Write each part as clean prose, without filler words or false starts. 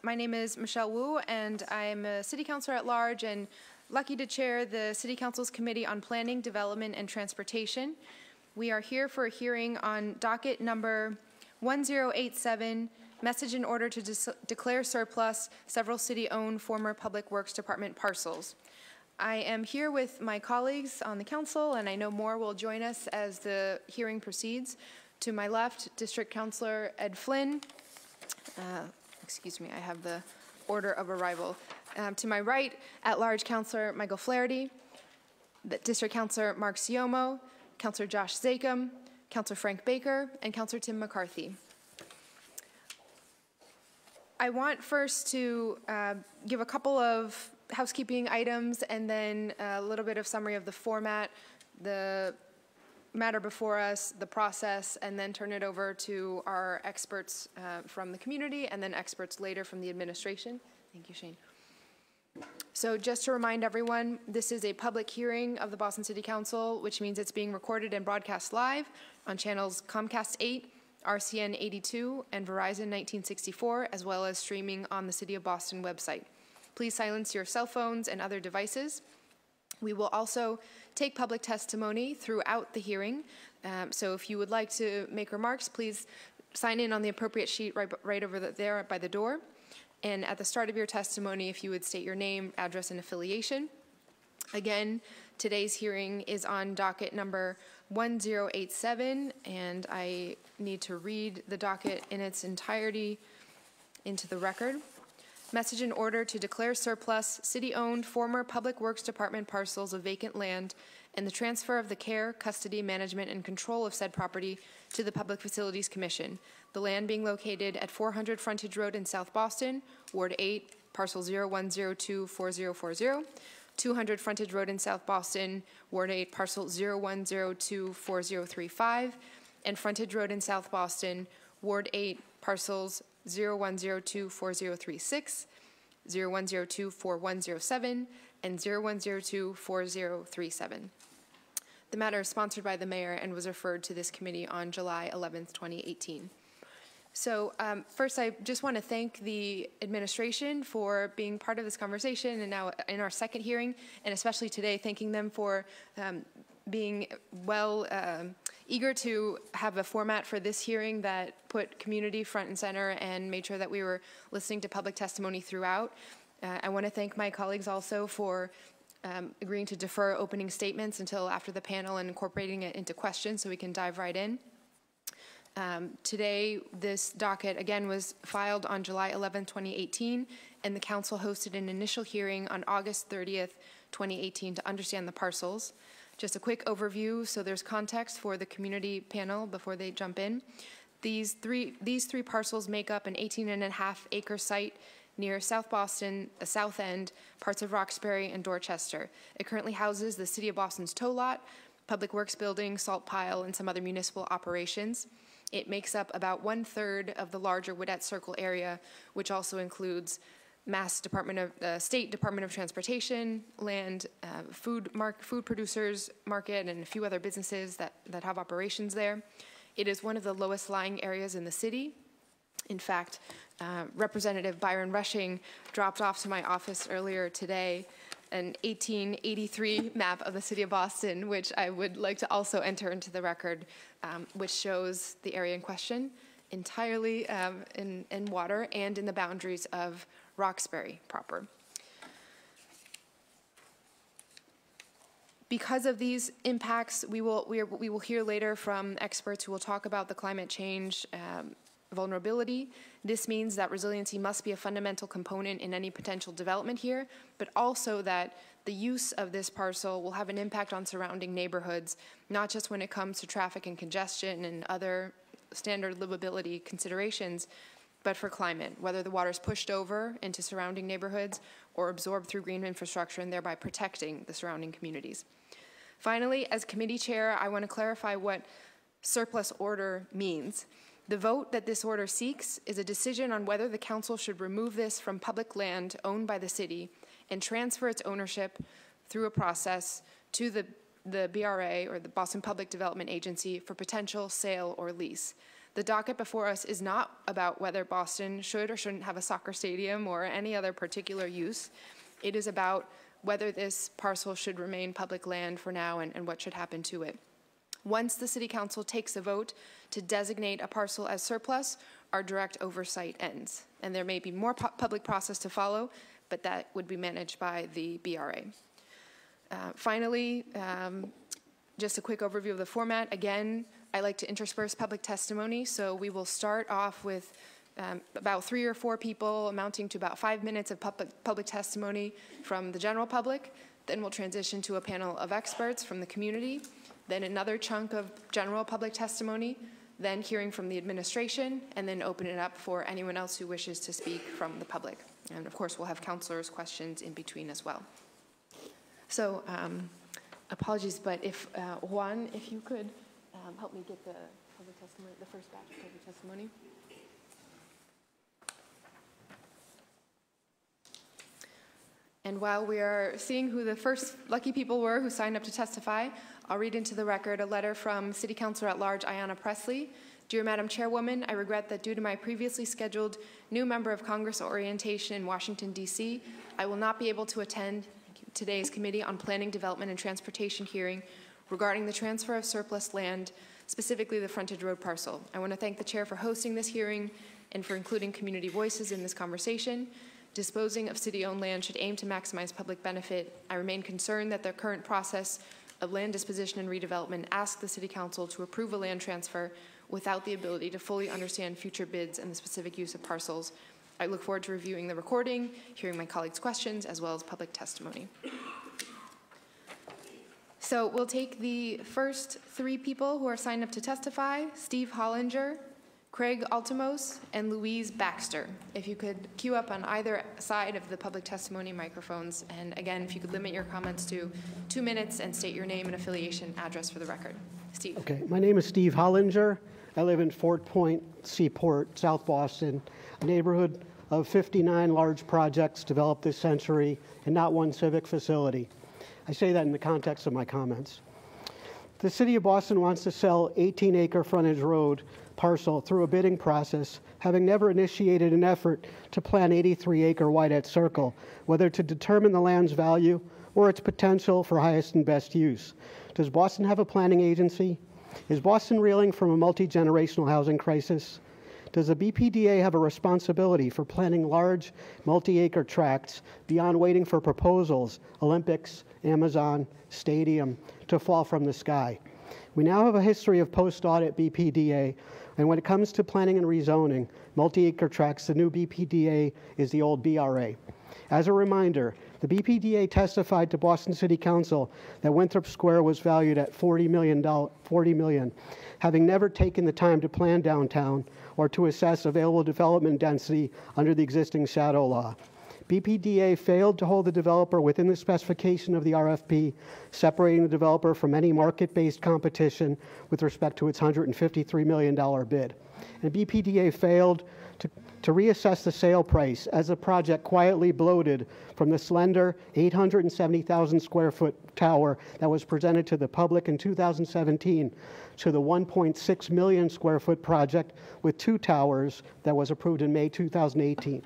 My name is Michelle Wu, and I'm a city councilor at large and lucky to chair the City Council's Committee on Planning, Development, and Transportation. We are here for a hearing on docket number 1087, message in order to declare surplus several city-owned former Public Works Department parcels. I am here with my colleagues on the council, and I know more will join us as the hearing proceeds. To my left, District Councilor Ed Flynn. Excuse me, I have the order of arrival. To my right, at-large Councilor Michael Flaherty, District Councilor Mark Siomo, Councilor Josh Zakem, Councilor Frank Baker, and Councilor Tim McCarthy. I want first to give a couple of housekeeping items and then a little bit of summary of the format, the matter before us, the process, and then turn it over to our experts from the community and then experts later from the administration. Thank you, Shane. So just to remind everyone, this is a public hearing of the Boston City Council, which means it's being recorded and broadcast live on channels Comcast 8, RCN 82, and Verizon 1964, as well as streaming on the City of Boston website. Please silence your cell phones and other devices. We will also take public testimony throughout the hearing. So if you would like to make remarks, please sign in on the appropriate sheet right over there by the door. And at the start of your testimony, if you would state your name, address, and affiliation. Again, today's hearing is on docket number 1087, and I need to read the docket in its entirety into the record. Message in order to declare surplus city-owned former Public Works Department parcels of vacant land and the transfer of the care, custody, management, and control of said property to the Public Facilities Commission. The land being located at 400 Frontage Road in South Boston, Ward 8, Parcel 01024040, 200 Frontage Road in South Boston, Ward 8, Parcel 01024035, and Frontage Road in South Boston, Ward 8, Parcels 01024036, 01024107, and 01024037. The matter is sponsored by the mayor and was referred to this committee on July 11th, 2018. So first, I just want to thank the administration for being part of this conversation and now in our second hearing, and especially today, thanking them for being eager to have a format for this hearing that put community front and center and made sure that we were listening to public testimony throughout. I want to thank my colleagues also for agreeing to defer opening statements until after the panel and incorporating it into questions so we can dive right in. Today, this docket again was filed on July 11, 2018, and the council hosted an initial hearing on August 30th, 2018 to understand the parcels. Just a quick overview so there's context for the community panel before they jump in. These three parcels make up an 18.5-acre site near South Boston, the South End, parts of Roxbury, and Dorchester. It currently houses the City of Boston's tow lot, Public Works building, salt pile, and some other municipal operations. It makes up about 1/3 of the larger Woodette Circle area, which also includes State Department of Transportation, land, food producers market, and a few other businesses that have operations there. It is one of the lowest lying areas in the city. In fact, Representative Byron Rushing dropped off to my office earlier today an 1883 map of the City of Boston, which I would like to also enter into the record, which shows the area in question entirely in water and in the boundaries of Roxbury proper. Because of these impacts, we will hear later from experts who will talk about the climate change vulnerability. This means that resiliency must be a fundamental component in any potential development here, but also that the use of this parcel will have an impact on surrounding neighborhoods, not just when it comes to traffic and congestion and other standard livability considerations, but for climate, whether the water is pushed over into surrounding neighborhoods or absorbed through green infrastructure and thereby protecting the surrounding communities. Finally, as committee chair, I want to clarify what surplus order means. The vote that this order seeks is a decision on whether the council should remove this from public land owned by the city and transfer its ownership through a process to the BRA, or the Boston Public Development Agency, for potential sale or lease. The docket before us is not about whether Boston should or shouldn't have a soccer stadium or any other particular use. It is about whether this parcel should remain public land for now and what should happen to it. Once the City Council takes a vote to designate a parcel as surplus, our direct oversight ends. And there may be more public process to follow, but that would be managed by the BRA. Finally, just a quick overview of the format. Again, I like to intersperse public testimony, so we will start off with about 3 or 4 people, amounting to about 5 minutes of public testimony from the general public. Then we'll transition to a panel of experts from the community, then another chunk of general public testimony, then hearing from the administration, and then open it up for anyone else who wishes to speak from the public. And of course, we'll have counselors' questions in between as well. So, apologies, but if, Juan, if you could help me get the public testimony, the first batch of public testimony. And while we are seeing who the first lucky people were who signed up to testify, I'll read into the record a letter from City Councilor at Large Ayanna Presley. Dear Madam Chairwoman, I regret that due to my previously scheduled new member of Congress orientation in Washington, D.C., I will not be able to attend today's Committee on Planning, Development, and Transportation hearing regarding the transfer of surplus land, specifically the Frontage Road parcel. I want to thank the Chair for hosting this hearing and for including community voices in this conversation. Disposing of city-owned land should aim to maximize public benefit. I remain concerned that the current process of land disposition and redevelopment asks the City Council to approve a land transfer without the ability to fully understand future bids and the specific use of parcels. I look forward to reviewing the recording, hearing my colleagues' questions, as well as public testimony. So we'll take the first 3 people who are signed up to testify: Steve Hollinger, Craig Altimos, and Louise Baxter. If you could queue up on either side of the public testimony microphones, and again, if you could limit your comments to 2 minutes and state your name and affiliation address for the record. Steve. Okay, my name is Steve Hollinger. I live in Fort Point, Seaport, South Boston, a neighborhood of 59 large projects developed this century and not one civic facility. I say that in the context of my comments. The City of Boston wants to sell 18-acre Frontage Road parcel through a bidding process, having never initiated an effort to plan 83-acre Whitehead Circle, whether to determine the land's value or its potential for highest and best use. Does Boston have a planning agency? Is Boston reeling from a multi-generational housing crisis? Does the BPDA have a responsibility for planning large, multi-acre tracts beyond waiting for proposals, Olympics, Amazon, stadium, to fall from the sky? We now have a history of post-audit BPDA, and when it comes to planning and rezoning multi-acre tracts, the new BPDA is the old BRA. As a reminder, the BPDA testified to Boston City Council that Winthrop Square was valued at $40 million, having never taken the time to plan downtown or to assess available development density under the existing shadow law. BPDA failed to hold the developer within the specification of the RFP, separating the developer from any market-based competition with respect to its $153 million bid. And BPDA failed to reassess the sale price as the project quietly bloated from the slender 870,000 square foot tower that was presented to the public in 2017 to the 1.6 million square foot project with 2 towers that was approved in May 2018.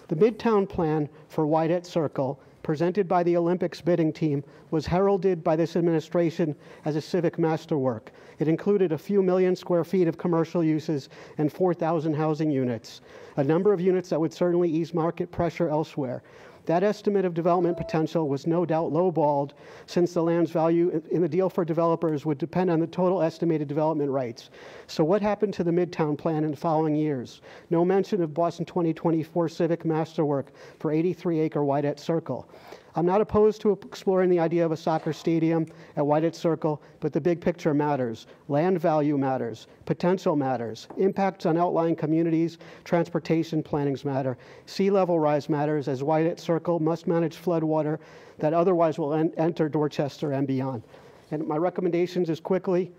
The Midtown plan for Whitehead Circle, presented by the Olympics bidding team, was heralded by this administration as a civic masterwork. It included a few million square feet of commercial uses and 4,000 housing units, a number of units that would certainly ease market pressure elsewhere. That estimate of development potential was no doubt lowballed, since the land's value in the deal for developers would depend on the total estimated development rights. So what happened to the Midtown plan in the following years? No mention of Boston 2024 civic masterwork for 83-acre Whitehead Circle. I'm not opposed to exploring the idea of a soccer stadium at Whitehead Circle, but the big picture matters. Land value matters. Potential matters. Impacts on outlying communities, transportation plannings matter. Sea level rise matters, as Whitehead Circle must manage floodwater that otherwise will enter Dorchester and beyond. And my recommendations is quickly: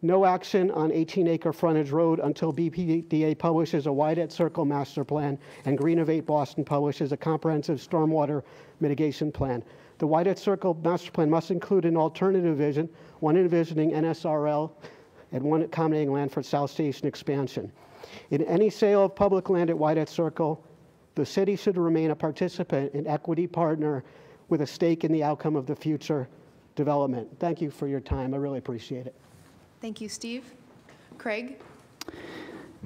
no action on 18-acre Frontage Road until BPDA publishes a Whitehead Circle master plan and Greenovate Boston publishes a comprehensive stormwater mitigation plan. The Whitehead Circle master plan must include an alternative vision, one envisioning NSRL and one accommodating land for South Station expansion. In any sale of public land at Whitehead Circle, the city should remain a participant and equity partner with a stake in the outcome of the future development. Thank you for your time. I really appreciate it. Thank you, Steve. Craig?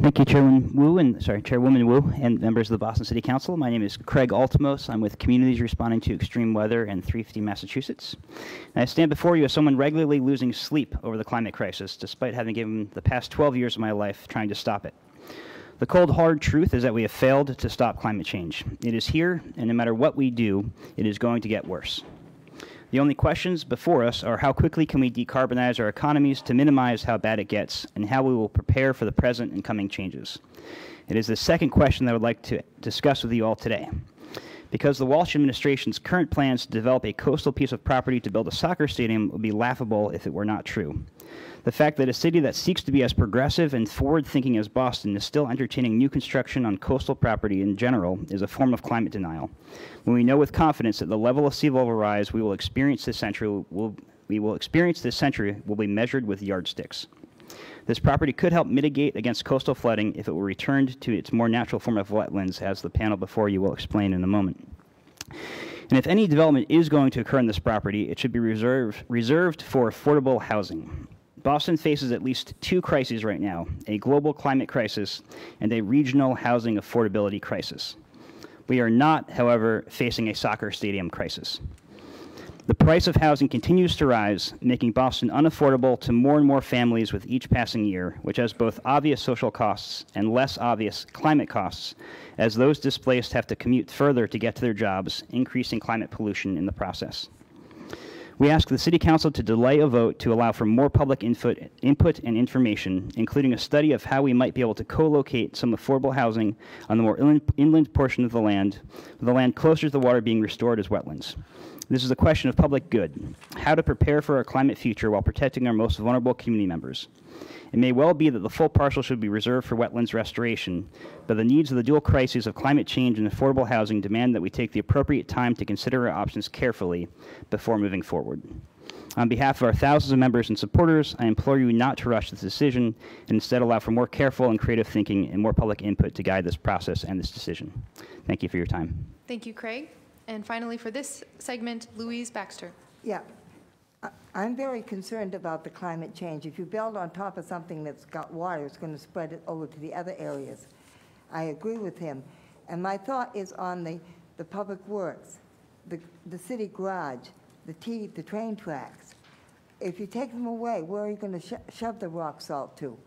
Thank you, Chairwoman Wu, and members of the Boston City Council. My name is Craig Altimos. I'm with Communities Responding to Extreme Weather in 350 Massachusetts. And I stand before you as someone regularly losing sleep over the climate crisis, despite having given the past 12 years of my life trying to stop it. The cold, hard truth is that we have failed to stop climate change. It is here, and no matter what we do, it is going to get worse. The only questions before us are how quickly can we decarbonize our economies to minimize how bad it gets, and how we will prepare for the present and coming changes. It is the second question that I would like to discuss with you all today. Because the Walsh administration's current plans to develop a coastal piece of property to build a soccer stadium would be laughable if it were not true. The fact that a city that seeks to be as progressive and forward-thinking as Boston is still entertaining new construction on coastal property in general is a form of climate denial. When we know with confidence that the level of sea level rise we will experience this century will be measured with yardsticks. This property could help mitigate against coastal flooding if it were returned to its more natural form of wetlands, as the panel before you will explain in a moment. And if any development is going to occur on this property, it should be reserved for affordable housing. Boston faces at least two crises right now, a global climate crisis and a regional housing affordability crisis. We are not, however, facing a soccer stadium crisis. The price of housing continues to rise, making Boston unaffordable to more and more families with each passing year, which has both obvious social costs and less obvious climate costs, as those displaced have to commute further to get to their jobs, increasing climate pollution in the process. We ask the City Council to delay a vote to allow for more public input and information, including a study of how we might be able to co-locate some affordable housing on the more inland portion of the land, with the land closer to the water being restored as wetlands. This is a question of public good, how to prepare for our climate future while protecting our most vulnerable community members. It may well be that the full parcel should be reserved for wetlands restoration, but the needs of the dual crises of climate change and affordable housing demand that we take the appropriate time to consider our options carefully before moving forward. On behalf of our thousands of members and supporters, I implore you not to rush this decision and instead allow for more careful and creative thinking and more public input to guide this process and this decision. Thank you for your time. Thank you, Craig. And finally, for this segment, Louise Baxter. Yeah. I'm very concerned about the climate change. If you build on top of something that's got water, it's going to spread it over to the other areas. I agree with him. And my thought is on the public works, the city garage, the train tracks. If you take them away, where are you going to shove the rock salt to?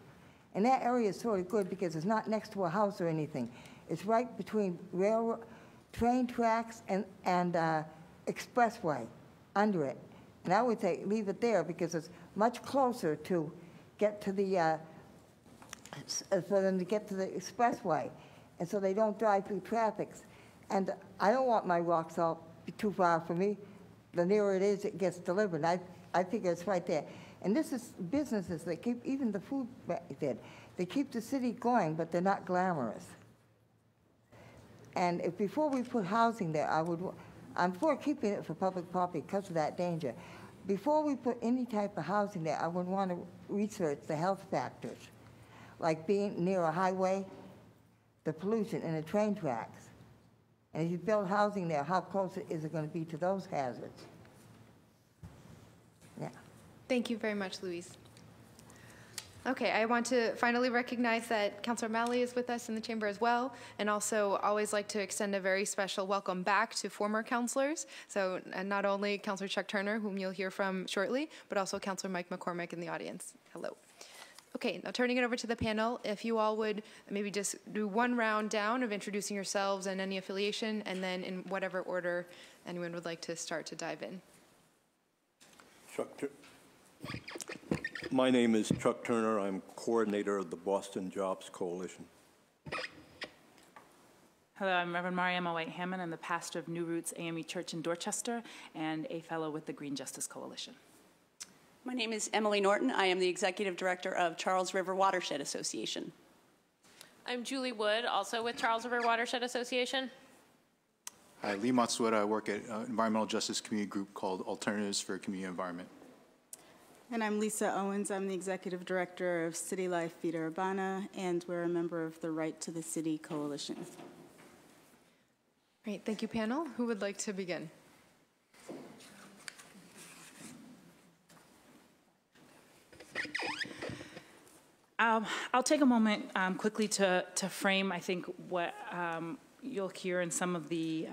And that area is sort of good because it's not next to a house or anything. It's right between railroad, train tracks and expressway under it. And I would say leave it there because it's much closer to get to the, for them to get to the expressway. And so they don't drive through traffic. And I don't want my rock salt too far from me. The nearer it is, it gets delivered. I figure it's right there. And this is businesses that keep, even the food did, they keep the city going, but they're not glamorous. And if before we put housing there, I'm for keeping it for public property because of that danger. Before we put any type of housing there, I would want to research the health factors, like being near a highway, the pollution, and the train tracks. And if you build housing there, how close is it going to be to those hazards? Yeah. Thank you very much, Louise. Okay, I want to finally recognize that Councilor Malley is with us in the chamber as well, and also always like to extend a very special welcome back to former councilors. So not only Councilor Chuck Turner, whom you'll hear from shortly, but also Councilor Mike McCormick in the audience. Hello. Okay, now turning it over to the panel, if you all would maybe just do one round down of introducing yourselves and any affiliation, and then in whatever order anyone would like to start to dive in. My name is Chuck Turner. I'm coordinator of the Boston Jobs Coalition. Hello, I'm Reverend Mariama White-Hammond. I'm the pastor of New Roots AME Church in Dorchester and a fellow with the Green Justice Coalition. My name is Emily Norton. I am the executive director of Charles River Watershed Association. I'm Julie Wood, also with Charles River Watershed Association. Hi, Lee Matsueda. I work at an environmental justice community group called Alternatives for Community Environment. And I'm Lisa Owens. I'm the Executive Director of City Life Vida Urbana, and we're a member of the Right to the City Coalition. Great, thank you, panel. Who would like to begin? I'll take a moment quickly to frame, I think, what you'll hear in some of the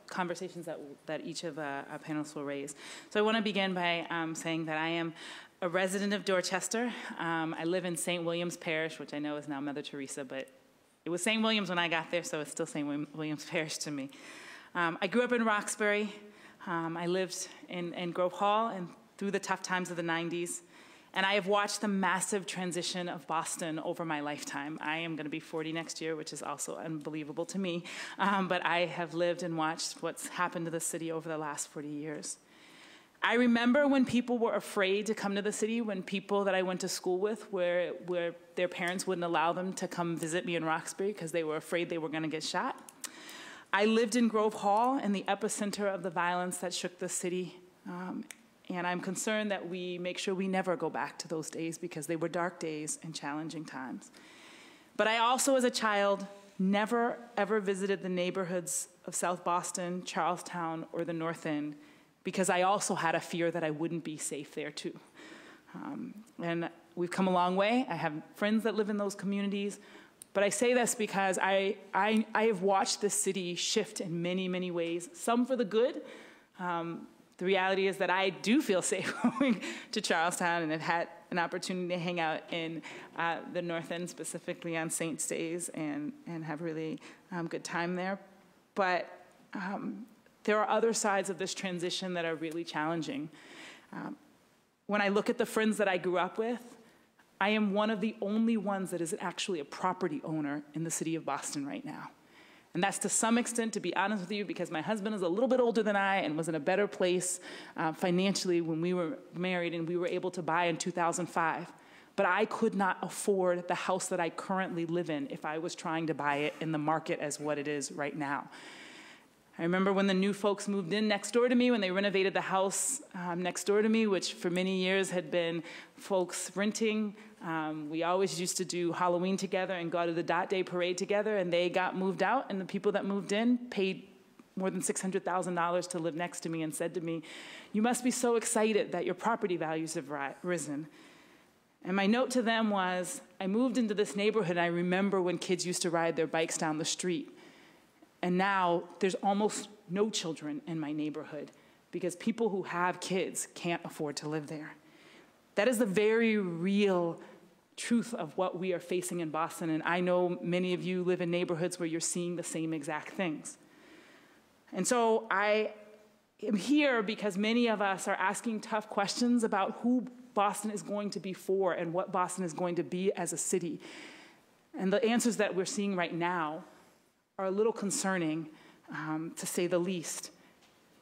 conversations that each of our panelists will raise. So I want to begin by saying that I am a resident of Dorchester. I live in St. William's Parish, which I know is now Mother Teresa, but it was St. William's when I got there, so it's still St. William's Parish to me. I grew up in Roxbury. I lived in Grove Hall and through the tough times of the 90s. And I have watched the massive transition of Boston over my lifetime. I am going to be 40 next year, which is also unbelievable to me. But I have lived and watched what's happened to the city over the last 40 years. I remember when people were afraid to come to the city, when people that I went to school with, where their parents wouldn't allow them to come visit me in Roxbury because they were afraid they were going to get shot. I lived in Grove Hall in the epicenter of the violence that shook the city. And I'm concerned that we make sure we never go back to those days because they were dark days and challenging times. But I also, as a child, never, ever visited the neighborhoods of South Boston, Charlestown, or the North End because I also had a fear that I wouldn't be safe there too. And we've come a long way. I have friends that live in those communities. But I say this because I have watched this city shift in many, many ways, some for the good. The reality is that I do feel safe going to Charlestown and have had an opportunity to hang out in the North End, specifically on St. Stays, and have really good time there. But there are other sides of this transition that are really challenging. When I look at the friends that I grew up with, I am one of the only ones that is actually a property owner in the city of Boston right now. And that's to some extent, to be honest with you, because my husband is a little bit older than I and was in a better place financially when we were married and we were able to buy in 2005. But I could not afford the house that I currently live in if I was trying to buy it in the market as what it is right now. I remember when the new folks moved in next door to me, when they renovated the house next door to me, which for many years had been folks renting. We always used to do Halloween together and go to the Dot Day parade together, and they got moved out, and the people that moved in paid more than $600,000 to live next to me and said to me, "You must be so excited that your property values have risen." And my note to them was, I moved into this neighborhood, and I remember when kids used to ride their bikes down the street. And now there's almost no children in my neighborhood because people who have kids can't afford to live there. That is the very real truth of what we are facing in Boston. And I know many of you live in neighborhoods where you're seeing the same exact things. And so I am here because many of us are asking tough questions about who Boston is going to be for and what Boston is going to be as a city. And the answers that we're seeing right now are a little concerning, to say the least.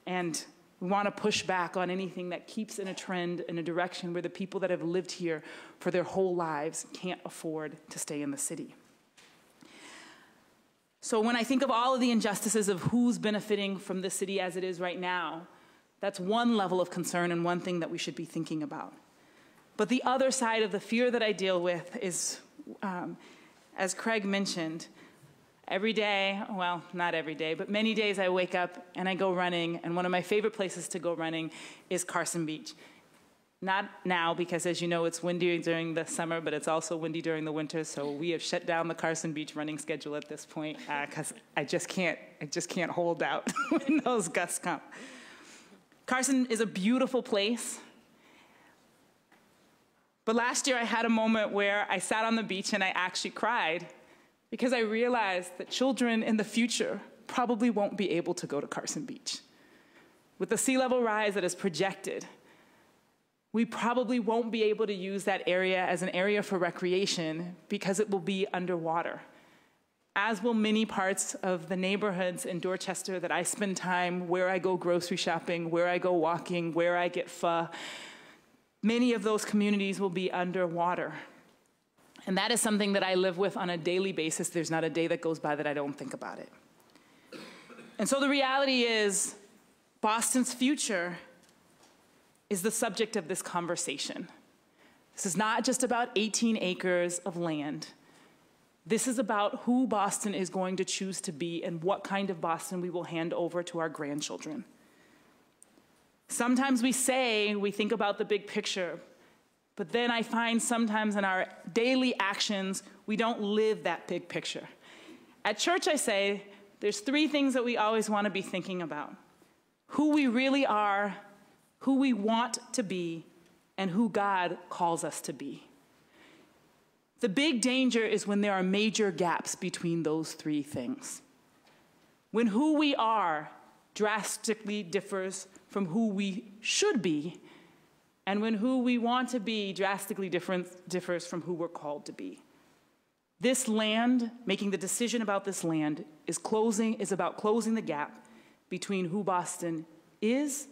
And we want to push back on anything that keeps in a trend, in a direction where the people that have lived here for their whole lives can't afford to stay in the city. So when I think of all of the injustices of who's benefiting from the city as it is right now, that's one level of concern and one thing that we should be thinking about. But the other side of the fear that I deal with is, as Craig mentioned, every day, well, not every day, but many days I wake up and I go running, and one of my favorite places to go running is Carson Beach. Not now, because as you know, it's windy during the summer, but it's also windy during the winter, so we have shut down the Carson Beach running schedule at this point, because I just can't hold out when those gusts come. Carson is a beautiful place. But last year I had a moment where I sat on the beach and I actually cried, because I realized that children in the future probably won't be able to go to Carson Beach. With the sea level rise that is projected, we probably won't be able to use that area as an area for recreation because it will be underwater, as will many parts of the neighborhoods in Dorchester that I spend time, where I go grocery shopping, where I go walking, where I get pho. Many of those communities will be underwater. And that is something that I live with on a daily basis. There's not a day that goes by that I don't think about it. And so the reality is, Boston's future is the subject of this conversation. This is not just about 18 acres of land. This is about who Boston is going to choose to be and what kind of Boston we will hand over to our grandchildren. Sometimes we say we think about the big picture, but then I find sometimes in our daily actions, we don't live that big picture. At church, I say, there's three things that we always want to be thinking about: who we really are, who we want to be, and who God calls us to be. The big danger is when there are major gaps between those three things. When who we are drastically differs from who we should be, and when who we want to be drastically differs from who we're called to be. This land, making the decision about this land, is about closing the gap between who Boston is,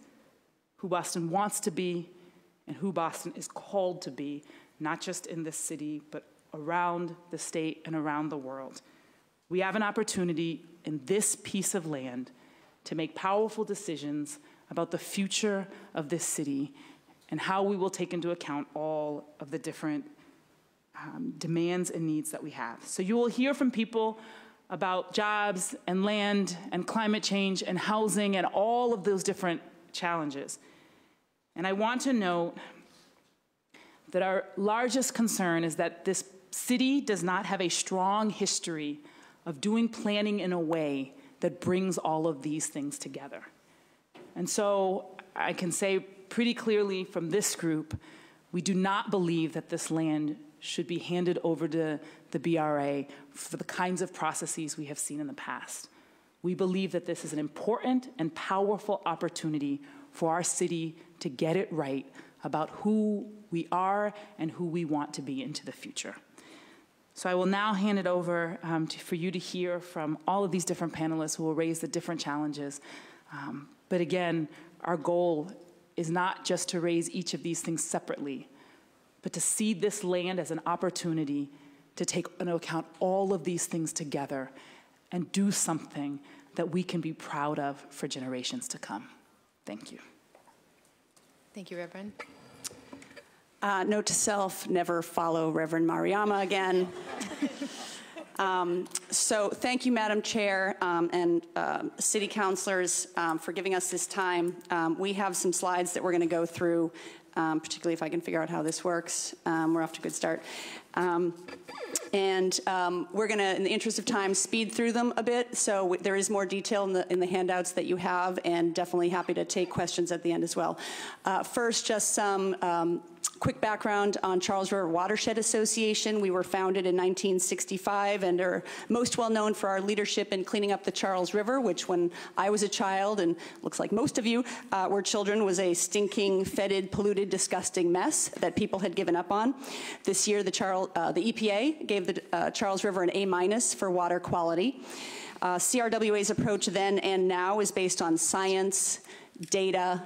who Boston wants to be, and who Boston is called to be, not just in this city, but around the state and around the world. We have an opportunity in this piece of land to make powerful decisions about the future of this city and how we will take into account all of the different demands and needs that we have. So you will hear from people about jobs and land and climate change and housing and all of those different challenges. And I want to note that our largest concern is that this city does not have a strong history of doing planning in a way that brings all of these things together. And so I can say pretty clearly from this group, we do not believe that this land should be handed over to the BRA for the kinds of processes we have seen in the past. We believe that this is an important and powerful opportunity for our city to get it right about who we are and who we want to be into the future. So I will now hand it over for you to hear from all of these different panelists who will raise the different challenges. But again, our goal is not just to raise each of these things separately, but to see this land as an opportunity to take into account all of these things together and do something that we can be proud of for generations to come. Thank you. Thank you, Reverend. Note to self, never follow Reverend Mariama again. So thank you, Madam Chair, and city councilors for giving us this time. We have some slides that we're going to go through, particularly if I can figure out how this works. We're off to a good start. And we're going to, in the interest of time, speed through them a bit. So there is more detail in the handouts that you have, and definitely happy to take questions at the end as well. First, just some quick background on Charles River Watershed Association. We were founded in 1965 and are most well known for our leadership in cleaning up the Charles River, which when I was a child, and looks like most of you were children, was a stinking, fetid, polluted, disgusting mess that people had given up on. This year, the EPA gave the Charles River an A- for water quality. CRWA's approach then and now is based on science, data,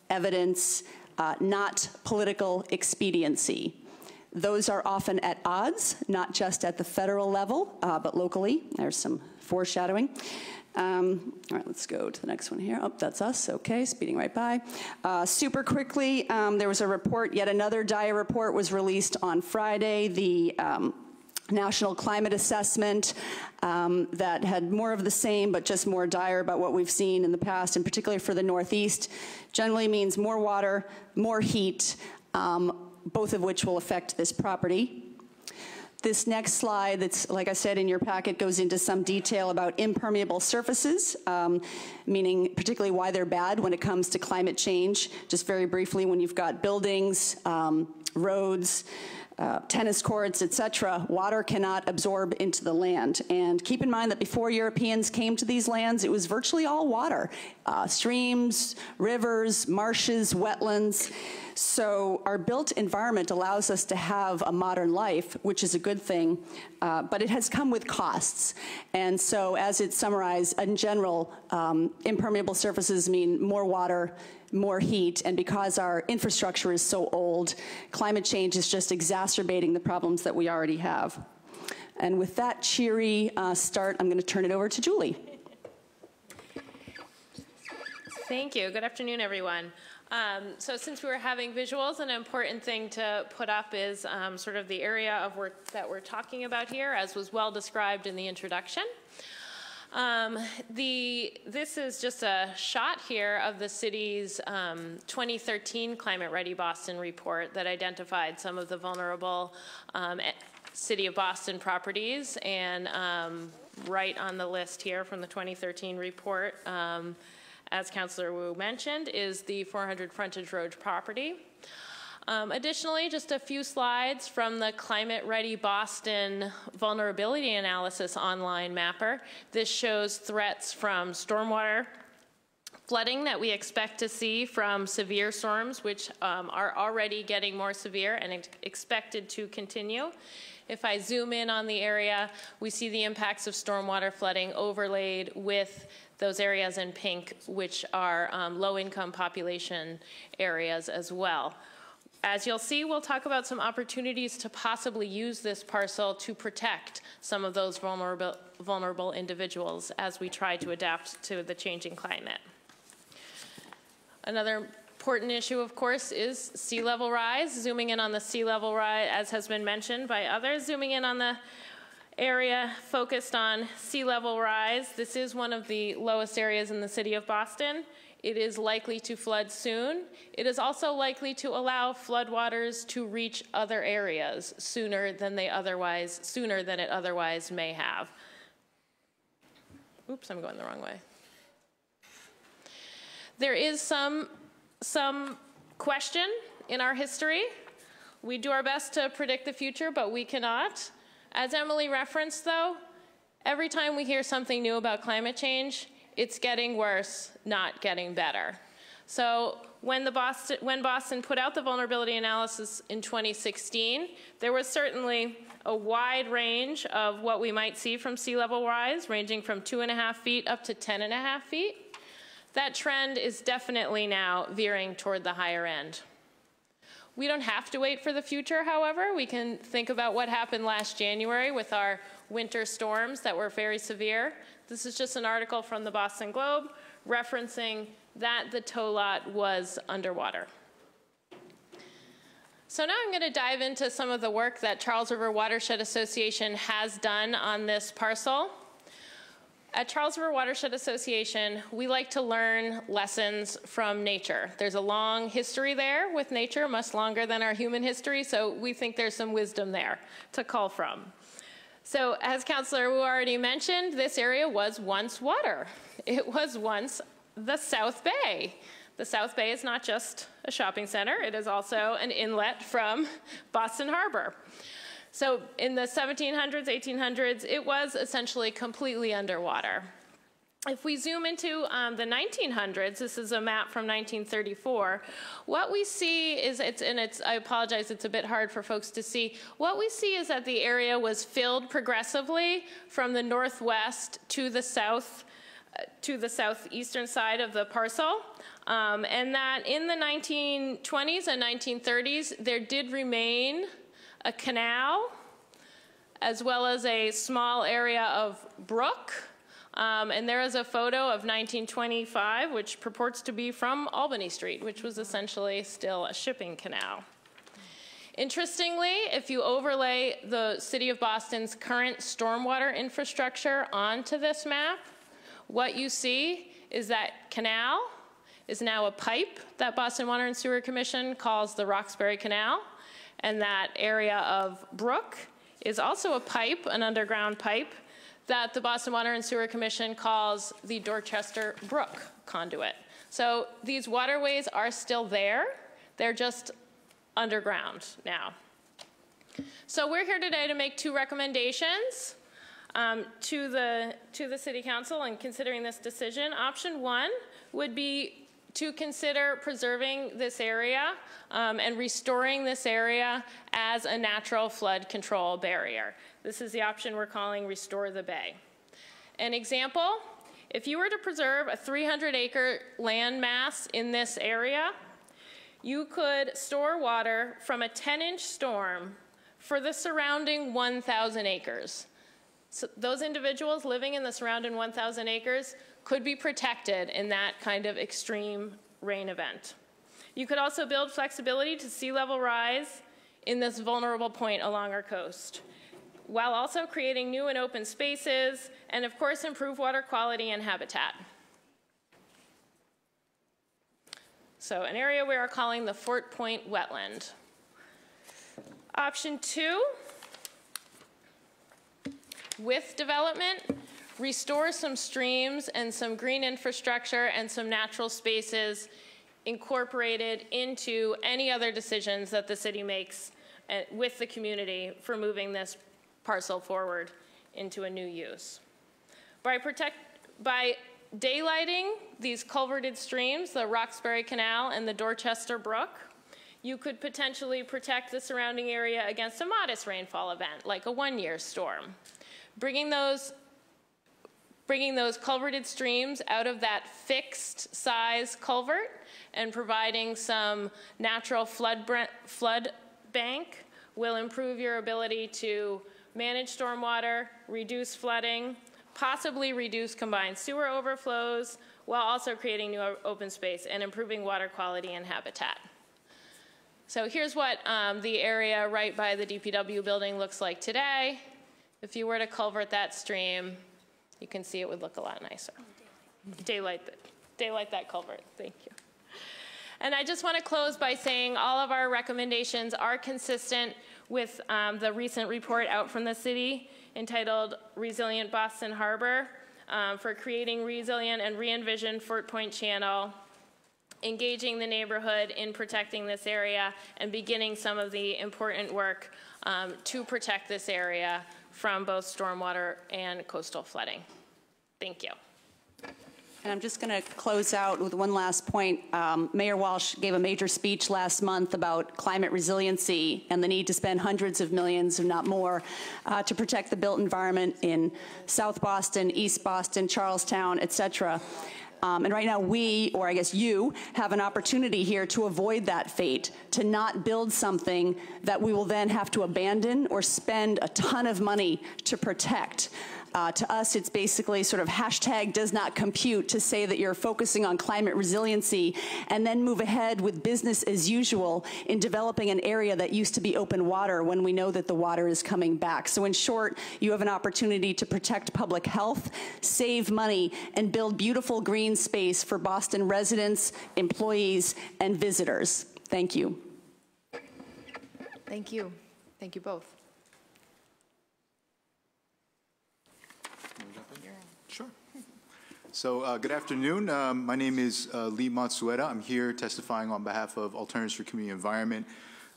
evidence, not political expediency. Those are often at odds, not just at the federal level, but locally. There's some foreshadowing. All right, let's go to the next one here. Oh, that's us. Okay, speeding right by. Super quickly, there was a report, yet another dire report was released on Friday. The National Climate Assessment that had more of the same, but just more dire about what we've seen in the past, and particularly for the Northeast, generally means more water, more heat, both of which will affect this property. This next slide, that's, like I said, in your packet, goes into some detail about impermeable surfaces, meaning particularly why they're bad when it comes to climate change. Just very briefly, when you've got buildings, roads, tennis courts, etc., water cannot absorb into the land. And keep in mind that before Europeans came to these lands, it was virtually all water. Streams, rivers, marshes, wetlands. So our built environment allows us to have a modern life, which is a good thing, but it has come with costs. And so as it's summarized, in general, impermeable surfaces mean more water, more heat, and because our infrastructure is so old, climate change is just exacerbating the problems that we already have. And with that cheery start, I'm going to turn it over to Julie. Thank you. Good afternoon, everyone. So since we were having visuals, an important thing to put up is sort of the area of work that we're talking about here, as was well described in the introduction. This is just a shot here of the city's 2013 Climate Ready Boston report that identified some of the vulnerable City of Boston properties, and right on the list here from the 2013 report, as Councillor Wu mentioned, is the 400 Frontage Road property. Additionally, just a few slides from the Climate Ready Boston Vulnerability Analysis online mapper. This shows threats from stormwater flooding that we expect to see from severe storms, which are already getting more severe and expected to continue. If I zoom in on the area, we see the impacts of stormwater flooding overlaid with those areas in pink, which are low-income population areas as well. As you'll see, we'll talk about some opportunities to possibly use this parcel to protect some of those vulnerable individuals as we try to adapt to the changing climate. Another important issue, of course, is sea level rise. Zooming in on the sea level rise, as has been mentioned by others, zooming in on the area focused on sea level rise. This is one of the lowest areas in the city of Boston. It is likely to flood soon. It is also likely to allow floodwaters to reach other areas sooner than it otherwise may have. Oops, I'm going the wrong way. There is some question in our history. We do our best to predict the future, but we cannot. As Emily referenced, though, every time we hear something new about climate change, it's getting worse, not getting better. So when Boston put out the vulnerability analysis in 2016, there was certainly a wide range of what we might see from sea level rise, ranging from 2.5 feet up to 10.5 feet. That trend is definitely now veering toward the higher end. We don't have to wait for the future, however. We can think about what happened last January with our winter storms that were very severe. This is just an article from the Boston Globe referencing that the tow lot was underwater. So now I'm going to dive into some of the work that Charles River Watershed Association has done on this parcel. At Charles River Watershed Association, we like to learn lessons from nature. There's a long history there with nature, much longer than our human history, so we think there's some wisdom there to call from. So as Councillor Wu already mentioned, this area was once water. It was once the South Bay. The South Bay is not just a shopping center, it is also an inlet from Boston Harbor. So in the 1700s, 1800s, it was essentially completely underwater. If we zoom into the 1900s, this is a map from 1934, what we see is, I apologize, it's a bit hard for folks to see. What we see is that the area was filled progressively from the northwest to the south, to the southeastern side of the parcel. And that in the 1920s and 1930s, there did remain a canal, as well as a small area of brook. And there is a photo of 1925, which purports to be from Albany Street, which was essentially still a shipping canal. Interestingly, if you overlay the City of Boston's current stormwater infrastructure onto this map, what you see is that canal is now a pipe that Boston Water and Sewer Commission calls the Roxbury Canal. And that area of brook is also a pipe, an underground pipe, that the Boston Water and Sewer Commission calls the Dorchester Brook conduit. So these waterways are still there. They're just underground now. So we're here today to make two recommendations to the City Council in considering this decision. Option one would be to consider preserving this area and restoring this area as a natural flood control barrier. This is the option we're calling Restore the Bay. An example, if you were to preserve a 300-acre land mass in this area, you could store water from a 10-inch storm for the surrounding 1,000 acres. So those individuals living in the surrounding 1,000 acres could be protected in that kind of extreme rain event. You could also build flexibility to sea level rise in this vulnerable point along our coast, while also creating new and open spaces, and of course improve water quality and habitat. So an area we are calling the Fort Point Wetland. Option 2, with development, restore some streams and some green infrastructure and some natural spaces incorporated into any other decisions that the city makes with the community for moving this parcel forward into a new use. By daylighting these culverted streams, the Roxbury Canal and the Dorchester Brook, you could potentially protect the surrounding area against a modest rainfall event, like a one-year storm. Bringing those culverted streams out of that fixed size culvert and providing some natural flood bank will improve your ability to manage stormwater, reduce flooding, possibly reduce combined sewer overflows, while also creating new open space and improving water quality and habitat. So here's what the area right by the DPW building looks like today. If you were to culvert that stream, you can see it would look a lot nicer. Daylight that culvert, thank you. And I just want to close by saying all of our recommendations are consistent with the recent report out from the city entitled Resilient Boston Harbor for creating resilient and re-envisioned Fort Point Channel, engaging the neighborhood in protecting this area, and beginning some of the important work to protect this area from both stormwater and coastal flooding. Thank you. And I'm just going to close out with one last point. Mayor Walsh gave a major speech last month about climate resiliency and the need to spend hundreds of millions, if not more, to protect the built environment in South Boston, East Boston, Charlestown, et cetera. And right now we, or I guess you, have an opportunity here to avoid that fate, to not build something that we will then have to abandon or spend a ton of money to protect. To us, it's basically sort of hashtag does not compute to say that you're focusing on climate resiliency and then move ahead with business as usual in developing an area that used to be open water when we know that the water is coming back. So in short, you have an opportunity to protect public health, save money, and build beautiful green space for Boston residents, employees, and visitors. Thank you. Thank you. Thank you both. Sure. So good afternoon. My name is Lee Matsueda. I'm here testifying on behalf of Alternatives for Community Environment.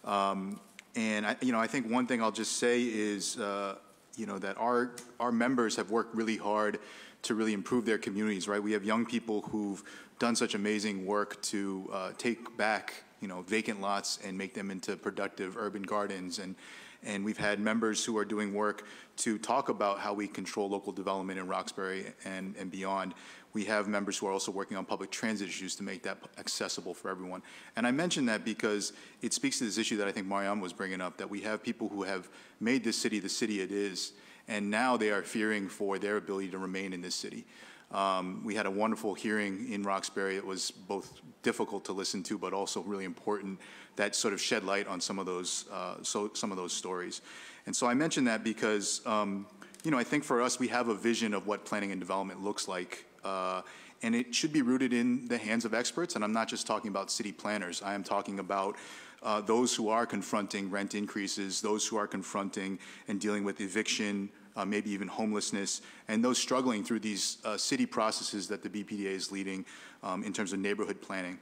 And I think one thing I'll just say is, that our members have worked really hard to really improve their communities, right? We have young people who've done such amazing work to take back, vacant lots and make them into productive urban gardens. And we've had members who are doing work to talk about how we control local development in Roxbury and beyond. We have members who are also working on public transit issues to make that accessible for everyone. And I mention that because it speaks to this issue that I think Mariam was bringing up, that we have people who have made this city the city it is, and now they are fearing for their ability to remain in this city. We had a wonderful hearing in Roxbury. It was both difficult to listen to, but also really important, that sort of shed light on some of those stories. And so I mention that because, I think for us, we have a vision of what planning and development looks like, and it should be rooted in the hands of experts. And I'm not just talking about city planners. I am talking about those who are confronting rent increases, those who are confronting and dealing with eviction, maybe even homelessness, and those struggling through these city processes that the BPDA is leading in terms of neighborhood planning.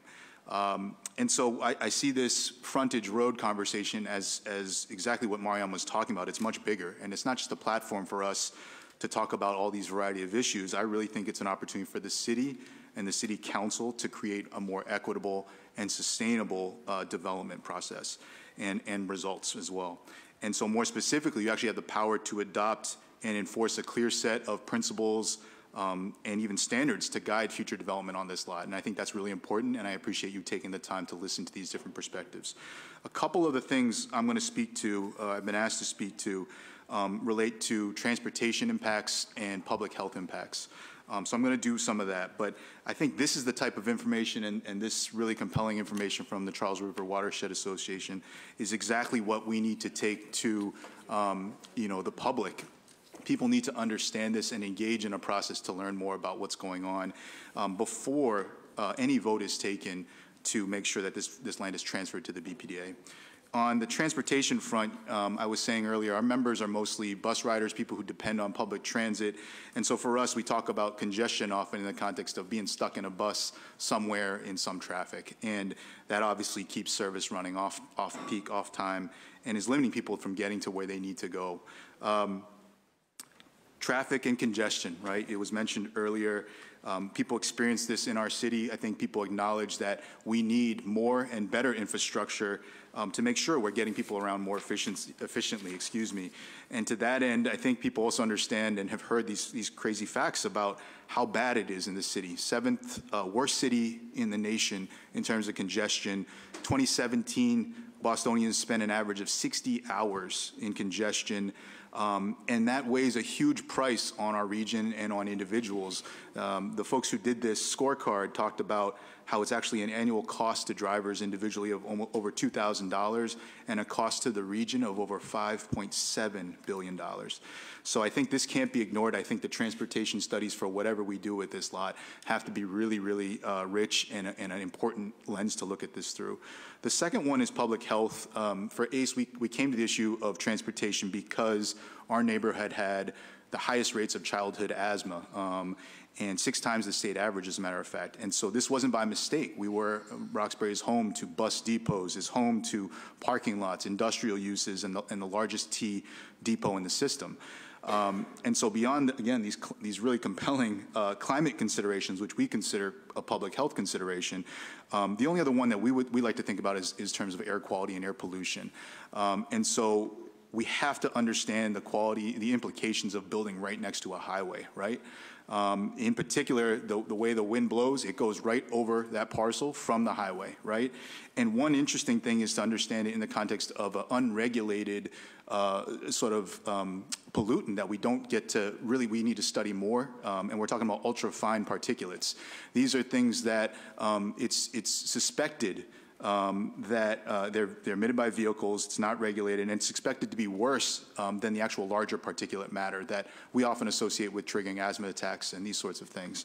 And so I see this Frontage Road conversation as exactly what Mariam was talking about. It's much bigger, and it's not just a platform for us to talk about all these variety of issues. I really think it's an opportunity for the city and the city council to create a more equitable and sustainable development process and results as well. And so more specifically, you actually have the power to adopt and enforce a clear set of principles and even standards to guide future development on this lot. And I think that's really important, and I appreciate you taking the time to listen to these different perspectives. A couple of the things I'm going to speak to, I've been asked to speak to, relate to transportation impacts and public health impacts. So I'm going to do some of that. But I think this is the type of information and this really compelling information from the Charles River Watershed Association is exactly what we need to take to, the public. People need to understand this and engage in a process to learn more about what's going on before any vote is taken to make sure that this land is transferred to the BPDA. On the transportation front, I was saying earlier, our members are mostly bus riders, people who depend on public transit. And so for us, we talk about congestion often in the context of being stuck in a bus somewhere in some traffic. And that obviously keeps service running off peak, off time, and is limiting people from getting to where they need to go. Traffic and congestion, right? It was mentioned earlier. People experience this in our city. I think people acknowledge that we need more and better infrastructure to make sure we're getting people around more efficiently, And to that end, I think people also understand and have heard these crazy facts about how bad it is in the city. 7th worst city in the nation in terms of congestion. 2017, Bostonians spent an average of 60 hours in congestion. And that weighs a huge price on our region and on individuals. The folks who did this scorecard talked about how it's actually an annual cost to drivers individually of over $2,000 and a cost to the region of over $5.7 billion. So I think this can't be ignored. I think the transportation studies for whatever we do with this lot have to be really, really rich and an important lens to look at this through. The second one is public health. For ACE, we came to the issue of transportation because our neighborhood had the highest rates of childhood asthma, and 6 times the state average, as a matter of fact. And so this wasn't by mistake. Roxbury is home to bus depots, is home to parking lots, industrial uses, and the largest T depot in the system. And so beyond, again, these really compelling climate considerations, which we consider a public health consideration, the only other one that we like to think about is terms of air quality and air pollution. And so we have to understand the implications of building right next to a highway, right? In particular, the way the wind blows, it goes right over that parcel from the highway, right? And one interesting thing is to understand it in the context of an unregulated pollutant that we don't get to, we need to study more, and we're talking about ultra-fine particulates. These are things that it's suspected that they're emitted by vehicles, it's not regulated, and it's expected to be worse than the actual larger particulate matter that we often associate with triggering asthma attacks and these sorts of things.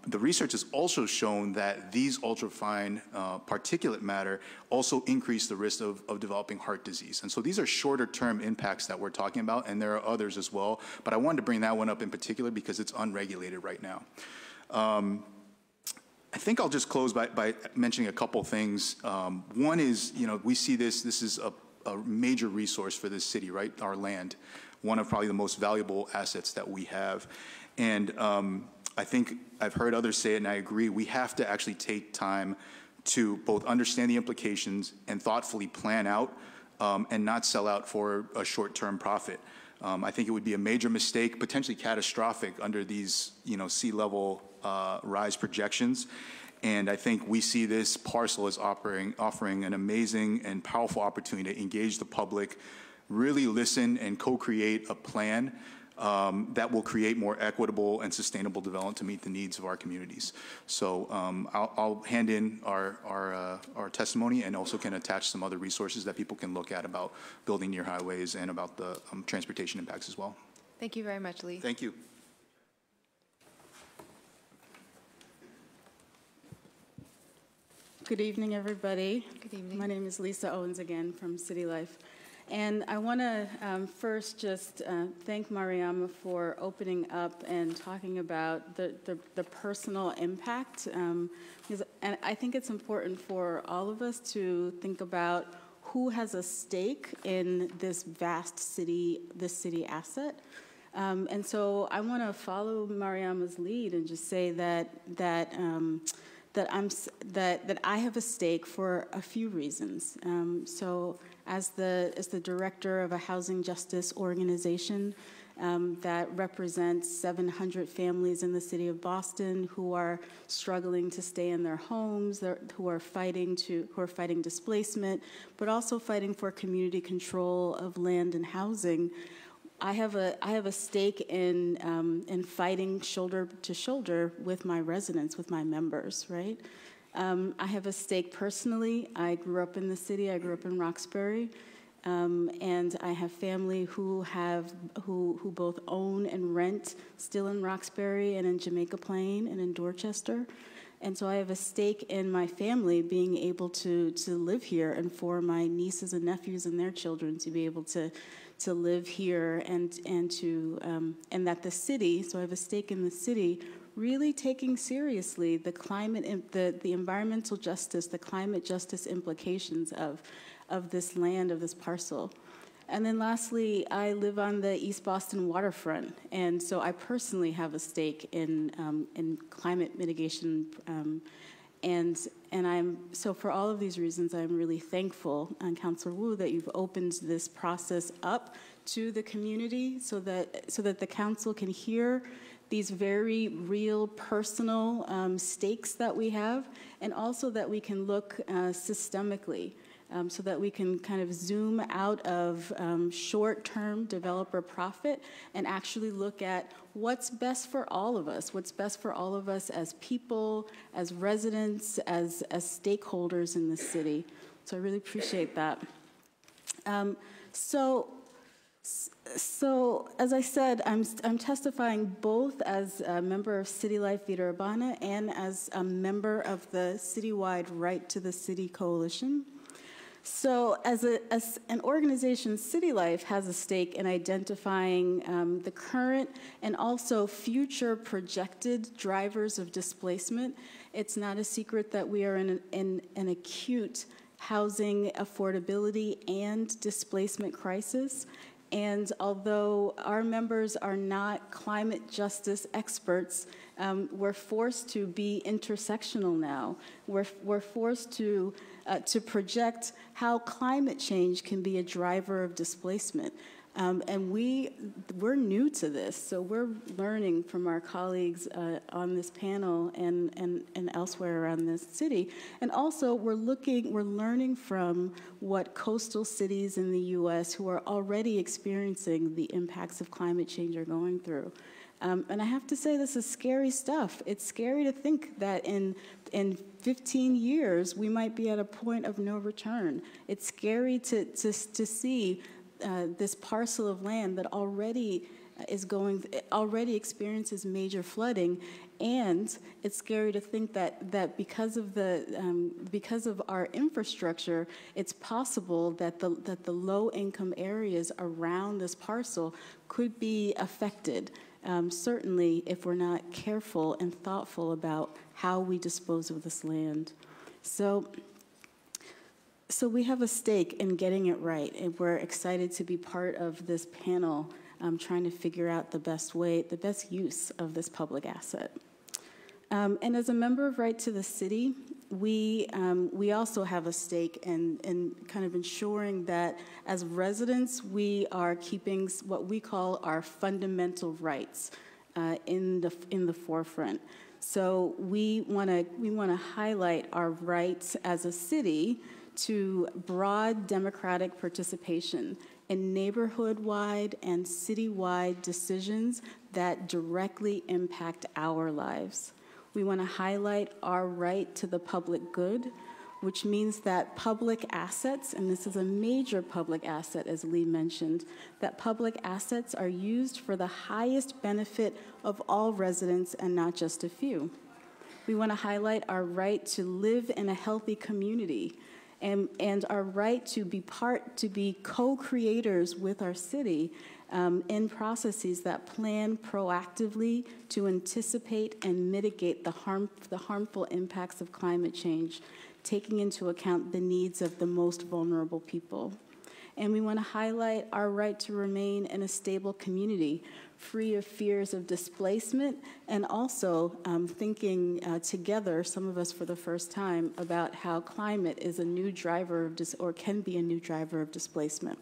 The research has also shown that these ultrafine particulate matter also increase the risk of developing heart disease. And so these are shorter term impacts that we're talking about, and there are others as well, but I wanted to bring that one up in particular because it's unregulated right now. I think I'll just close by mentioning a couple things. One is, we see this is a major resource for this city, right? Our land, one of probably the most valuable assets that we have. And I think I've heard others say it, and I agree, we have to actually take time to both understand the implications and thoughtfully plan out and not sell out for a short-term profit. I think it would be a major mistake, potentially catastrophic under these, sea level rise projections. And I think we see this parcel as offering an amazing and powerful opportunity to engage the public, really listen and co-create a plan that will create more equitable and sustainable development to meet the needs of our communities. So I'll hand in our testimony and also can attach some other resources that people can look at about building near highways and about the transportation impacts as well. Thank you very much, Lee. Thank you. Good evening, everybody. Good evening. My name is Lisa Owens again from City Life. And I want to first just thank Mariama for opening up and talking about the personal impact. And I think it's important for all of us to think about who has a stake in this vast city, this city asset. And so I want to follow Mariama's lead and just say that I have a stake for a few reasons. So as the director of a housing justice organization that represents 700 families in the city of Boston who are struggling to stay in their homes, who are fighting displacement, but also fighting for community control of land and housing, I have a stake in fighting shoulder to shoulder with my residents, with my members, right? I have a stake personally. I grew up in the city. I grew up in Roxbury. And I have family who both own and rent still in Roxbury and in Jamaica Plain and in Dorchester. And so I have a stake in my family being able to live here, and for my nieces and nephews and their children to be able to live here, and that the city, so I have a stake in the city, really taking seriously the climate, the environmental justice, the climate justice implications of this land, of this parcel. And then lastly, I live on the East Boston waterfront, and so I personally have a stake in climate mitigation, and so for all of these reasons, I'm really thankful, Councilor Wu, that you've opened this process up to the community so that the council can hear these very real personal stakes that we have, and also that we can look systemically. So that we can kind of zoom out of short-term developer profit and actually look at what's best for all of us, what's best for all of us as people, as residents, as stakeholders in the city. So I really appreciate that. So as I said, I'm testifying both as a member of City Life Vida Urbana and as a member of the citywide Right to the City Coalition. So as an organization, City Life has a stake in identifying the current and also future projected drivers of displacement. It's not a secret that we are in an acute housing affordability and displacement crisis. And although our members are not climate justice experts, we're forced to be intersectional now. We're forced to project how climate change can be a driver of displacement. And we're new to this, so we're learning from our colleagues on this panel and elsewhere around this city. And also, we're learning from what coastal cities in the U.S. who are already experiencing the impacts of climate change are going through. And I have to say, this is scary stuff. It's scary to think that in 15 years, we might be at a point of no return. It's scary to see this parcel of land that already experiences major flooding, and it's scary to think that because of our infrastructure, it's possible that the low-income areas around this parcel could be affected. Certainly, if we're not careful and thoughtful about how we dispose of this land. So we have a stake in getting it right, and we're excited to be part of this panel trying to figure out the best use of this public asset. And as a member of Right to the City, we also have a stake in kind of ensuring that as residents, we are keeping what we call our fundamental rights in the forefront. So we want to highlight our rights as a city to broad democratic participation in neighborhood-wide and city-wide decisions that directly impact our lives. We want to highlight our right to the public good, which means that public assets, and this is a major public asset, as Lee mentioned, that public assets are used for the highest benefit of all residents and not just a few. We want to highlight our right to live in a healthy community, and our right to be co-creators with our city in processes that plan proactively to anticipate and mitigate the harmful impacts of climate change, taking into account the needs of the most vulnerable people. And we want to highlight our right to remain in a stable community, free of fears of displacement, and also thinking together, some of us for the first time, about how climate is a new driver of or can be a new driver of displacement.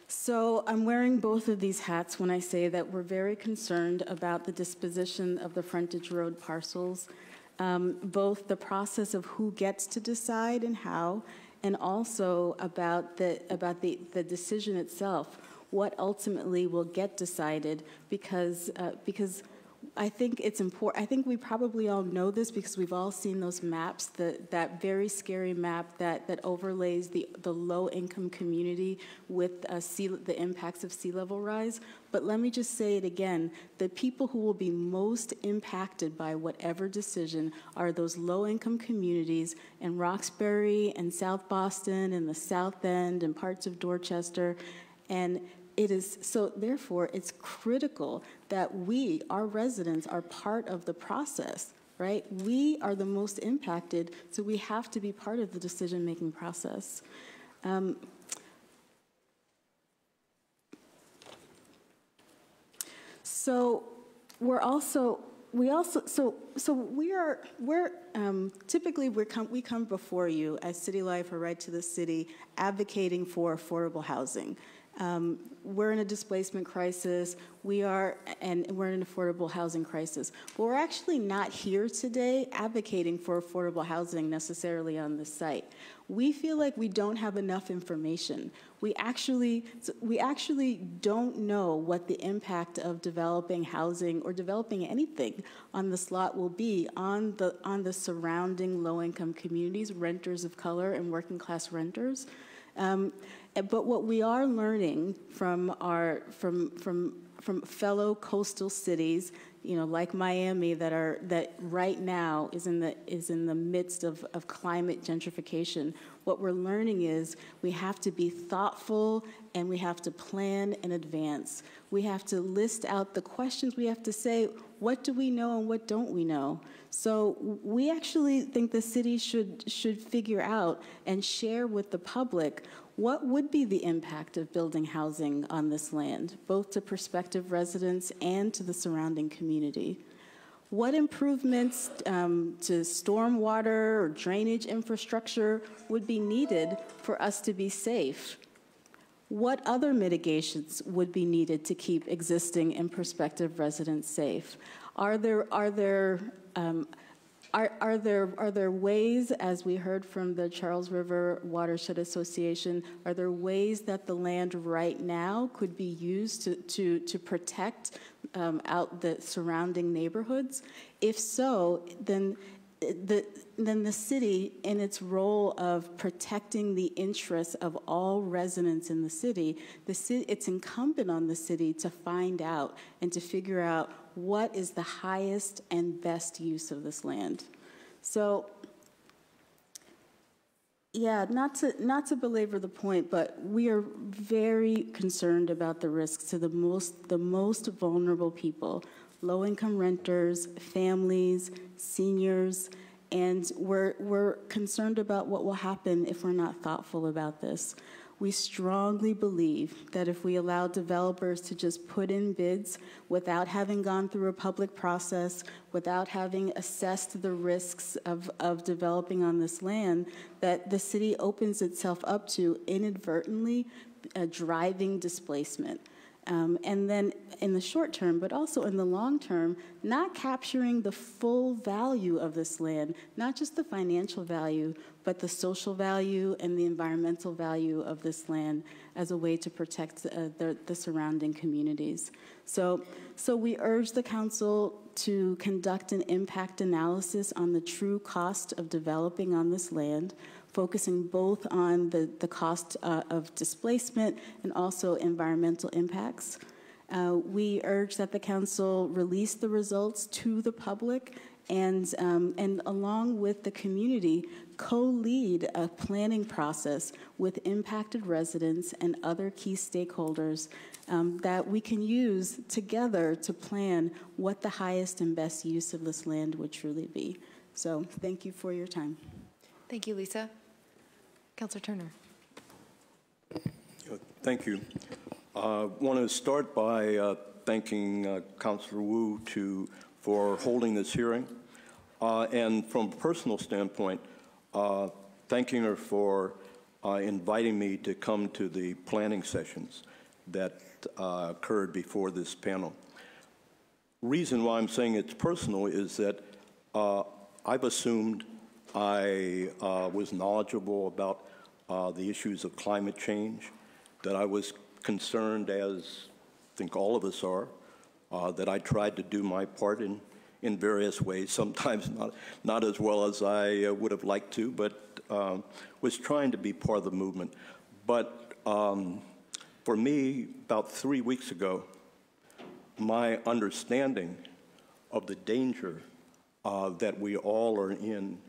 So I'm wearing both of these hats when I say that we're very concerned about the disposition of the Frontage Road parcels, both the process of who gets to decide and how, and also about the decision itself. what ultimately will get decided, because I think it's important. I think we probably all know this because we've all seen those maps, that very scary map that overlays the low-income community with the impacts of sea level rise. But let me just say it again, the people who will be most impacted by whatever decision are those low-income communities in Roxbury and South Boston and the South End and parts of Dorchester. And it is, so therefore, it's critical that we, our residents, are part of the process, right? We are the most impacted, so we have to be part of the decision-making process. So we're typically we come before you as City Life or Right to the City advocating for affordable housing. We're in a displacement crisis, and we're in an affordable housing crisis. But we're actually not here today advocating for affordable housing necessarily on this site. We feel like we don't have enough information. We actually don't know what the impact of developing housing or developing anything on this lot will be on the surrounding low-income communities, renters of color and working class renters. But what we are learning from fellow coastal cities, like Miami, that right now is in the midst of climate gentrification. What we're learning is we have to be thoughtful and we have to plan in advance. We have to list out the questions. We have to say, what do we know and what don't we know? So we actually think the city should figure out and share with the public what would be the impact of building housing on this land, both to prospective residents and to the surrounding community. What improvements to stormwater or drainage infrastructure would be needed for us to be safe? What other mitigations would be needed to keep existing and prospective residents safe? Are there ways, as we heard from the Charles River Watershed Association, are there ways that the land right now could be used to protect out the surrounding neighborhoods? If so, then the city, in its role of protecting the interests of all residents in the city, it's incumbent on the city to find out and to figure out what is the highest and best use of this land. So, yeah, not to belabor the point, but we are very concerned about the risks to the most vulnerable people, low-income renters, families, seniors, and we're concerned about what will happen if we're not thoughtful about this. We strongly believe that if we allow developers to just put in bids without having gone through a public process, without having assessed the risks of developing on this land, that the city opens itself up to inadvertently driving displacement. And then in the short term, but also in the long term, not capturing the full value of this land, not just the financial value, but the social value and the environmental value of this land as a way to protect the surrounding communities. So we urge the council to conduct an impact analysis on the true cost of developing on this land, focusing both on the cost of displacement and also environmental impacts. We urge that the council release the results to the public and along with the community, co-lead a planning process with impacted residents and other key stakeholders that we can use together to plan what the highest and best use of this land would truly be. So thank you for your time. Thank you, Lisa. Councilor Turner. Thank you. I want to start by thanking Councilor Wu for holding this hearing. And from a personal standpoint, thanking her for inviting me to come to the planning sessions that occurred before this panel. Reason why I'm saying it's personal is that I've assumed I was knowledgeable about the issues of climate change, that I was concerned, as I think all of us are, that I tried to do my part in various ways, sometimes not as well as I would have liked to, but was trying to be part of the movement. But for me, about 3 weeks ago, my understanding of the danger that we all are in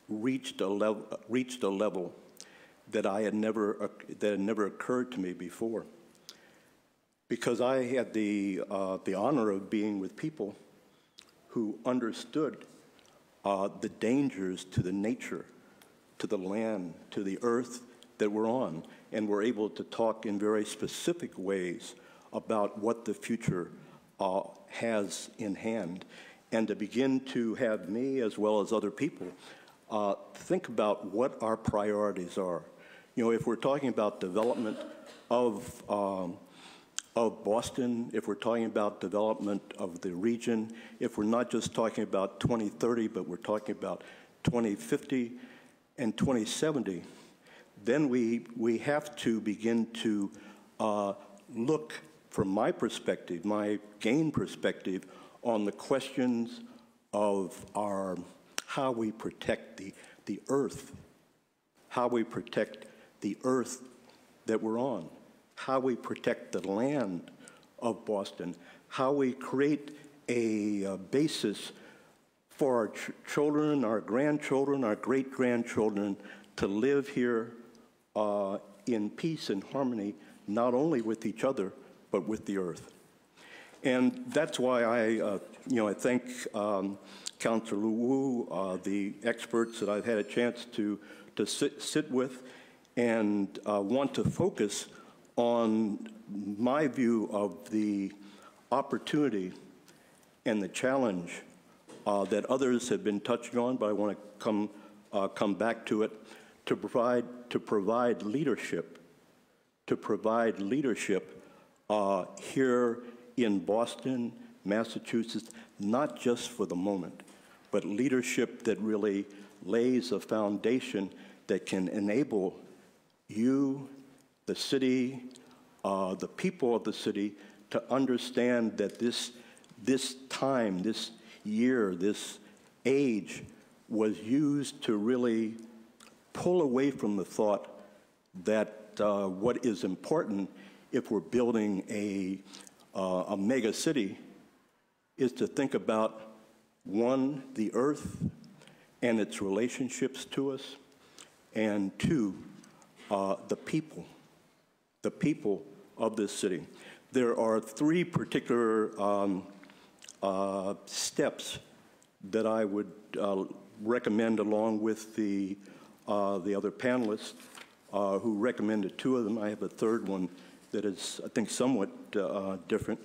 reached a level that had never occurred to me before. Because I had the honor of being with people who understood the dangers to the nature, to the land, to the earth that we're on, and were able to talk in very specific ways about what the future has in hand, and to begin to have me, as well as other people, think about what our priorities are. You know, if we're talking about development of Boston, if we're talking about development of the region, if we're not just talking about 2030, but we're talking about 2050 and 2070, then we have to begin to look, from my perspective, my gain perspective, on the questions of how we protect the earth, how we protect the earth that we're on, how we protect the land of Boston, how we create a basis for our children, our grandchildren, our great-grandchildren to live here in peace and harmony, not only with each other, but with the earth. And that's why I thank Councilor Wu, the experts that I've had a chance to sit with, and want to focus on my view of the opportunity and the challenge that others have been touching on, but I want to come back to it, to provide leadership here in Boston, Massachusetts, not just for the moment, but leadership that really lays a foundation that can enable you, the city, the people of the city, to understand that this time, this year, this age was used to really pull away from the thought that what is important if we're building a mega city is to think about, one, the earth and its relationships to us, and two, the people of this city. There are three particular steps that I would recommend, along with the other panelists who recommended two of them. I have a third one that is, I think, somewhat different.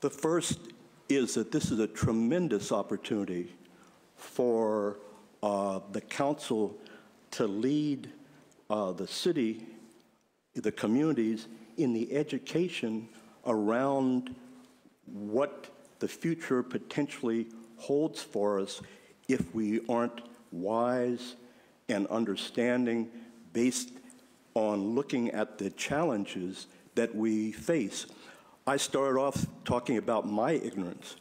The first is that this is a tremendous opportunity for the council to lead the city, the communities, in the education around what the future potentially holds for us if we aren't wise and understanding based on looking at the challenges that we face. I started off talking about my ignorance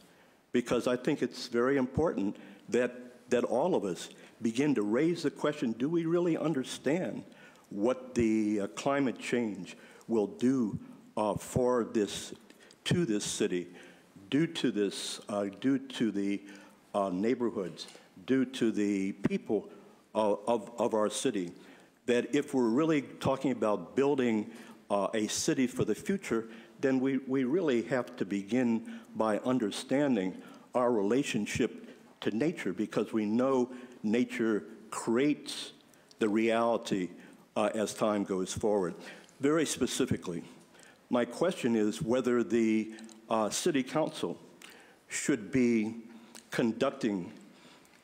because I think it's very important that all of us begin to raise the question, do we really understand what the climate change will do to this city, due to the neighborhoods, due to the people of our city? That if we're really talking about building a city for the future, then we really have to begin by understanding our relationship to nature, because we know nature creates the reality as time goes forward. Very specifically, my question is whether the City Council should be conducting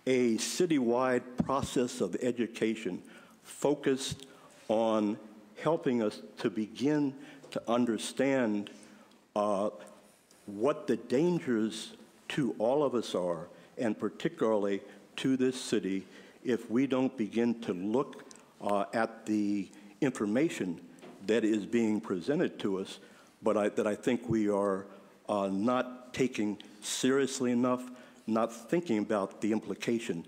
a citywide process of education focused on helping us to begin to understand what the dangers to all of us are, and particularly to this city, if we don't begin to look at the information that is being presented to us, but that I think we are not taking seriously enough, not thinking about the implication.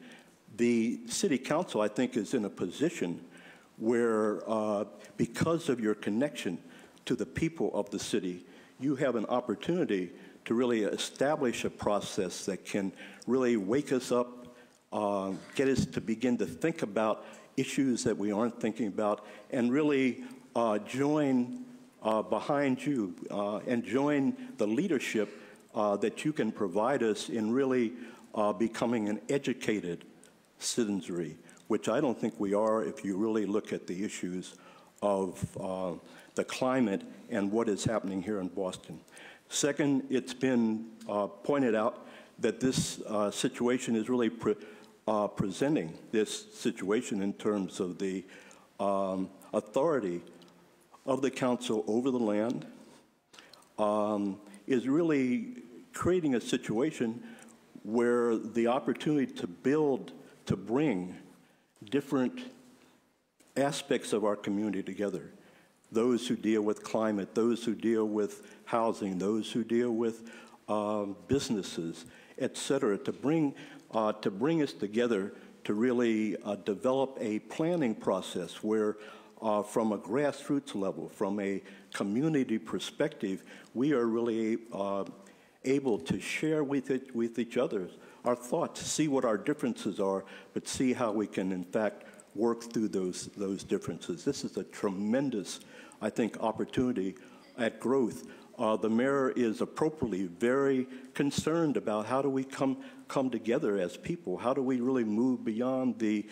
The City Council, I think, is in a position where, because of your connection to the people of the city, you have an opportunity to really establish a process that can really wake us up, get us to begin to think about issues that we aren't thinking about, and really join behind you and join the leadership that you can provide us in really becoming an educated citizenry, which I don't think we are if you really look at the issues of the climate and what is happening here in Boston. Second, it's been pointed out that this situation is really presenting this situation in terms of the authority of the council over the land is really creating a situation where the opportunity to build, to bring different aspects of our community together. Those who deal with climate, those who deal with housing, those who deal with businesses, et cetera, to bring us together to really develop a planning process where from a grassroots level, from a community perspective, we are really able to share with each other our thoughts, see what our differences are, but see how we can, in fact, work through those differences. This is a tremendous, I think, opportunity at growth. The mayor is appropriately very concerned about how do we come together as people? How do we really move beyond the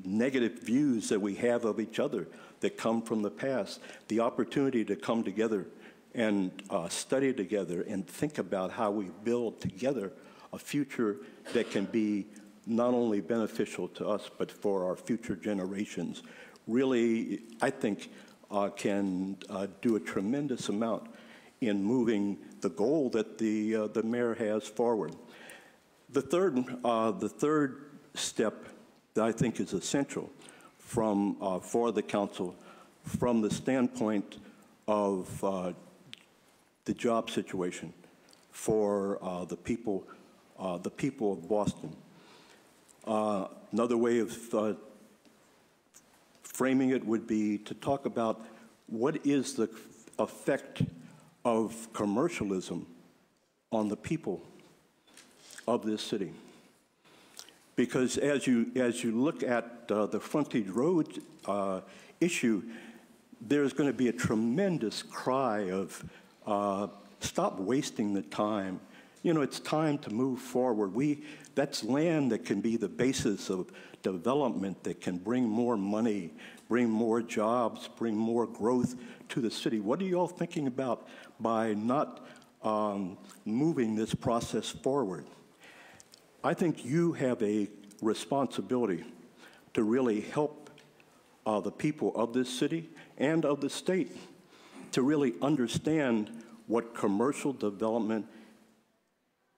negative views that we have of each other that come from the past? The opportunity to come together and study together and think about how we build together a future that can be not only beneficial to us, but for our future generations, really, I think, can do a tremendous amount in moving the goal that the mayor has forward. The third step that I think is essential for the council from the standpoint of the job situation for the people of Boston. Another way of framing it would be to talk about what is the effect of commercialism on the people of this city. Because as you look at the Frontage Road issue, there's going to be a tremendous cry of stop wasting the time. You know, it's time to move forward. That's land that can be the basis of development that can bring more money, bring more jobs, bring more growth to the city. What are you all thinking about by not moving this process forward? I think you have a responsibility to really help the people of this city and of the state to really understand what commercial development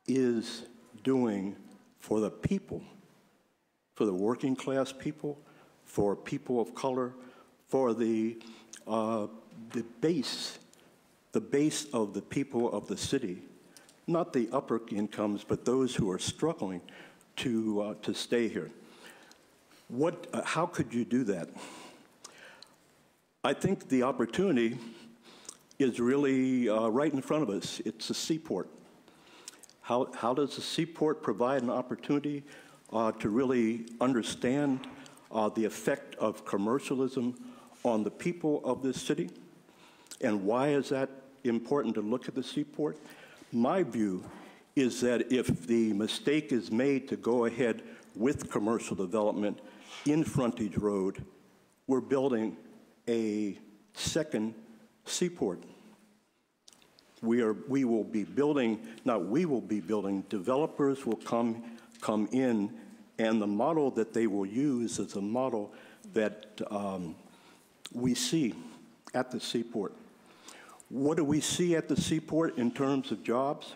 is doing for the people, for the working class people, for people of color, for the base of the people of the city, not the upper incomes, but those who are struggling to stay here. How could you do that? I think the opportunity is really right in front of us. It's a seaport. How does the seaport provide an opportunity to really understand the effect of commercialism on the people of this city? And why is that important to look at the seaport? My view is that if the mistake is made to go ahead with commercial development in Frontage Road, we're building a second seaport. Developers will come in, and the model that they will use is a model that we see at the seaport. What do we see at the seaport in terms of jobs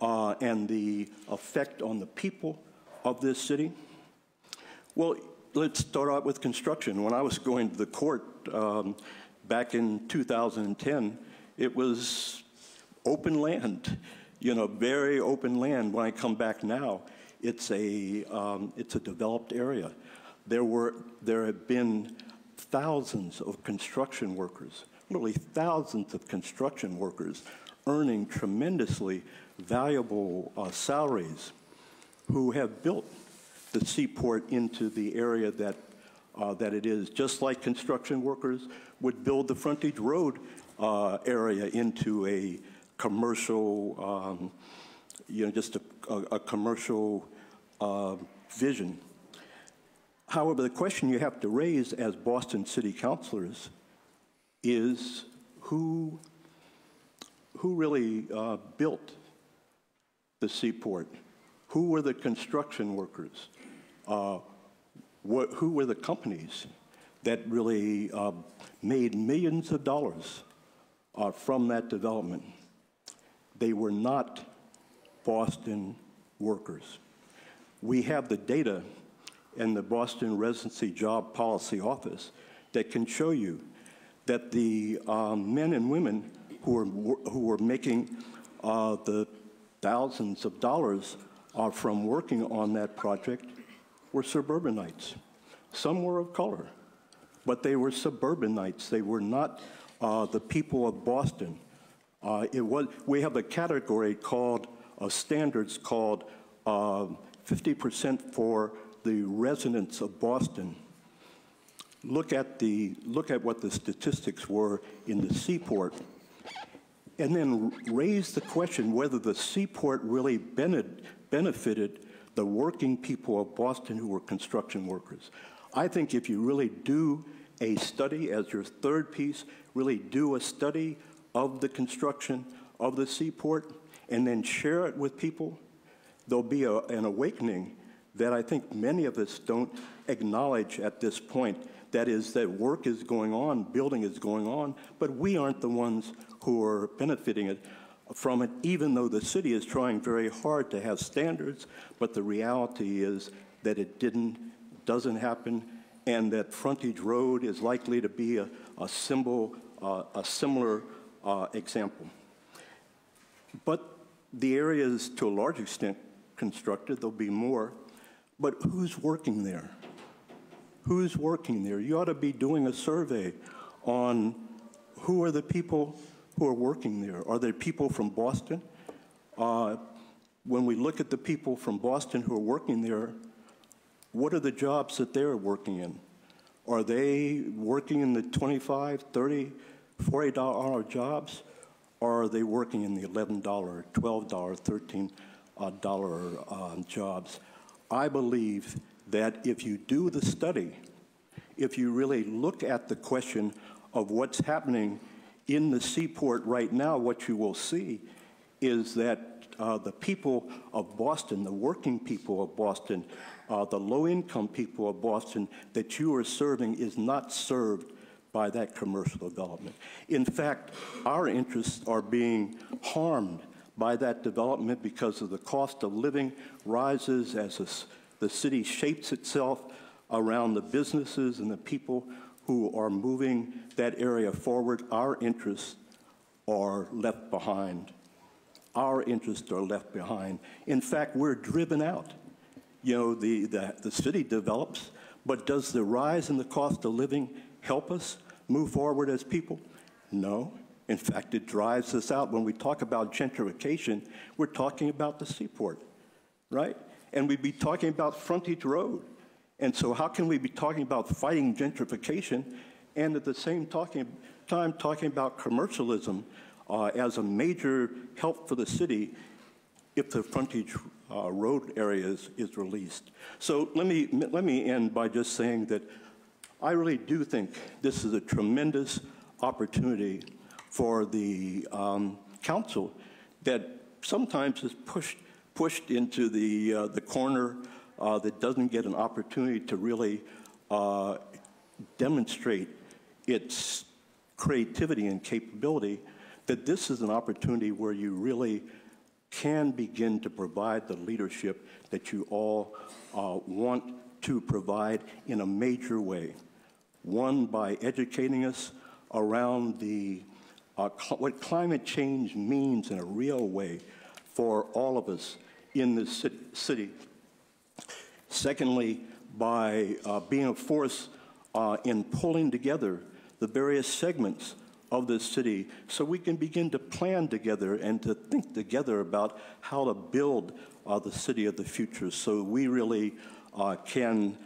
and the effect on the people of this city? Well, let's start out with construction. When I was going to the court back in 2010, it was open land, you know, very open land. When I come back now, it's a developed area. There have been thousands of construction workers, literally thousands of construction workers earning tremendously valuable salaries who have built the seaport into the area that it is, just like construction workers would build the Frontage Road area into a commercial, just a commercial vision. However, the question you have to raise as Boston City Councilors is who really built the seaport? Who were the construction workers? Who were the companies that really made millions of dollars from that development? They were not Boston workers. We have the data in the Boston Residency Job Policy Office that can show you that the men and women who were making the thousands of dollars from working on that project were suburbanites. Some were of color, but they were suburbanites. They were not the people of Boston. We have a category called standards called 50% for the residents of Boston. Look at what the statistics were in the seaport, and then raise the question whether the seaport really benefited the working people of Boston who were construction workers. I think if you really do a study as your third piece, really do a study of the construction of the seaport and then share it with people, there'll be an awakening that I think many of us don't acknowledge at this point. That is, that work is going on, building is going on, but we aren't the ones who are benefiting from it, even though the city is trying very hard to have standards, but the reality is that it doesn't happen, and that Frontage Road is likely to be a similar example. But the area is, to a large extent, constructed. There'll be more. But who's working there? Who's working there? You ought to be doing a survey on who are the people who are working there. Are there people from Boston? When we look at the people from Boston who are working there, what are the jobs that they're working in? Are they working in the $25, $30, $40 jobs? Or are they working in the $11, $12, $13 jobs? I believe that if you do the study, if you really look at the question of what's happening in the seaport right now, what you will see is that the people of Boston, the working people of Boston, the low-income people of Boston that you are serving is not served by that commercial development. In fact, our interests are being harmed by that development because of the cost of living rises as the city shapes itself around the businesses and the people who are moving that area forward. Our interests are left behind. Our interests are left behind. In fact, we're driven out. You know, the city develops, but does the rise in the cost of living help us move forward as people? No. In fact, it drives us out. When we talk about gentrification, we're talking about the seaport, right? And we'd be talking about Frontage Road. And so how can we be talking about fighting gentrification and at the same time talking about commercialism as a major help for the city if the Frontage Road area is released? So let me end by just saying that I really do think this is a tremendous opportunity for the council that sometimes is pushed into the corner that doesn't get an opportunity to really demonstrate its creativity and capability, that this is an opportunity where you really can begin to provide the leadership that you all want to provide in a major way. One, by educating us around what climate change means in a real way for all of us in this city. Secondly, by being a force in pulling together the various segments of this city so we can begin to plan together and to think together about how to build the city of the future, so we really can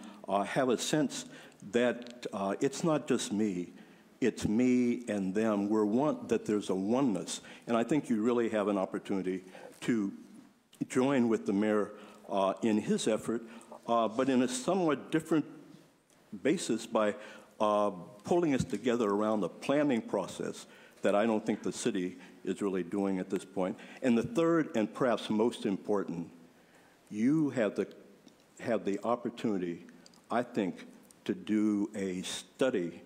have a sense that it's not just me, it's me and them. We're one, that there's a oneness. And I think you really have an opportunity to join with the mayor in his effort, but in a somewhat different basis by pulling us together around the planning process that I don't think the city is really doing at this point. And the third, and perhaps most important, you have the opportunity, I think, to do a study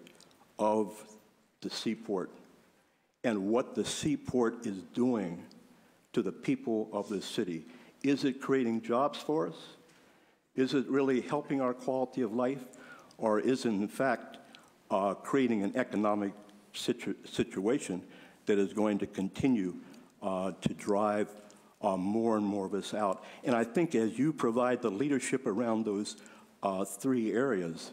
of the seaport and what the seaport is doing to the people of the city. Is it creating jobs for us? Is it really helping our quality of life? Or is it, in fact, creating an economic situation that is going to continue to drive more and more of us out? And I think as you provide the leadership around those three areas,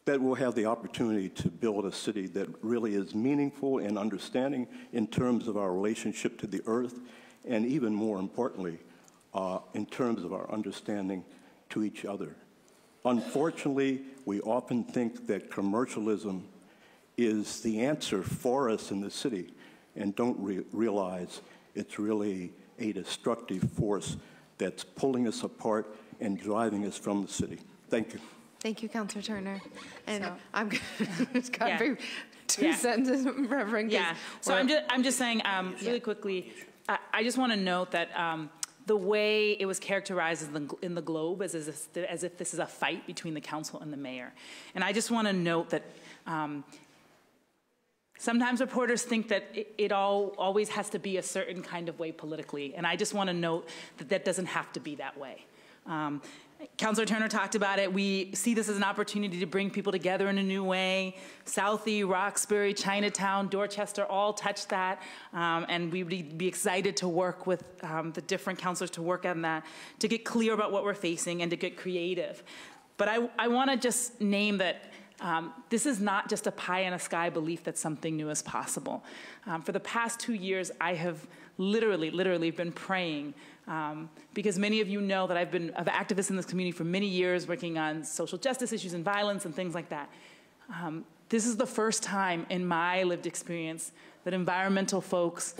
that we'll have the opportunity to build a city that really is meaningful and understanding in terms of our relationship to the earth, and even more importantly, in terms of our understanding to each other. Unfortunately, we often think that commercialism is the answer for us in the city and don't realize it's really a destructive force that's pulling us apart and driving us from the city. Thank you. Thank you, Councilor Turner. And So, I'm it's got yeah. to be two Yeah. sentences, Reverend. Yeah, so I'm just saying really quickly, I just want to note that the way it was characterized in the Globe as if this is a fight between the council and the mayor. And I just want to note that sometimes reporters think that it always has to be a certain kind of way politically. And I just want to note that that doesn't have to be that way. Councilor Turner talked about it. We see this as an opportunity to bring people together in a new way. Southie, Roxbury, Chinatown, Dorchester all touch that. And we would be excited to work with the different councilors to work on that, to get clear about what we're facing and to get creative. But I want to just name that this is not just a pie in the sky belief that something new is possible. For the past 2 years, I have literally been praying because many of you know that I've been an activist in this community for many years, working on social justice issues and violence and things like that. This is the first time in my lived experience that environmental folks,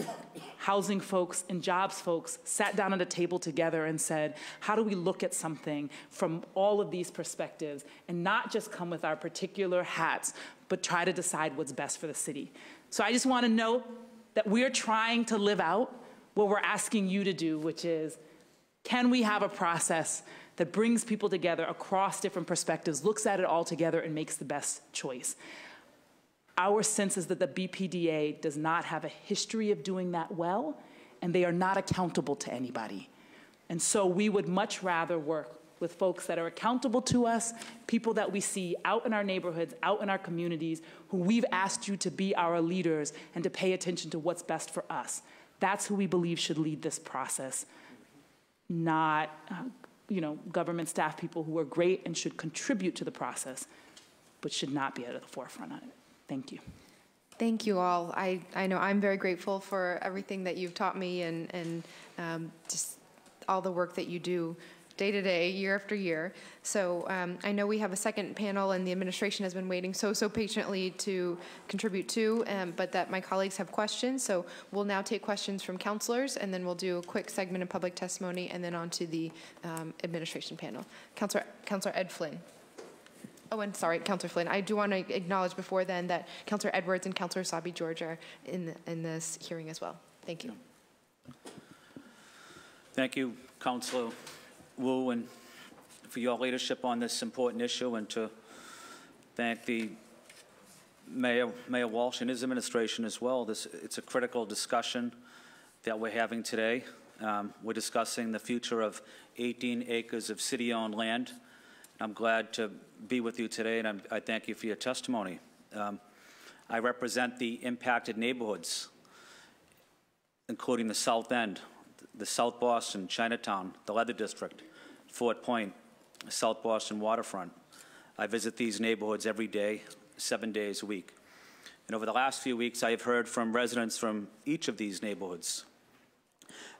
housing folks, and jobs folks sat down at a table together and said, how do we look at something from all of these perspectives and not just come with our particular hats, but try to decide what's best for the city? So I just want to note that we're trying to live out what we're asking you to do, which is, can we have a process that brings people together across different perspectives, looks at it all together, and makes the best choice? Our sense is that the BPDA does not have a history of doing that well, and they are not accountable to anybody. And so we would much rather work with folks that are accountable to us, people that we see out in our neighborhoods, out in our communities, who we've asked you to be our leaders and to pay attention to what's best for us. That's who we believe should lead this process, not government staff people who are great and should contribute to the process, but should not be at the forefront of it. Thank you. Thank you all. I know I'm very grateful for everything that you've taught me and just all the work that you do day to day, year after year. So I know we have a second panel and the administration has been waiting so patiently to contribute to, but that my colleagues have questions. So we'll now take questions from councilors, and then we'll do a quick segment of public testimony and then on to the administration panel. Councilor Ed Flynn. Oh, and sorry, Councilor Flynn. I do want to acknowledge before then that Councilor Edwards and Councilor Sabi George are in this hearing as well. Thank you. Thank you, Councilor Wu, and for your leadership on this important issue, and to thank the Mayor Walsh and his administration as well. It's a critical discussion that we're having today. We're discussing the future of 18 acres of city-owned land I'm glad to be with you today, and I thank you for your testimony. I represent the impacted neighborhoods, including the South End, the South Boston, Chinatown, the Leather District, Fort Point, South Boston waterfront. I visit these neighborhoods every day, 7 days a week. And over the last few weeks, I have heard from residents from each of these neighborhoods.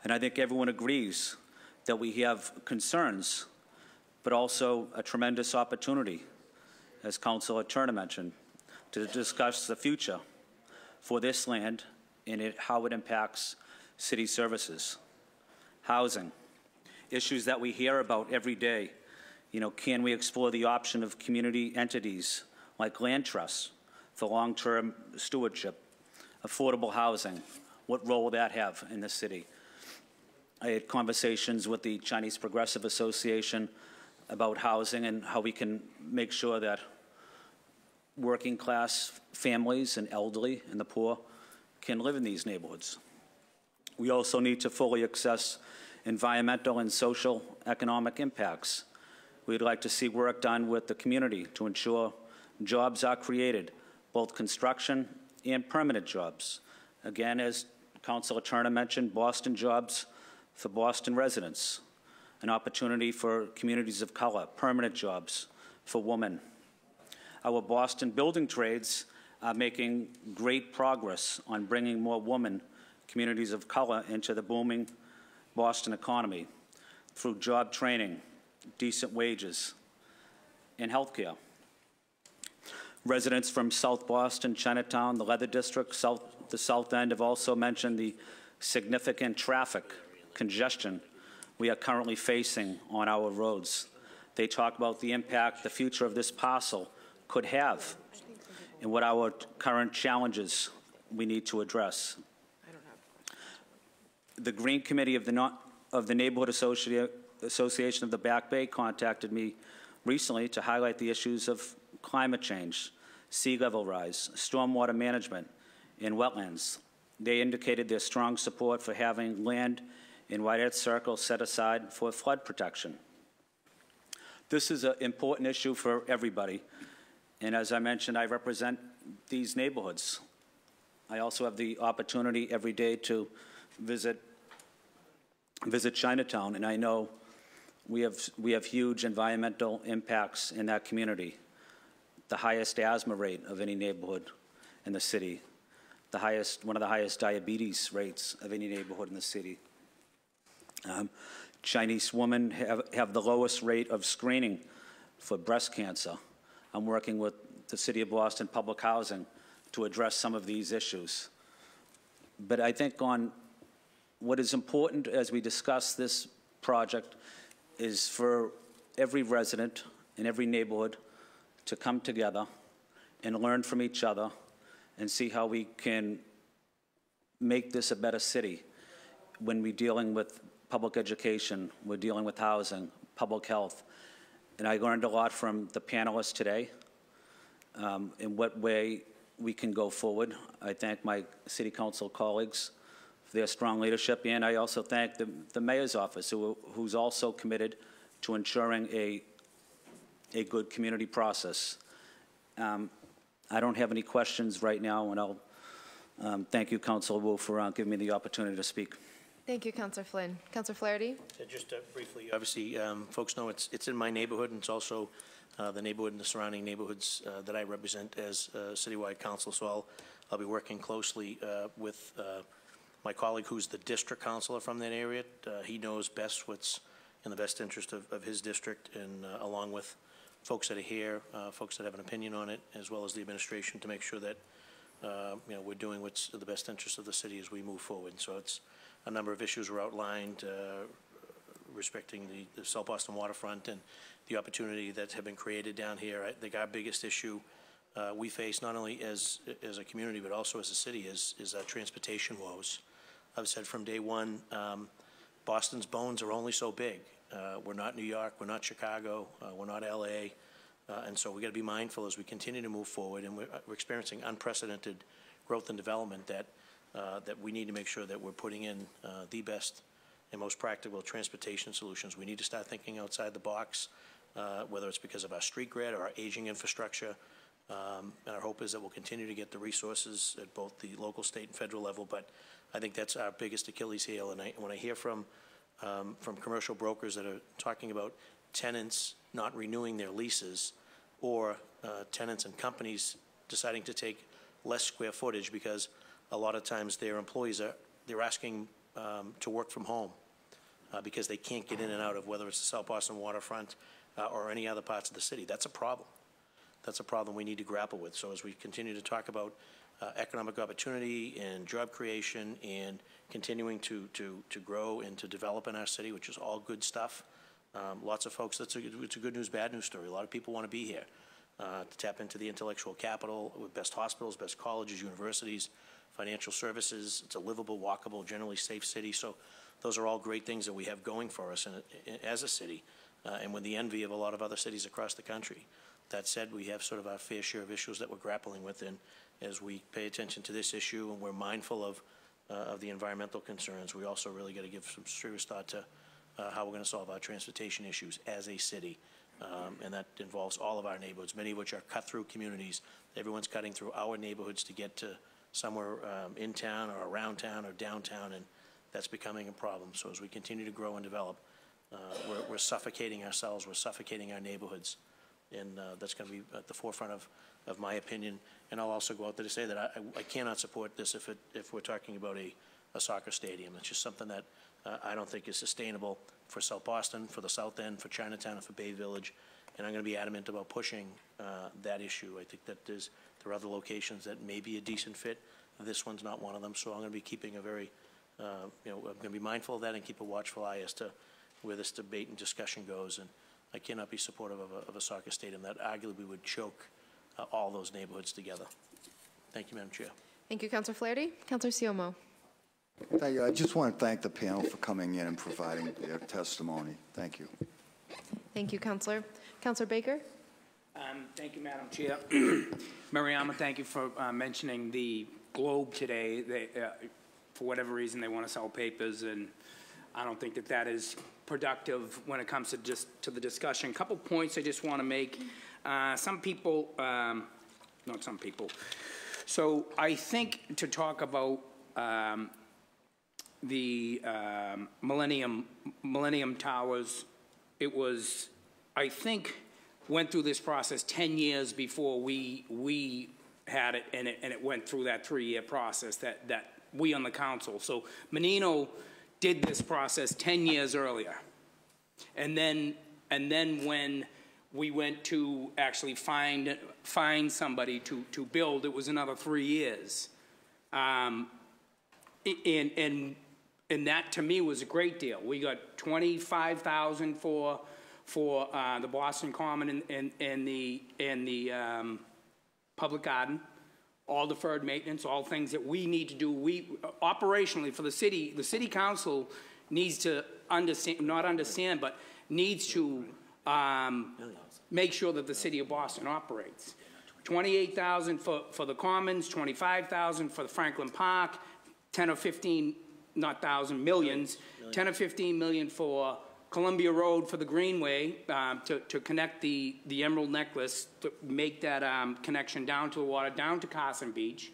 And I think everyone agrees that we have concerns, but also a tremendous opportunity, as Councilor Turner mentioned, to discuss the future for this land and how it impacts city services, housing, issues that we hear about every day. You know, can we explore the option of community entities like land trusts for long-term stewardship, affordable housing? What role will that have in the city? I had conversations with the Chinese Progressive Association about housing and how we can make sure that working class families and elderly and the poor can live in these neighborhoods. We also need to fully assess environmental and social economic impacts. We'd like to see work done with the community to ensure jobs are created, both construction and permanent jobs. Again, as Councilor Turner mentioned, Boston jobs for Boston residents, an opportunity for communities of color, permanent jobs for women. Our Boston building trades are making great progress on bringing more women, communities of color, into the booming Boston economy through job training, decent wages, and health care. Residents from South Boston, Chinatown, the Leather District, the South End have also mentioned the significant traffic congestion we are currently facing on our roads. They talk about the impact the future of this parcel could have and what our current challenges we need to address. The Green Committee of the Neighborhood Association of the Back Bay contacted me recently to highlight the issues of climate change, sea level rise, stormwater management, and wetlands. They indicated their strong support for having land in White Earth Circle set aside for flood protection. This is an important issue for everybody, and as I mentioned, I represent these neighborhoods. I also have the opportunity every day to visit Chinatown, and I know we have huge environmental impacts in that community. The highest asthma rate of any neighborhood in the city, one of the highest diabetes rates of any neighborhood in the city. Chinese women have the lowest rate of screening for breast cancer. I'm working with the City of Boston Public Housing to address some of these issues. But I think on what is important as we discuss this project is for every resident in every neighborhood to come together and learn from each other and see how we can make this a better city. When we're dealing with public education, we're dealing with housing, public health. And I learned a lot from the panelists today, in what way we can go forward. I thank my city council colleagues for their strong leadership, and I also thank the mayor's office, who's also committed to ensuring a good community process. I don't have any questions right now, and I'll thank you, Councilor Wu, for giving me the opportunity to speak. Thank you, Councilor Flynn. Councilor Flaherty? Just briefly, obviously, folks know it's in my neighborhood, and it's also the neighborhood and the surrounding neighborhoods that I represent as citywide council. So I'll be working closely with my colleague, who's the district councilor from that area. He knows best what's in the best interest of his district, and along with folks that are here, folks that have an opinion on it, as well as the administration, to make sure that we're doing what's in the best interest of the city as we move forward. So it's a number of issues were outlined respecting the South Boston waterfront and the opportunity that have been created down here. I think our biggest issue we face, not only as a community but also as a city, is transportation woes. I've said from day one, Boston's bones are only so big. We're not New York, we're not Chicago, we're not LA, and so we got to be mindful as we continue to move forward, and we're experiencing unprecedented growth and development that we need to make sure that we're putting in the best and most practical transportation solutions. We need to start thinking outside the box. whether it's because of our street grid or our aging infrastructure. And our hope is that we'll continue to get the resources at both the local, state, and federal level. But I think that's our biggest Achilles heel. And when I hear from commercial brokers that are talking about tenants not renewing their leases, or tenants and companies deciding to take less square footage because a lot of times their employees they're asking to work from home because they can't get in and out of whether it's the South Boston waterfront or any other parts of the city. That's a problem. That's a problem we need to grapple with. So as we continue to talk about economic opportunity and job creation and continuing to grow and to develop in our city, which is all good stuff, lots of folks, it's a good news, bad news story. A lot of people want to be here to tap into the intellectual capital with best hospitals, best colleges, universities, financial services. It's a livable, walkable, generally safe city. So those are all great things that we have going for us as a city and with the envy of a lot of other cities across the country. That said, we have sort of our fair share of issues that we're grappling with, and as we pay attention to this issue and we're mindful of the environmental concerns, we also really got to give some serious thought to how we're going to solve our transportation issues as a city. And that involves all of our neighborhoods, many of which are cut-through communities. Everyone's cutting through our neighborhoods to get to somewhere in town or around town or downtown, and that's becoming a problem. So as we continue to grow and develop, we're suffocating ourselves, we're suffocating our neighborhoods. And that's going to be at the forefront of my opinion. And I'll also go out there to say that I cannot support this if we're talking about a soccer stadium. It's just something that I don't think is sustainable for South Boston, for the South End, for Chinatown, and for Bay Village. And I'm going to be adamant about pushing that issue. I think that there are other locations that may be a decent fit. This one's not one of them. So I'm going to be keeping a very, I'm going to be mindful of that and keep a watchful eye as to where this debate and discussion goes. And I cannot be supportive of a soccer stadium that arguably would choke all those neighborhoods together. Thank you, Madam Chair. Thank you, Councilor Flaherty. Councilor Siomo. Thank you. I just want to thank the panel for coming in and providing their testimony. Thank you. Thank you, Councilor. Councilor Baker. Thank you, Madam Chair. Mariama, thank you for mentioning the Globe today. They, for whatever reason, they want to sell papers, and I don't think that is productive when it comes to the discussion. A couple points I just want to make. Some people, not some people. So I think to talk about the Millennium Towers, it was, I think, went through this process 10 years before we had it, and it went through that 3-year process that we on the council. So Menino did this process 10 years earlier. And then when we went to actually find somebody to build, it was another 3 years. And that to me was a great deal. We got $25,000 for the Boston Common and the Public Garden, all deferred maintenance, all things that we need to do. We operationally for the city council needs to but needs to make sure that the city of Boston operates. $28,000 for the Commons, $25,000 for the Franklin Park, 10 or 15, not thousand, millions, 10 or 15 million for Columbia Road for the Greenway to connect the Emerald Necklace, to make that connection down to the water, down to Carson Beach.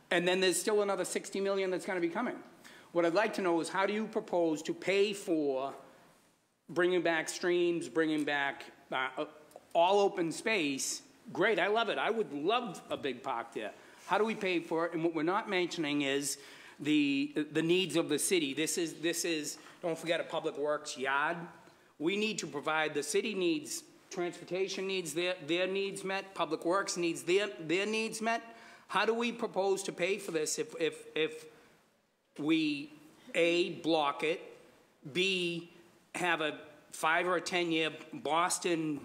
And then there's still another 60 million that's going to be coming. What I'd like to know is how do you propose to pay for bringing back streams, bringing back all open space? Great, I love it. I would love a big park there. How do we pay for it? And what we're not mentioning is the needs of the city. This is don't forget a public works yard. We need to provide, the city needs, transportation needs their needs met, public works needs their needs met. How do we propose to pay for this if we, A, block it, B, have a 5 or 10 year Boston,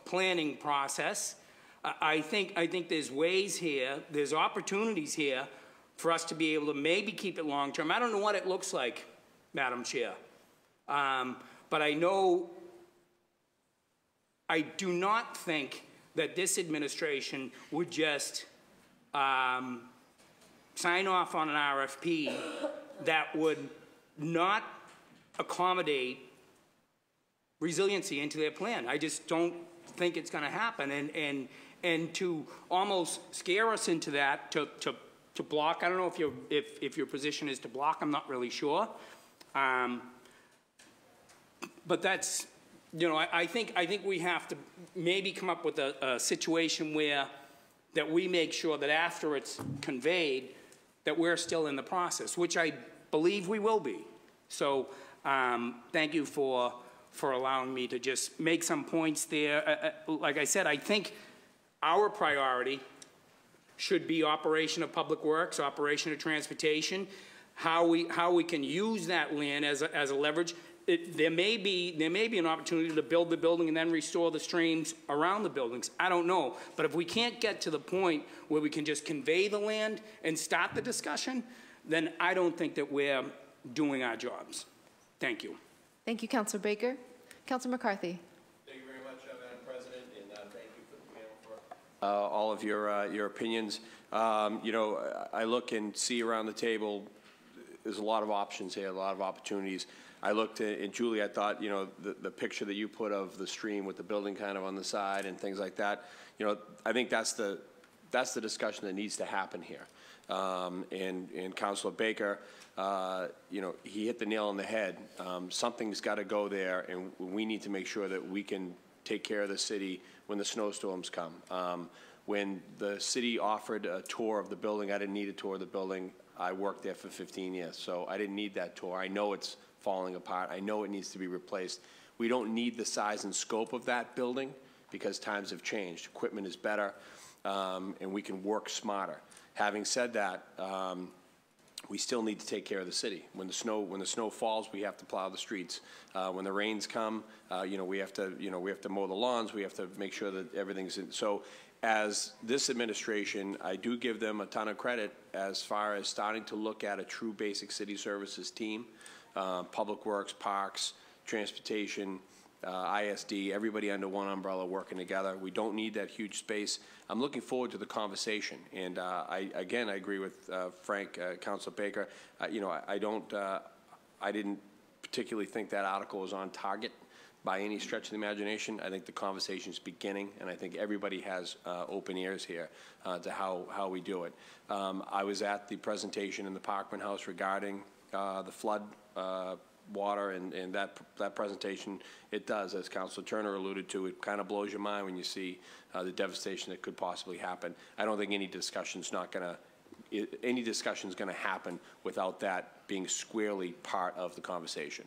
planning process? I think there's ways here, there's opportunities here for us to be able to maybe keep it long term. I don't know what it looks like, Madam Chair, but I know, I do not think that this administration would just sign off on an RFP that would not accommodate resiliency into their plan. I just don't think it's going to happen. And to almost scare us into that, to block, I don't know if your position is to block, I'm not really sure. But that's, you know, I think we have to maybe come up with a situation where that we make sure that after it's conveyed that we're still in the process, which I believe we will be. So thank you for allowing me to just make some points there. Like I said, I think our priority should be operation of public works, operation of transportation, how we can use that land as a leverage. There may be an opportunity to build the building and then restore the streams around the buildings. I don't know. But if we can't get to the point where we can just convey the land and start the discussion, then I don't think that we're doing our jobs. Thank you. Thank you, Councilor Baker. Councilor McCarthy. Thank you very much, Madam President, and thank you for the panel for all of your opinions. You know, I look and see around the table, there's a lot of options here, a lot of opportunities. I looked at, and Julie, I thought, you know, the picture that you put of the stream with the building kind of on the side and things like that, you know, I think that's the discussion that needs to happen here. And Councilor Baker, you know, he hit the nail on the head. Something's got to go there, and we need to make sure that we can take care of the city when the snowstorms come. When the city offered a tour of the building, I didn't need a tour of the building. I worked there for 15 years, so I didn't need that tour. I know it's falling apart. I know it needs to be replaced. We don't need the size and scope of that building because times have changed. Equipment is better, and we can work smarter. Having said that, we still need to take care of the city. When the snow falls, we have to plow the streets. When the rains come, you know, we have to mow the lawns. We have to make sure that everything's in. So, as this administration, I do give them a ton of credit as far as starting to look at a true basic city services team. Public Works, Parks, Transportation, ISD, everybody under one umbrella working together. We don't need that huge space. I'm looking forward to the conversation. And I agree with Frank, Councilor Baker. You know, I didn't particularly think that article was on target by any stretch of the imagination. I think the conversation is beginning, and I think everybody has open ears here to how we do it. I was at the presentation in the Parkman House regarding the flood water and that presentation. It does, as Councilor Turner alluded to, it kind of blows your mind when you see the devastation that could possibly happen. I don't think any discussion's going to happen without that being squarely part of the conversation.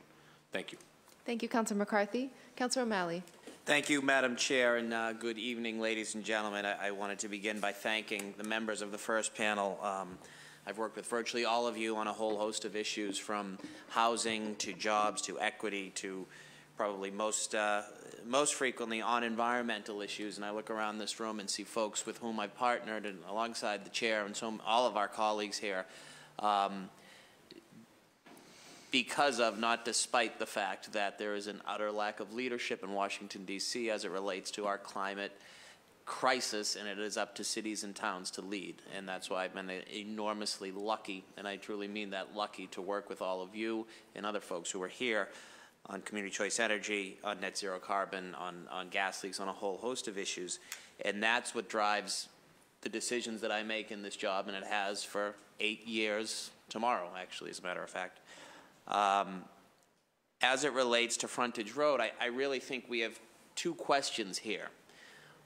Thank you. Thank you, Councilor McCarthy. Councilor O'Malley. Thank you, Madam Chair, and good evening, ladies and gentlemen. I wanted to begin by thanking the members of the first panel. I've worked with virtually all of you on a whole host of issues, from housing to jobs to equity to probably most frequently on environmental issues. And I look around this room and see folks with whom I've partnered, and alongside the chair and all of our colleagues here, because of, not despite the fact that there is an utter lack of leadership in Washington, D.C. as it relates to our climate crisis, and it is up to cities and towns to lead. And that's why I've been enormously lucky, and I truly mean that, lucky to work with all of you and other folks who are here on community choice energy, on net zero carbon, on gas leaks, on a whole host of issues. And that's what drives the decisions that I make in this job, and it has for 8 years tomorrow, actually, as a matter of fact. As it relates to Frontage Road, I really think we have two questions here.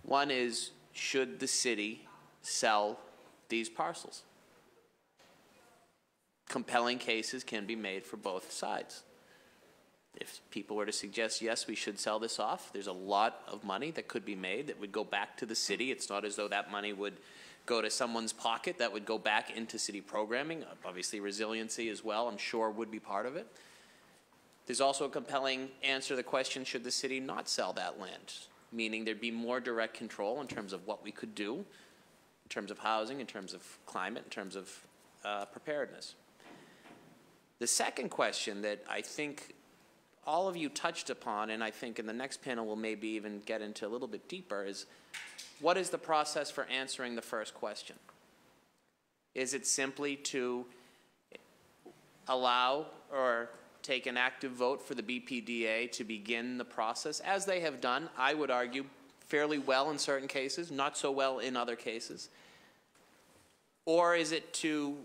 One is, should the city sell these parcels? Compelling cases can be made for both sides. If people were to suggest, yes, we should sell this off, there's a lot of money that could be made that would go back to the city. It's not as though that money would go to someone's pocket. That would go back into city programming. Obviously, resiliency as well, I'm sure, would be part of it. There's also a compelling answer to the question, should the city not sell that land? Meaning there'd be more direct control in terms of what we could do, in terms of housing, in terms of climate, in terms of preparedness. The second question that I think all of you touched upon, and I think in the next panel we'll maybe even get into a little bit deeper, is what is the process for answering the first question? Is it simply to allow or take an active vote for the BPDA to begin the process, as they have done, I would argue, fairly well in certain cases, not so well in other cases? Or is it to,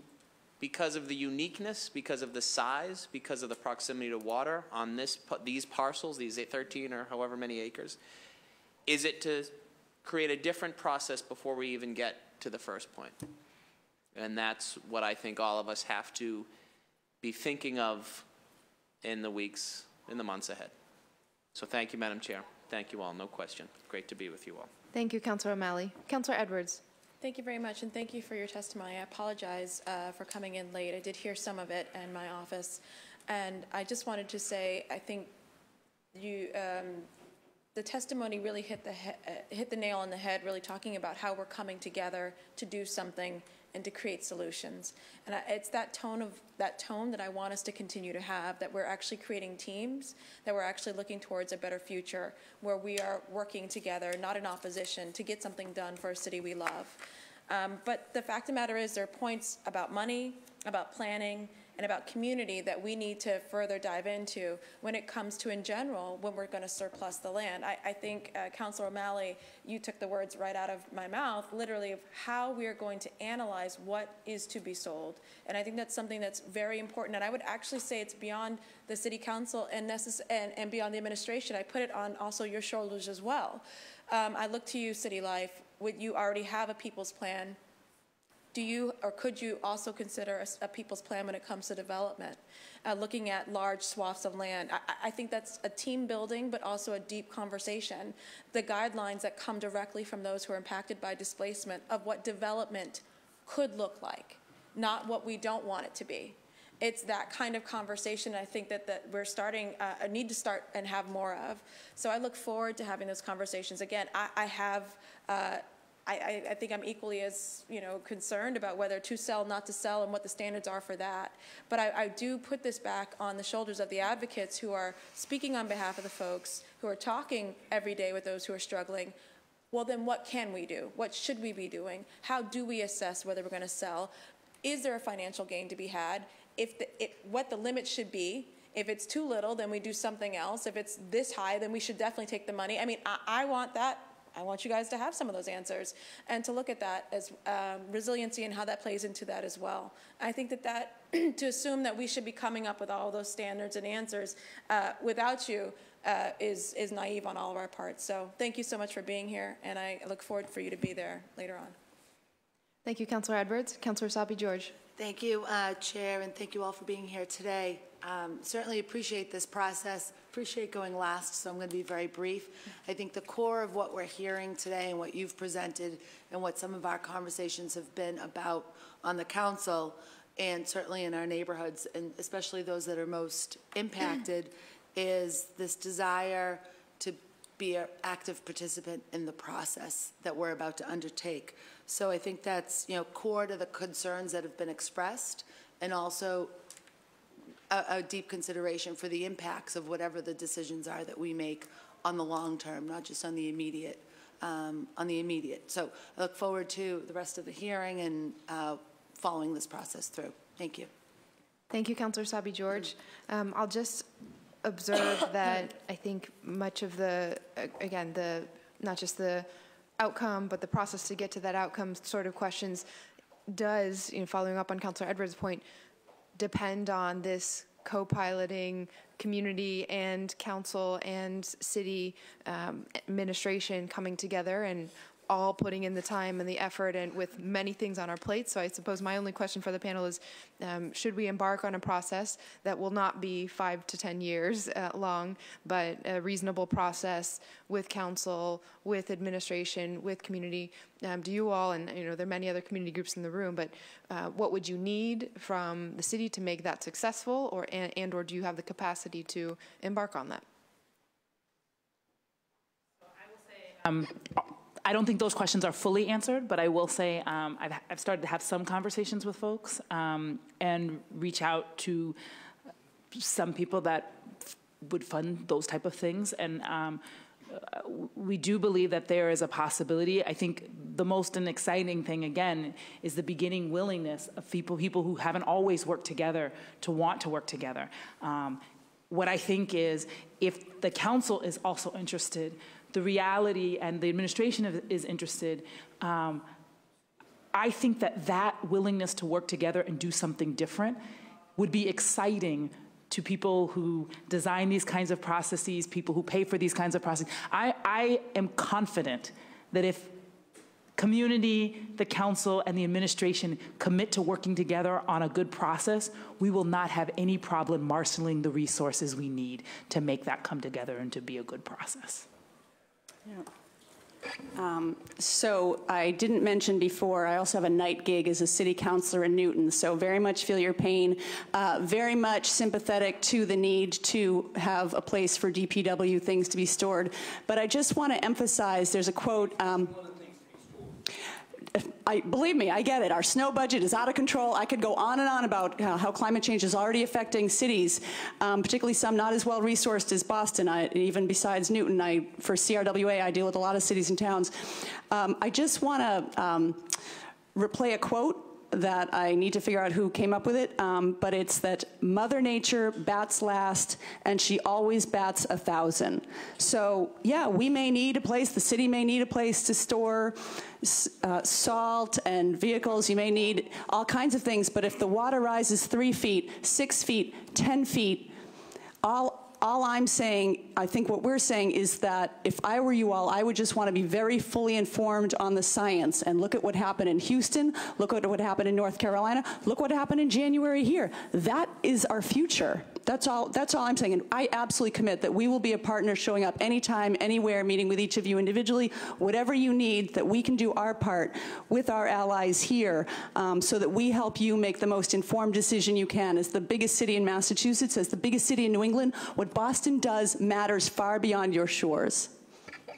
because of the uniqueness, because of the size, because of the proximity to water on these parcels, these 13 or however many acres, is it to create a different process before we even get to the first point? And that's what I think all of us have to be thinking of in the months ahead. So thank you, Madam Chair. Thank you all, no question. Great to be with you all. Thank you, Councilor O'Malley. Councilor Edwards. Thank you very much, and thank you for your testimony. I apologize for coming in late. I did hear some of it in my office, and I just wanted to say I think the testimony really hit the nail on the head, really talking about how we're coming together to do something and to create solutions. And it's that tone that I want us to continue to have, that we're actually creating teams, that we're actually looking towards a better future where we are working together, not in opposition, to get something done for a city we love. But the fact of the matter is there are points about money, about planning, and about community that we need to further dive into when it comes to, in general, when we're going to surplus the land. I think, Councilor O'Malley, you took the words right out of my mouth, literally, of how we are going to analyze what is to be sold. And I think that's something that's very important. And I would actually say it's beyond the City Council and beyond the administration. I put it on also your shoulders as well. I look to you, City Life. Would you already have a people's plan? Do you or could you also consider a people's plan when it comes to development, looking at large swaths of land? I think that's a team building, but also a deep conversation. The guidelines that come directly from those who are impacted by displacement of what development could look like, not what we don't want it to be. It's that kind of conversation I think that we're starting, need to start and have more of. So I look forward to having those conversations. Again, I think I'm equally as concerned about whether to sell, not to sell, and what the standards are for that. But I do put this back on the shoulders of the advocates who are speaking on behalf of the folks who are talking every day with those who are struggling. Well, then what can we do? What should we be doing? How do we assess whether we're going to sell? Is there a financial gain to be had? What the limit should be? If it's too little, then we do something else. If it's this high, then we should definitely take the money. I mean, I want that. I want you guys to have some of those answers and to look at that as resiliency and how that plays into that as well. I think that to assume that we should be coming up with all those standards and answers without you is naive on all of our parts. So thank you so much for being here, and I look forward for you to be there later on. Thank you, Councilor Edwards. Councilor Sabi-George. Thank you, Chair, and thank you all for being here today. Certainly appreciate this process, appreciate going last, so I'm going to be very brief. I think the core of what we're hearing today and what you've presented and what some of our conversations have been about on the council and certainly in our neighborhoods, and especially those that are most impacted, is this desire to be an active participant in the process that we're about to undertake. So I think that's core to the concerns that have been expressed, and also a deep consideration for the impacts of whatever the decisions are that we make on the long term, not just on the immediate. So I look forward to the rest of the hearing and following this process through. Thank you. Thank you, Councilor Sabi-George. I'll just observe that I think much of not just the outcome, but the process to get to that outcome sort of questions does, following up on Councilor Edwards' point, depend on this co-piloting community and council and city administration coming together and all putting in the time and the effort, and with many things on our plates. So I suppose my only question for the panel is, should we embark on a process that will not be 5 to 10 years long, but a reasonable process with council, with administration, with community? Do you all, and there are many other community groups in the room, but what would you need from the city to make that successful, or do you have the capacity to embark on that? I don't think those questions are fully answered, but I will say I've started to have some conversations with folks and reach out to some people that would fund those type of things. And we do believe that there is a possibility. I think the most exciting thing, again, is the beginning willingness of people who haven't always worked together to want to work together. What I think is, if the council is also interested, the reality and the administration is interested, I think that willingness to work together and do something different would be exciting to people who design these kinds of processes, people who pay for these kinds of processes. I am confident that if community, the council, and the administration commit to working together on a good process, we will not have any problem marshaling the resources we need to make that come together and to be a good process. Yeah. So I didn't mention before, I also have a night gig as a city councilor in Newton, so very much feel your pain, very much sympathetic to the need to have a place for DPW things to be stored. But I just want to emphasize, there's a quote, believe me, I get it. Our snow budget is out of control. I could go on and on about how climate change is already affecting cities, particularly some not as well resourced as Boston. Even besides Newton, for CRWA, I deal with a lot of cities and towns. I just want to replay a quote that I need to figure out who came up with it, but it's that Mother Nature bats last, and she always bats 1,000. So yeah, we may need a place, the city may need a place to store salt and vehicles, you may need all kinds of things, but if the water rises 3 feet, 6 feet, 10 feet, all I'm saying, I think what we're saying is that if I were you all, I would just want to be very fully informed on the science and look at what happened in Houston, look at what happened in North Carolina, look what happened in January here. That is our future. That's all I'm saying. And I absolutely commit that we will be a partner showing up anytime, anywhere, meeting with each of you individually, whatever you need, that we can do our part with our allies here so that we help you make the most informed decision you can. As the biggest city in Massachusetts, as the biggest city in New England, what Boston does matters far beyond your shores. I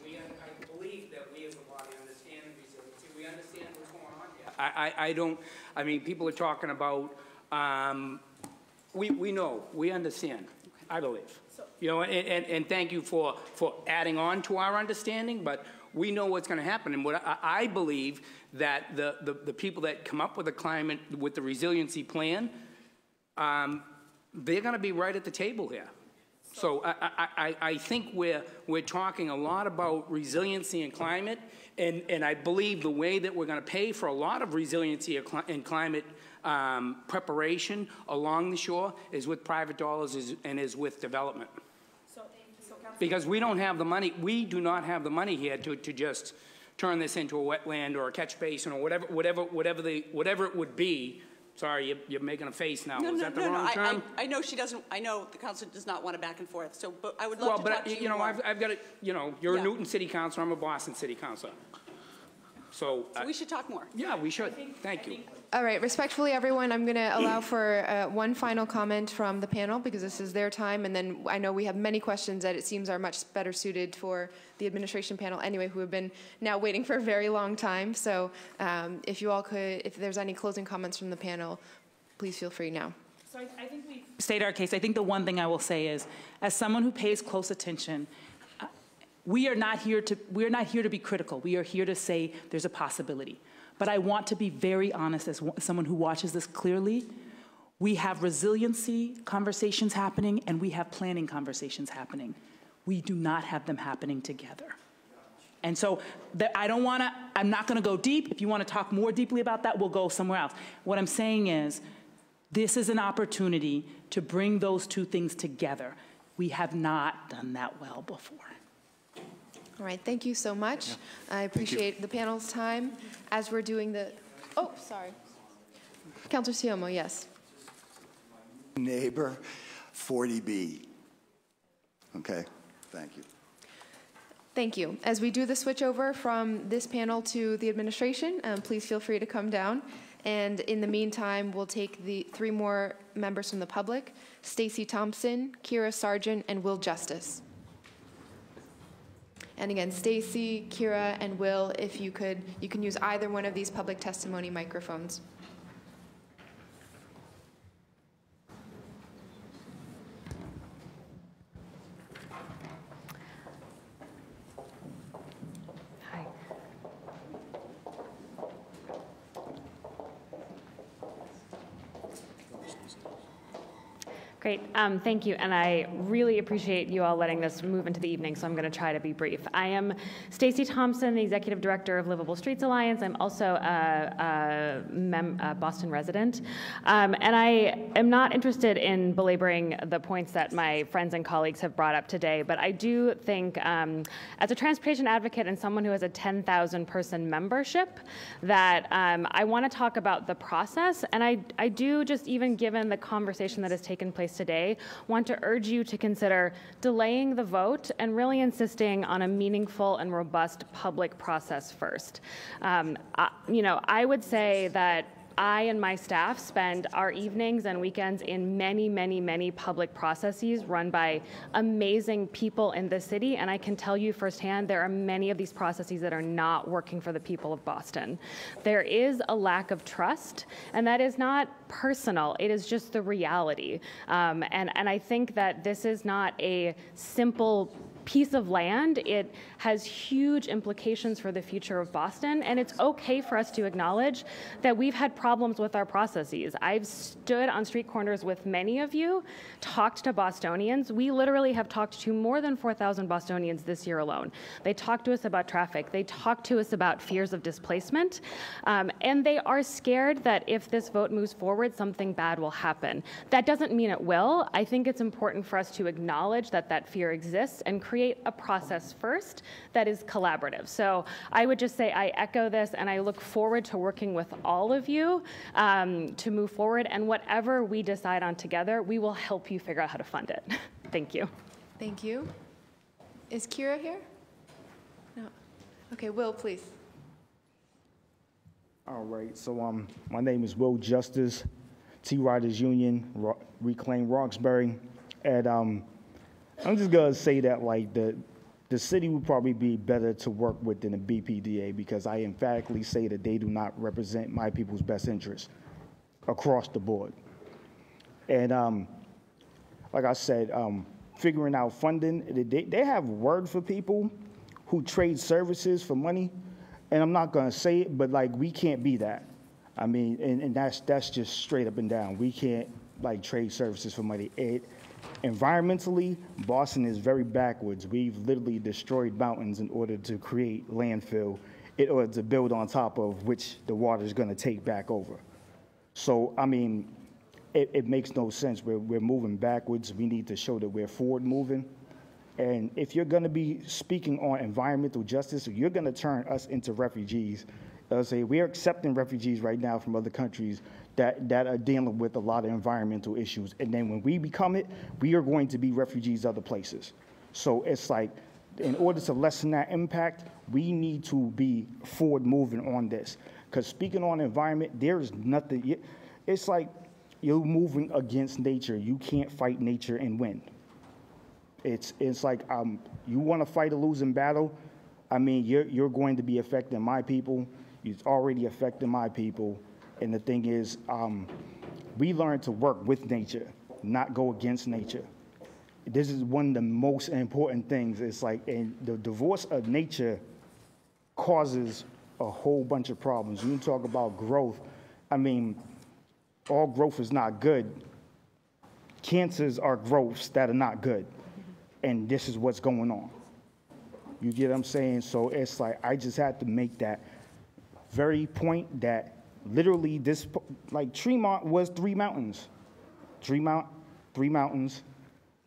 believe that we as a body understand resiliency. We understand what's going on here. I mean, people are talking about, we know, we understand, I believe. You know, and thank you for adding on to our understanding, but we know what's going to happen. And what I believe that the people that come up with the resiliency plan, they're going to be right at the table here. So I think we're talking a lot about resiliency and climate, and I believe the way that we're going to pay for a lot of resiliency and climate preparation along the shore is with private dollars and is with development. Because we don't have the money, we do not have the money here to just turn this into a wetland or a catch basin or whatever it would be. Sorry, you're making a face now. Is that the wrong term? I know she doesn't. I know the council does not want to back and forth. So, but I would love to talk to you. You know, I've got it. You know, you're a Newton City Councilor. I'm a Boston City Councilor. So we should talk more. Yeah, we should. Thank you. All right, respectfully, everyone, I'm going to allow for one final comment from the panel because this is their time, and then I know we have many questions that it seems are much better suited for the administration panel anyway, who have been now waiting for a very long time. So if you all could, if there's any closing comments from the panel, please feel free now. So I think we've stated our case. I think the one thing I will say is, as someone who pays close attention, we are not here to be critical. We are here to say there's a possibility. But I want to be very honest as someone who watches this clearly. We have resiliency conversations happening and we have planning conversations happening. We do not have them happening together. And so I'm not gonna go deep. If you wanna talk more deeply about that, we'll go somewhere else. What I'm saying is, this is an opportunity to bring those two things together. We have not done that well before. All right, thank you so much. I appreciate the panel's time as we're doing the, oh, sorry. Councilor Siomo, yes. Neighbor, 40B. Okay, thank you. Thank you. As we do the switch over from this panel to the administration, please feel free to come down. And in the meantime, we'll take the 3 more members from the public, Stacy Thompson, Kira Sargent, and Will Justice. And again, Stacy, Kira, and Will, if you could, you can use either one of these public testimony microphones. Great, thank you, and I really appreciate you all letting this move into the evening, so I'm going to try to be brief. I am Stacy Thompson, the Executive Director of Livable Streets Alliance. I'm also a Boston resident, and I am not interested in belaboring the points that my friends and colleagues have brought up today, but I do think, as a transportation advocate and someone who has a 10,000-person membership, that I want to talk about the process, and I do, just even given the conversation that has taken place today, want to urge you to consider delaying the vote and really insisting on a meaningful and robust public process first. I would say that I and my staff spend our evenings and weekends in many, many, many public processes run by amazing people in the city, and I can tell you firsthand there are many of these processes that are not working for the people of Boston. There is a lack of trust, and that is not personal, it is just the reality. And I think that this is not a simple piece of land. It has huge implications for the future of Boston, and it's okay for us to acknowledge that we've had problems with our processes. I've stood on street corners with many of you, talked to Bostonians. We literally have talked to more than 4,000 Bostonians this year alone. They talk to us about traffic. They talk to us about fears of displacement, and they are scared that if this vote moves forward, something bad will happen. That doesn't mean it will. I think it's important for us to acknowledge that that fear exists and create a process first that is collaborative. So I would just say I echo this, and I look forward to working with all of you to move forward, and whatever we decide on together, we will help you figure out how to fund it. Thank you. Thank you. Is Kira here? No. Okay, Will, please. All right, so my name is Will Justice, T-Riders Union, Reclaim Roxbury, and I'm just gonna say that like the city would probably be better to work with than the BPDA, because I emphatically say that they do not represent my people's best interests across the board. And like I said, figuring out funding, they have word for people who trade services for money, and I'm not gonna say it, but like we can't be that. I mean, and that's just straight up and down. We can't like trade services for money. Environmentally, Boston is very backwards. We've literally destroyed mountains in order to create landfill, in order to build on top of which the water is going to take back over. So, I mean, it makes no sense. We're moving backwards. We need to show that we're forward moving. And if you're going to be speaking on environmental justice, you're going to turn us into refugees. We're accepting refugees right now from other countries that are dealing with a lot of environmental issues. And then when we become it, we are going to be refugees other places. So it's like, in order to lessen that impact, we need to be forward moving on this. Because speaking on environment, there's nothing, it's like you're moving against nature. You can't fight nature and win. It's like you want to fight a losing battle. I mean, you're going to be affecting my people. It's already affecting my people. And the thing is, we learn to work with nature, not go against nature. This is one of the most important things. It's like, and the divorce of nature causes a whole bunch of problems. When you talk about growth, I mean, all growth is not good. Cancers are growths that are not good. And this is what's going on. You get what I'm saying? So it's like, I just had to make that very point that literally this, like Tremont was 3 mountains. Three mountains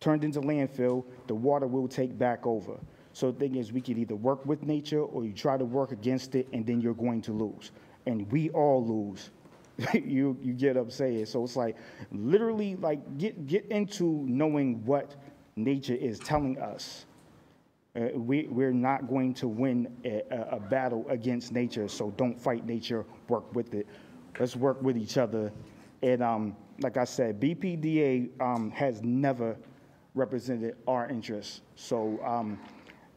turned into landfill, the water will take back over. So the thing is, we can either work with nature or you try to work against it, and then you're going to lose. And we all lose. you get what I'm saying? So it's like, literally, like, get into knowing what nature is telling us. We're not going to win a battle against nature, so don't fight nature, work with it. Let's work with each other. And like I said, BPDA has never represented our interests. So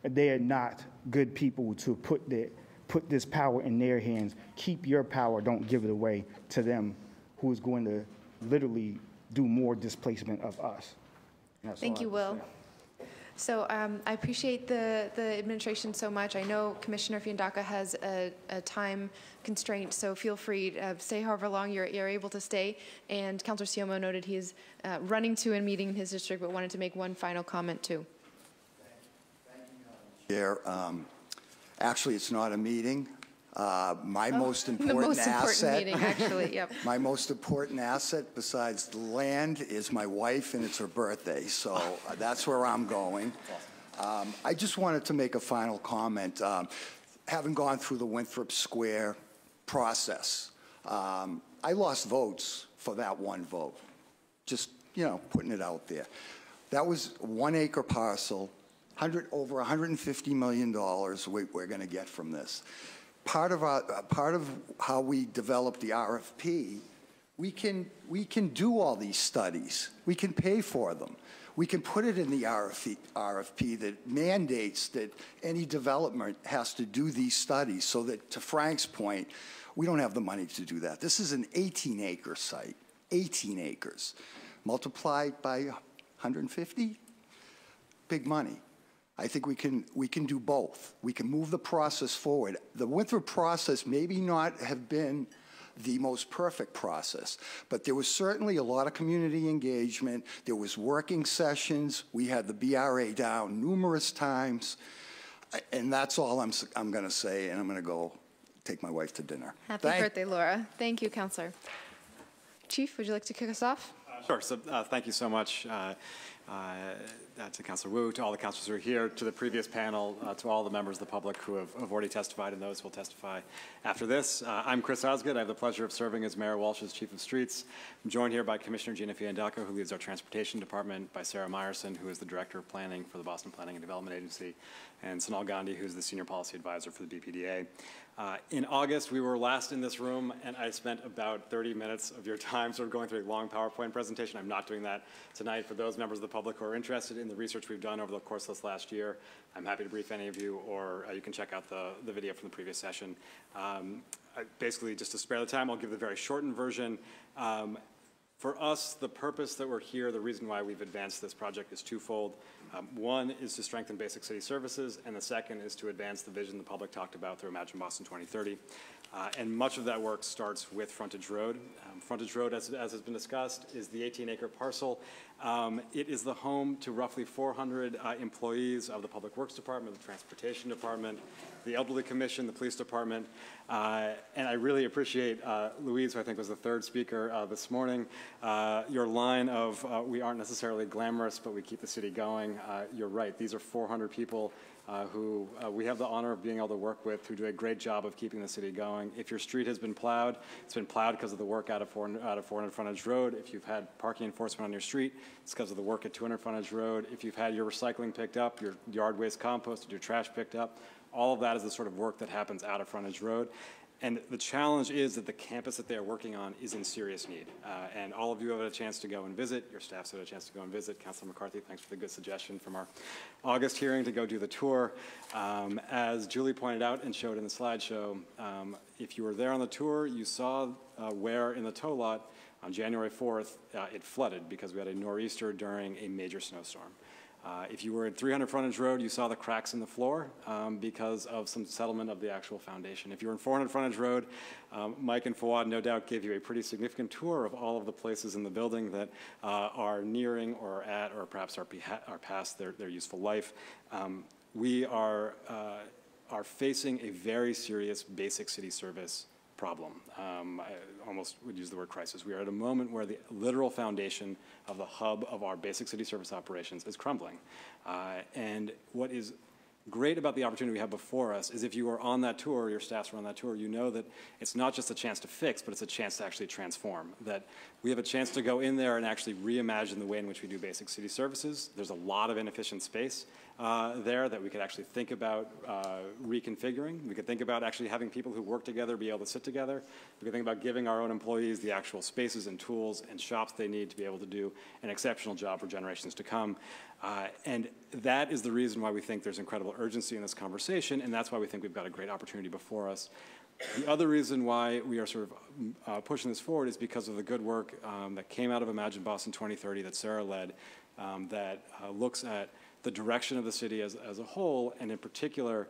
they are not good people to put this power in their hands. Keep your power, don't give it away to them, who is going to literally do more displacement of us. Thank you, Will. So I appreciate the administration so much. I know Commissioner Fiandaca has a time constraint, so feel free to stay however long you're able to stay. And Councilor Siomo noted he's running to a meeting in his district, but wanted to make one final comment too. Chair, actually, it's not a meeting. My most important asset, meeting, actually, yep. My most important asset besides the land is my wife, and it's her birthday, so that's where I'm going. I just wanted to make a final comment. Having gone through the Winthrop Square process, I lost votes for that one vote. Just, you know, putting it out there. That was 1 acre parcel, over $150 million we're going to get from this. Part of how we develop the RFP, we can do all these studies. We can pay for them. We can put it in the RFP that mandates that any development has to do these studies, so that, to Frank's point, we don't have the money to do that. This is an 18-acre site, 18 acres. Multiplied by 150, big money. I think we can do both. We can move the process forward. The Winthrop process maybe not have been the most perfect process, but there was certainly a lot of community engagement. There was working sessions. We had the BRA down numerous times, and that's all I'm going to say, and I'm going to go take my wife to dinner. Happy birthday, Laura. Thank you, Councilor. Chief, would you like to kick us off? Sure. So thank you so much to Councilor Wu, to all the councilors who are here, to the previous panel, to all the members of the public who have already testified and those who will testify after this. I'm Chris Osgood. I have the pleasure of serving as Mayor Walsh's Chief of Streets. I'm joined here by Commissioner Gina Fiandaca, who leads our Transportation Department, by Sarah Meyerson, who is the Director of Planning for the Boston Planning and Development Agency, and Sonal Gandhi, who's the Senior Policy Advisor for the BPDA. In August, we were last in this room, and I spent about 30 minutes of your time sort of going through a long PowerPoint presentation. I'm not doing that tonight. For those members of the public who are interested in the research we've done over the course of this last year, I'm happy to brief any of you, or you can check out the video from the previous session. Basically, just to spare the time, I'll give the very shortened version. For us, the purpose that we're here, the reason why we've advanced this project is twofold. One is to strengthen basic city services, and the second is to advance the vision the public talked about through Imagine Boston 2030. And much of that work starts with Frontage Road. Frontage Road, as has been discussed, is the 18-acre parcel. It is the home to roughly 400 employees of the Public Works Department, the Transportation Department, the Elderly Commission, the Police Department. And I really appreciate Louise, who I think was the third speaker this morning, your line of, we aren't necessarily glamorous, but we keep the city going. You're right. These are 400 people who we have the honor of being able to work with, who do a great job of keeping the city going. If your street has been plowed, it's been plowed because of the work out of 400 Frontage Road. If you've had parking enforcement on your street, it's because of the work at 200 Frontage Road. If you've had your recycling picked up, your yard waste composted, your trash picked up, all of that is the sort of work that happens out of Frontage Road. And the challenge is that the campus that they are working on is in serious need. And all of you have had a chance to go and visit. Your staff's had a chance to go and visit. Councilor McCarthy, thanks for the good suggestion from our August hearing to go do the tour. As Julie pointed out and showed in the slideshow, if you were there on the tour, you saw where in the tow lot on January 4th, it flooded because we had a nor'easter during a major snowstorm. If you were at 300 Frontage Road, you saw the cracks in the floor because of some settlement of the actual foundation. If you were in 400 Frontage Road, Mike and Fawad no doubt gave you a pretty significant tour of all of the places in the building that are nearing or at or perhaps are past their useful life. We are facing a very serious basic city service problem. I almost would use the word crisis. We are at a moment where the literal foundation of the hub of our basic city service operations is crumbling. And what is great about the opportunity we have before us is if you were on that tour, your staffs were on that tour, you know that it's not just a chance to fix, but it's a chance to actually transform. That we have a chance to go in there and actually reimagine the way in which we do basic city services. There's a lot of inefficient space there that we could actually think about reconfiguring. We could think about actually having people who work together be able to sit together. We could think about giving our own employees the actual spaces and tools and shops they need to be able to do an exceptional job for generations to come. And that is the reason why we think there's incredible urgency in this conversation, and that's why we think we've got a great opportunity before us. The other reason why we are sort of pushing this forward is because of the good work that came out of Imagine Boston 2030 that Sarah led that looks at the direction of the city as a whole, and in particular,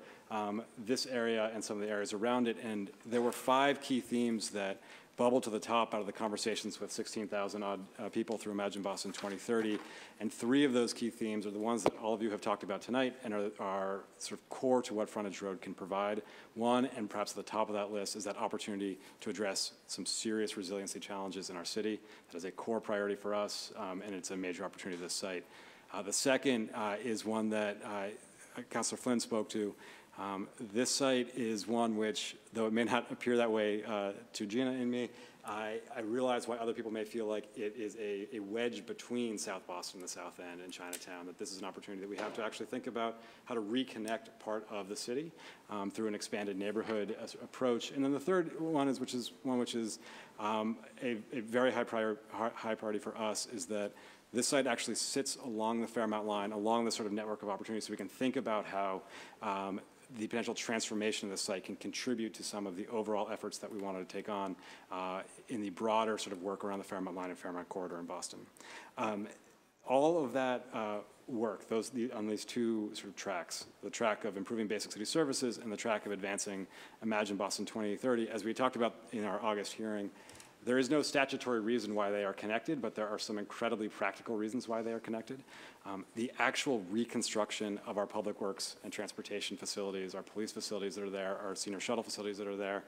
this area and some of the areas around it. And there were 5 key themes that bubbled to the top out of the conversations with 16,000 odd people through Imagine Boston 2030. And 3 of those key themes are the ones that all of you have talked about tonight and are sort of core to what Frontage Road can provide. One, and perhaps at the top of that list, is that opportunity to address some serious resiliency challenges in our city. That is a core priority for us, and it's a major opportunity to this site. The second is one that Councilor Flynn spoke to. This site is one which, though it may not appear that way to Gina and me, I realize why other people may feel like it is a wedge between South Boston and the South End and Chinatown, that this is an opportunity that we have to actually think about how to reconnect part of the city through an expanded neighborhood approach. And then the third one is, which is a very high priority for us, is that this site actually sits along the Fairmount line, along this sort of network of opportunities, so we can think about how the potential transformation of the site can contribute to some of the overall efforts that we wanted to take on in the broader sort of work around the Fairmount line and Fairmount corridor in Boston. All of that work, on these 2 sort of tracks, the track of improving basic city services and the track of advancing Imagine Boston 2030, as we talked about in our August hearing, there is no statutory reason why they are connected, but there are some incredibly practical reasons why they are connected. The actual reconstruction of our public works and transportation facilities, our police facilities that are there, our senior shuttle facilities that are there,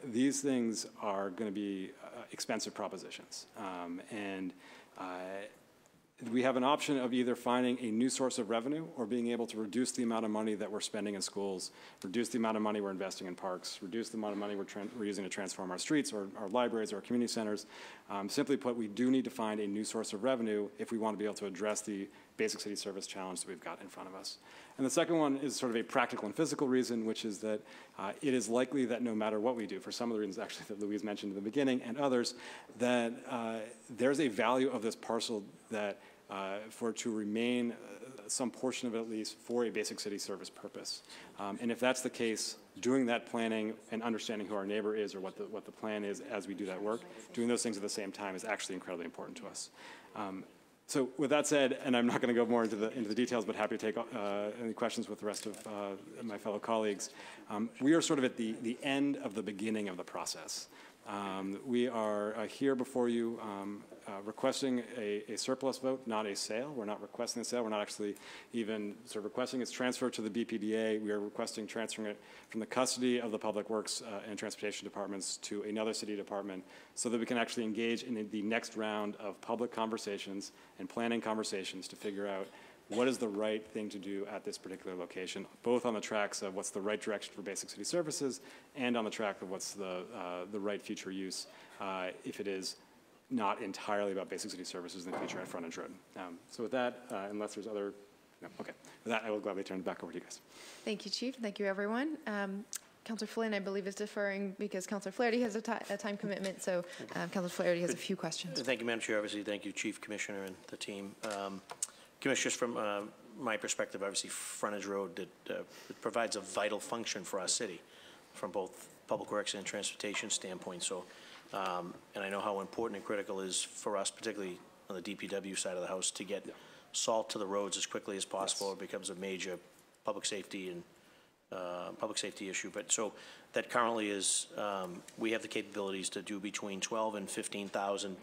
these things are going to be expensive propositions. We have an option of either finding a new source of revenue or being able to reduce the amount of money that we're spending in schools, reduce the amount of money we're investing in parks, reduce the amount of money we're using to transform our streets or our libraries or our community centers. Simply put, we do need to find a new source of revenue if we want to be able to address the basic city service challenge that we've got in front of us. And the second one is sort of a practical and physical reason, which is that it is likely that no matter what we do, for some of the reasons actually that Louise mentioned in the beginning and others, that there's a value of this parcel that for it to remain some portion of it at least for a basic city service purpose. And if that's the case, doing that planning and understanding who our neighbor is or what the plan is as we do that work, doing those things at the same time is actually incredibly important to us. So with that said, and I'm not going to go more into the details, but happy to take any questions with the rest of my fellow colleagues. We are sort of at the end of the beginning of the process. We are here before you requesting a surplus vote, not a sale. We're not requesting a sale. We're not actually even sort of requesting its transfer to the BPDA. We are requesting transferring it from the custody of the Public Works and Transportation Departments to another city department so that we can actually engage in the next round of public conversations and planning conversations to figure out what is the right thing to do at this particular location, both on the tracks of what's the right direction for basic city services and on the track of what's the right future use if it is not entirely about basic city services in the future at Frontage Road. So with that, unless there's other, no, okay. With that, I will gladly turn it back over to you guys. Thank you, Chief. Thank you, everyone. Councilor Flynn, I believe, is deferring because Councilor Flaherty has a time commitment, so Councilor Flaherty has a few questions. Thank you, Madam Chair. Obviously, thank you, Chief Commissioner and the team. Commissioners, from my perspective, obviously, Frontage Road it provides a vital function for our city from both public works and transportation standpoint. So, and I know how important and critical it is for us, particularly on the DPW side of the house, to get salt to the roads as quickly as possible. Yes. It becomes a major public safety issue. But so that currently is, we have the capabilities to do between 12 and 15,000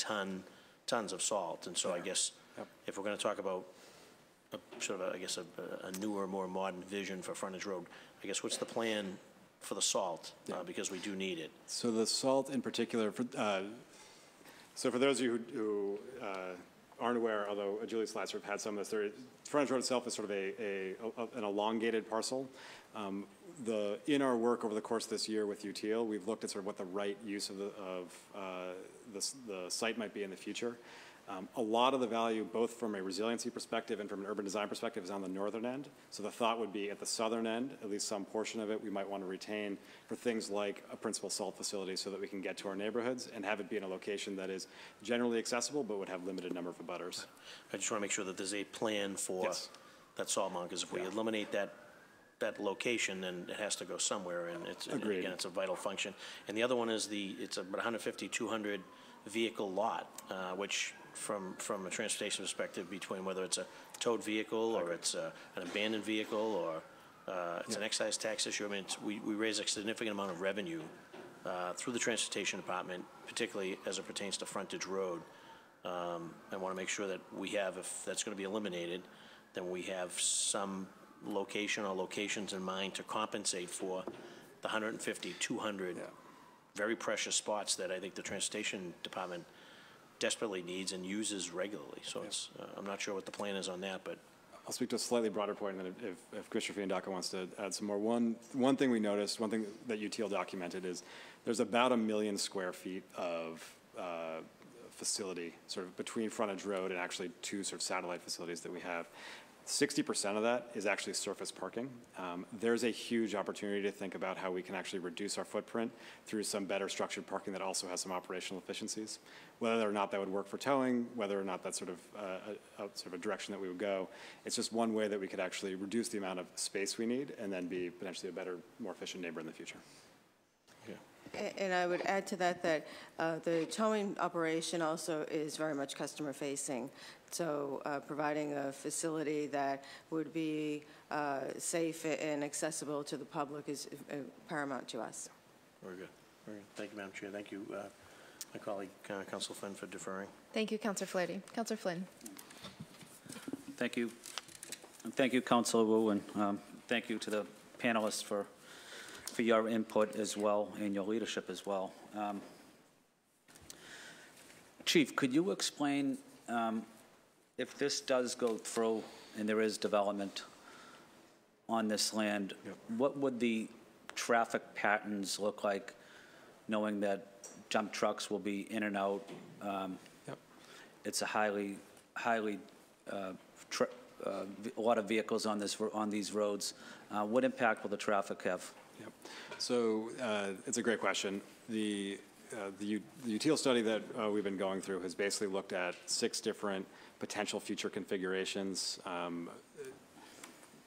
tons of salt. And so I guess if we're going to talk about a newer, more modern vision for Frontage Road, I guess what's the plan for the salt? Because we do need it. So the salt in particular, so for those of you who aren't aware, although Julie Slides sort of had some of this, Frontage Road itself is sort of an elongated parcel. In our work over the course of this year with UTL, we've looked at sort of what the right use of the site might be in the future. A lot of the value, both from a resiliency perspective and from an urban design perspective, is on the northern end. So the thought would be at the southern end, at least some portion of it, we might want to retain for things like a principal salt facility so that we can get to our neighborhoods and have it be in a location that is generally accessible but would have limited number of abutters. I just want to make sure that there's a plan for that salt mount, because if we eliminate that location, then it has to go somewhere, and again, it's a vital function. And the other one is it's about 150, 200 vehicle lot, which from a transportation perspective between whether it's a towed vehicle or it's an abandoned vehicle or it's an excise tax issue. I mean, we raise a significant amount of revenue through the transportation department, particularly as it pertains to Frontage Road. I want to make sure that we have, if that's going to be eliminated, then we have some location or locations in mind to compensate for the 150, 200 very precious spots that I think the transportation department desperately needs and uses regularly. So it's, I'm not sure what the plan is on that, but I'll speak to a slightly broader point, and then if Commissioner Fiandaca wants to add some more. One thing we noticed, one thing that UTL documented is there's about 1 million square feet of facility sort of between Frontage Road and actually 2 sort of satellite facilities that we have. 60% of that is actually surface parking. There's a huge opportunity to think about how we can actually reduce our footprint through some better structured parking that also has some operational efficiencies. Whether or not that would work for towing, whether or not that's sort of a direction that we would go, it's just one way that we could actually reduce the amount of space we need and then be potentially a better, more efficient neighbor in the future. And I would add to that the towing operation also is very much customer facing. So providing a facility that would be safe and accessible to the public is paramount to us. very good. Very good. Thank you, Madam Chair. Thank you, my colleague, Councilor Flynn, for deferring. Thank you, Councilor Flaherty. Councilor Flynn. Thank you. And thank you, Councilor Wu, and thank you to the panelists for your input as well and your leadership as well. Chief, could you explain if this does go through and there is development on this land, what would the traffic patterns look like, knowing that dump trucks will be in and out? It's a highly a lot of vehicles on these roads. What impact will the traffic have? So it's a great question. The UTL study that we've been going through has basically looked at 6 different potential future configurations.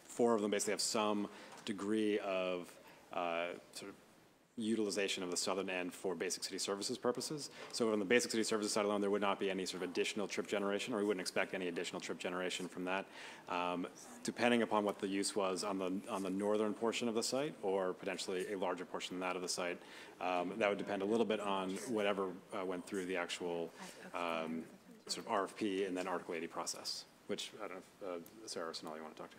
4 of them basically have some degree of sort of utilization of the southern end for basic city services purposes. So on the basic city services side alone, there would not be any sort of additional trip generation, or we wouldn't expect any additional trip generation from that. Depending upon what the use was on the northern portion of the site, or potentially a larger portion than that of the site, that would depend a little bit on whatever went through the actual sort of RFP and then Article 80 process, which I don't know if Sarah or Sonali you want to talk to.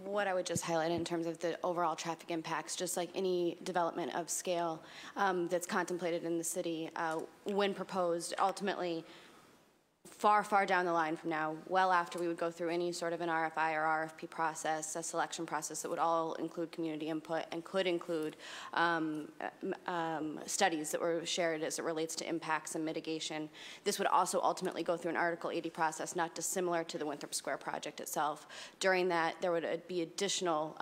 What I would just highlight in terms of the overall traffic impacts, just like any development of scale that's contemplated in the city, when proposed, ultimately far down the line from now, well after we would go through any sort of an RFI or RFP process, a selection process that would all include community input and could include studies that were shared as it relates to impacts and mitigation. This would also ultimately go through an Article 80 process, not dissimilar to the Winthrop Square project itself. During that, there would be additional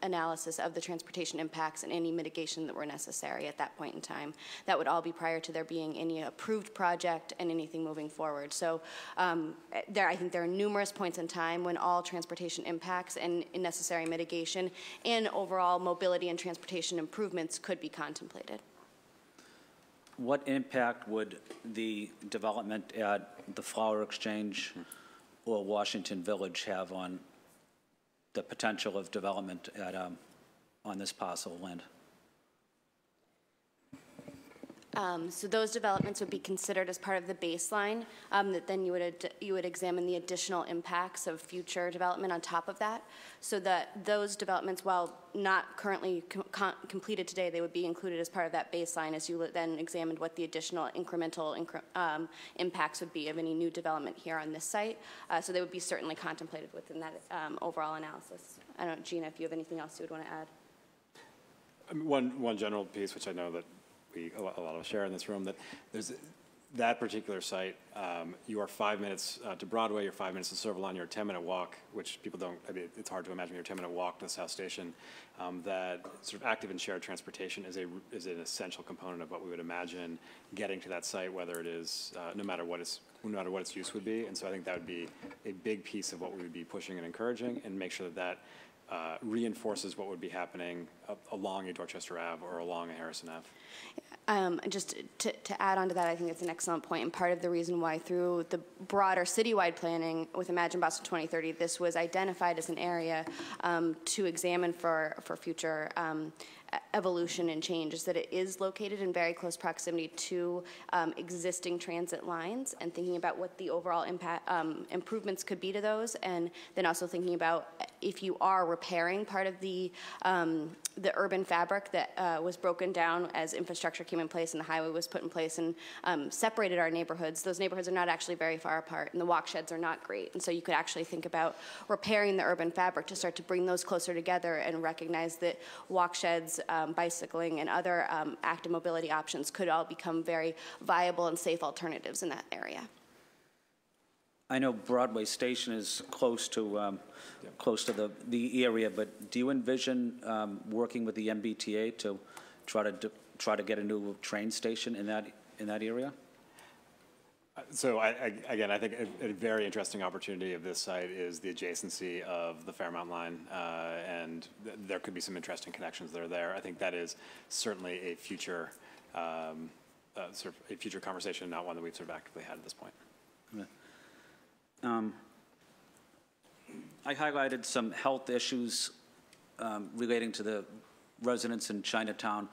analysis of the transportation impacts and any mitigation that were necessary at that point in time. That would all be prior to there being any approved project and anything moving forward. So I think there are numerous points in time when all transportation impacts and necessary mitigation and overall mobility and transportation improvements could be contemplated. What impact would the development at the Flower Exchange or Washington Village have on the potential of development at, on this parcel of land? So those developments would be considered as part of the baseline, that then you would examine the additional impacts of future development on top of that, so that those developments, while not currently completed today, they would be included as part of that baseline as you then examined what the additional incremental impacts would be of any new development here on this site. So they would be certainly contemplated within that overall analysis. I don't know, Gina, if you have anything else you would want to add. One general piece, which I know that a lot of us share in this room, that there's that particular site, you are 5 minutes to Broadway, you're 5 minutes to Silverline, you're a 10-minute walk, which people don't, I mean, it's hard to imagine you're a 10-minute walk to the South Station. That sort of active and shared transportation is an essential component of what we would imagine getting to that site, whether it is, no matter what its use would be. And so I think that would be a big piece of what we would be pushing and encouraging, and make sure that reinforces what would be happening along a Dorchester Ave or along a Harrison Ave. Just to add on to that, I think it's an excellent point, and part of the reason why through the broader citywide planning with Imagine Boston 2030, this was identified as an area to examine for future evolution and change, is that it is located in very close proximity to existing transit lines, and thinking about what the overall impact improvements could be to those, and then also thinking about if you are repairing part of the urban fabric that was broken down as infrastructure came in place and the highway was put in place and separated our neighborhoods. Those neighborhoods are not actually very far apart, and the walk sheds are not great. And so you could actually think about repairing the urban fabric to start to bring those closer together and recognize that walk sheds, bicycling, and other active mobility options could all become very viable and safe alternatives in that area. I know Broadway Station is close to the area, but do you envision working with the MBTA to try to get a new train station in that area? So again, I think a very interesting opportunity of this site is the adjacency of the Fairmount line, and there could be some interesting connections that are there. I think that is certainly a future sort of a future conversation, not one that we've sort of actively had at this point. I highlighted some health issues relating to the residents in Chinatown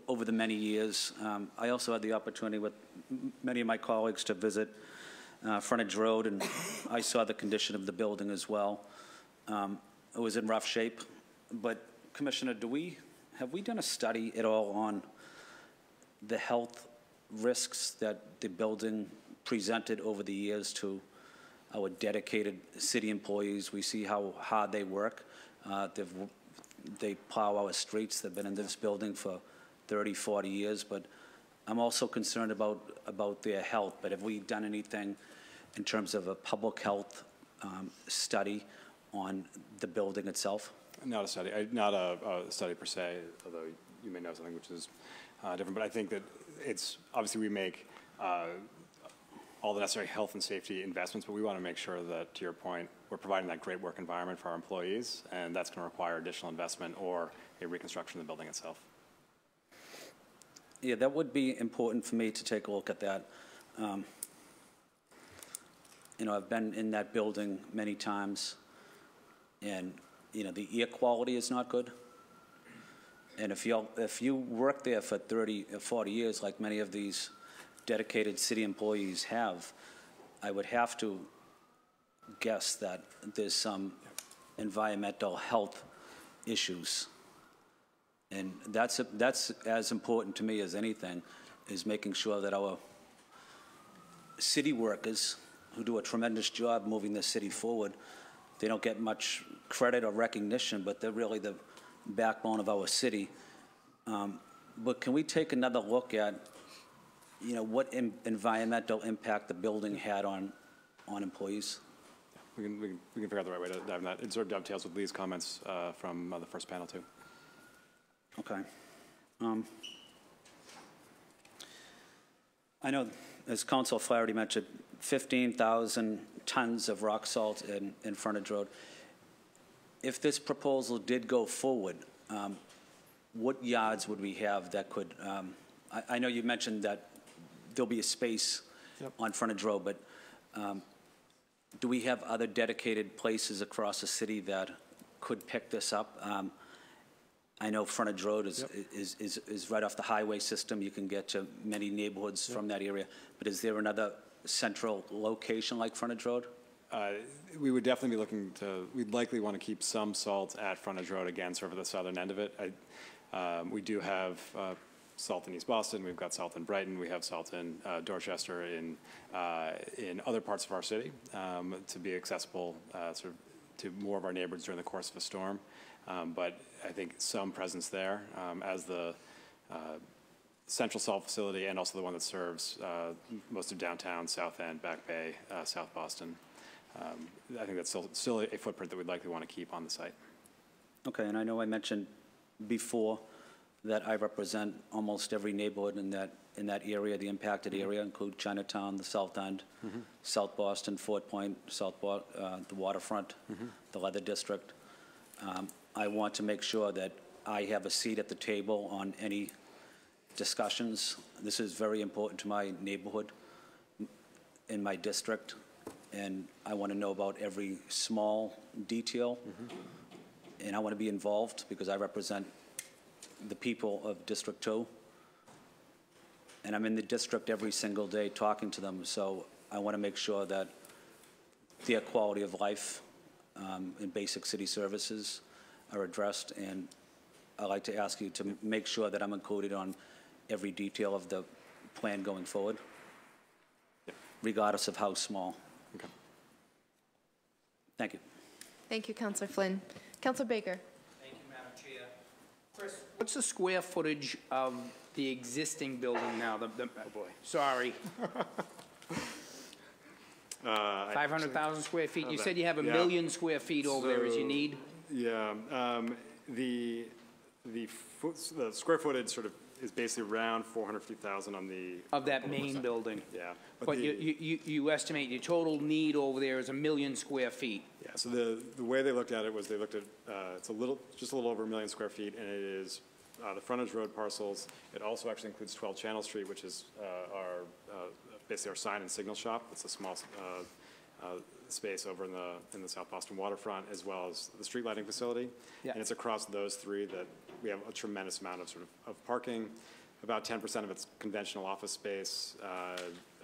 over the many years. I also had the opportunity with many of my colleagues to visit Frontage Road, and I saw the condition of the building as well. It was in rough shape. But Commissioner, have we done a study at all on the health risks that the building presented over the years to our dedicated city employees? We see how hard they work. They plow our streets. They've been in this building for 30, 40 years, but I'm also concerned about their health. But have we done anything in terms of a public health study on the building itself? Not a study, not a study per se, although you may know something which is different. But I think that it's obviously we make all the necessary health and safety investments, but we want to make sure that, to your point, we're providing that great work environment for our employees, and that's going to require additional investment or a reconstruction of the building itself. Yeah, that would be important for me to take a look at that. You know, I've been in that building many times, and you know, the air quality is not good. And if you work there for 30 or 40 years, like many of these dedicated city employees have, I would have to guess that there's some environmental health issues. And that's as important to me as anything, is making sure that our city workers, who do a tremendous job moving the city forward, they don't get much credit or recognition, but they're really the backbone of our city. But can we take another look at, you know, what environmental impact the building had on employees? We can figure out the right way to dive in that. It sort of dovetails with Lee's comments from the first panel too. Okay. I know, as Council Flaherty mentioned, 15,000 tons of rock salt in Frontage Road. If this proposal did go forward, what yards would we have that could, I know you mentioned that there'll be a space on Frontage Road, but do we have other dedicated places across the city that could pick this up? I know Frontage Road is right off the highway system. You can get to many neighborhoods from that area. But is there another central location like Frontage Road? We would definitely be looking to, we'd likely want to keep some salt at Frontage Road, again, sort of the southern end of it. We do have salt in East Boston. We've got salt in Brighton. We have salt in Dorchester, in other parts of our city, to be accessible sort of to more of our neighborhoods during the course of a storm. But I think some presence there as the central salt facility, and also the one that serves most of downtown, South End, Back Bay, South Boston. I think that's still a footprint that we'd likely want to keep on the site. Okay, and I know I mentioned before that I represent almost every neighborhood in that area, the impacted area, include Chinatown, the South End, South Boston, Fort Point, the waterfront, the Leather District. I want to make sure that I have a seat at the table on any discussions. This is very important to my neighborhood, in my district, and I want to know about every small detail, and I want to be involved because I represent the people of District 2, and I'm in the district every single day talking to them, so I want to make sure that their quality of life and basic city services are addressed, and I'd like to ask you to make sure that I'm included on every detail of the plan going forward, regardless of how small. Okay. Thank you. Thank you, Councillor Flynn. Councillor Baker. Thank you, Madam Chair. Chris, what's the square footage of the existing building now? Oh, boy. Sorry. 500,000 square feet. You said you have a million square feet over there as you need? Yeah. The square footage sort of is basically around 450,000 on the... Of that main building? Yeah. But you estimate your total need over there is 1 million square feet? Yeah, so the way they looked at it was they looked at, it's just a little over 1 million square feet, and it is the Frontage Road parcels. It also actually includes 12 Channel Street, which is basically our sign and signal shop. It's a small space over in the South Boston waterfront, as well as the street lighting facility. Yeah. And it's across those three that we have a tremendous amount of of parking. About 10% of it's conventional office space,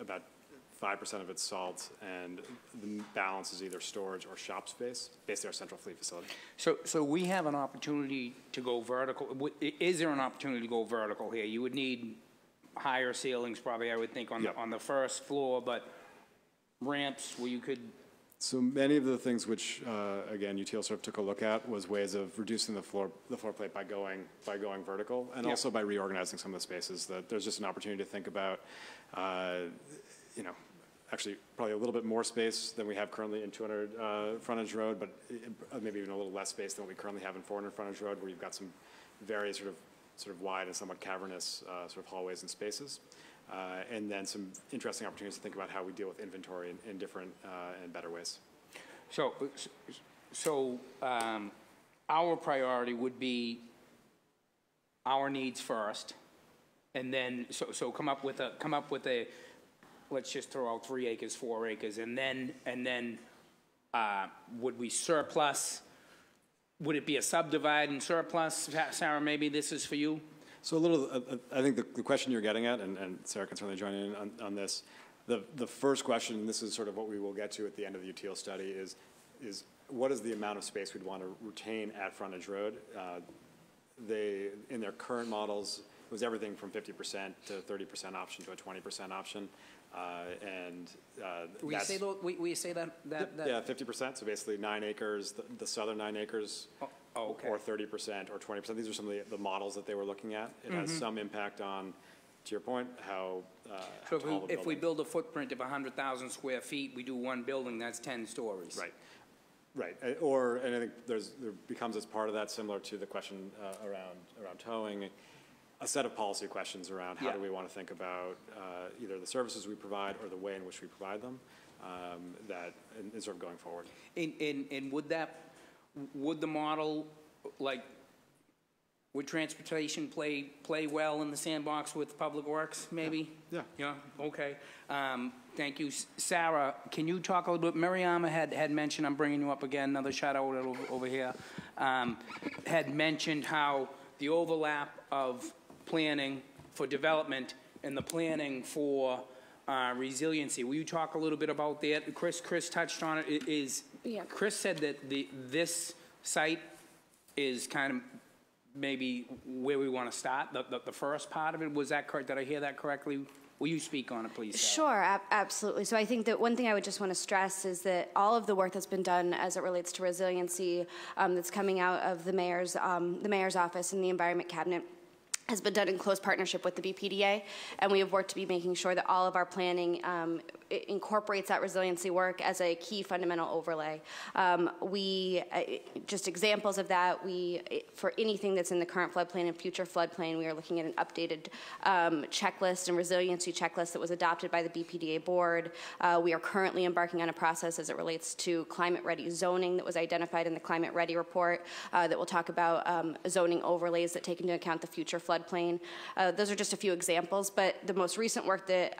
about 5% of it's salt, and the balance is either storage or shop space, basically our central fleet facility. So we have an opportunity to go vertical. Is there an opportunity to go vertical here? You would need higher ceilings probably, I would think, on the first floor, but ramps where you could... So many of the things which, again, UTL sort of took a look at was ways of reducing the floor plate by going vertical, and also by reorganizing some of the spaces. That there's just an opportunity to think about, actually probably a little bit more space than we have currently in 200 Frontage Road, but maybe even a little less space than what we currently have in 400 Frontage Road, where you've got some very sort of wide and somewhat cavernous sort of hallways and spaces. And then some interesting opportunities to think about how we deal with inventory in different and better ways. So our priority would be our needs first, and then so come up with a let's just throw out 3 acres, 4 acres, and then would we surplus? Would it be a subdivide and surplus? Sarah, maybe this is for you. So I think the question you're getting at, and Sarah can certainly join in on this, the first question, and this is sort of what we will get to at the end of the UTL study, is what is the amount of space we'd want to retain at Frontage Road? In their current models, it was everything from 50% to 30% option to a 20% option. Will you say that? Yeah, 50%, so basically 9 acres, the southern 9 acres, okay. Or 30% or 20%. These are some of the models that they were looking at. It has some impact on, to your point, how so if we build a footprint of 100,000 square feet, we do one building, that's 10 stories. Right. And I think there becomes, as part of that, similar to the question around towing, a set of policy questions around how do we want to think about either the services we provide or the way in which we provide them, that is sort of going forward. And would the model, like, would transportation play well in the sandbox with Public Works, maybe? Yeah, okay. Thank you. Sarah, can you talk a little bit? Mariama had mentioned, I'm bringing you up again, another shout out over here, had mentioned how the overlap of planning for development and the planning for resiliency. Will you talk a little bit about that? Chris touched on it. Chris said that this site is kind of maybe where we want to start, the first part of it. Was that correct? Did I hear that correctly? Will you speak on it, please? Sarah? Sure, absolutely. So I think that one thing I would just want to stress is that all of the work that's been done as it relates to resiliency that's coming out of the mayor's office and the Environment Cabinet has been done in close partnership with the BPDA, and we have worked to be making sure that all of our planning incorporates that resiliency work as a key fundamental overlay. Just examples of that, for anything that's in the current floodplain and future floodplain, we are looking at an updated checklist and resiliency checklist that was adopted by the BPDA board. We are currently embarking on a process as it relates to climate-ready zoning that was identified in the climate-ready report that will talk about zoning overlays that take into account the future floodplain. Those are just a few examples, but the most recent work that,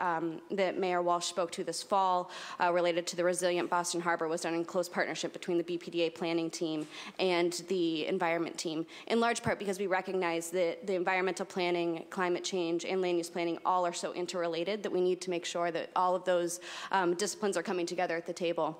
that Mayor Walsh spoke to this fall related to the resilient Boston Harbor was done in close partnership between the BPDA planning team and the environment team, in large part because we recognize that the environmental planning, climate change, and land use planning all are so interrelated that we need to make sure that all of those disciplines are coming together at the table.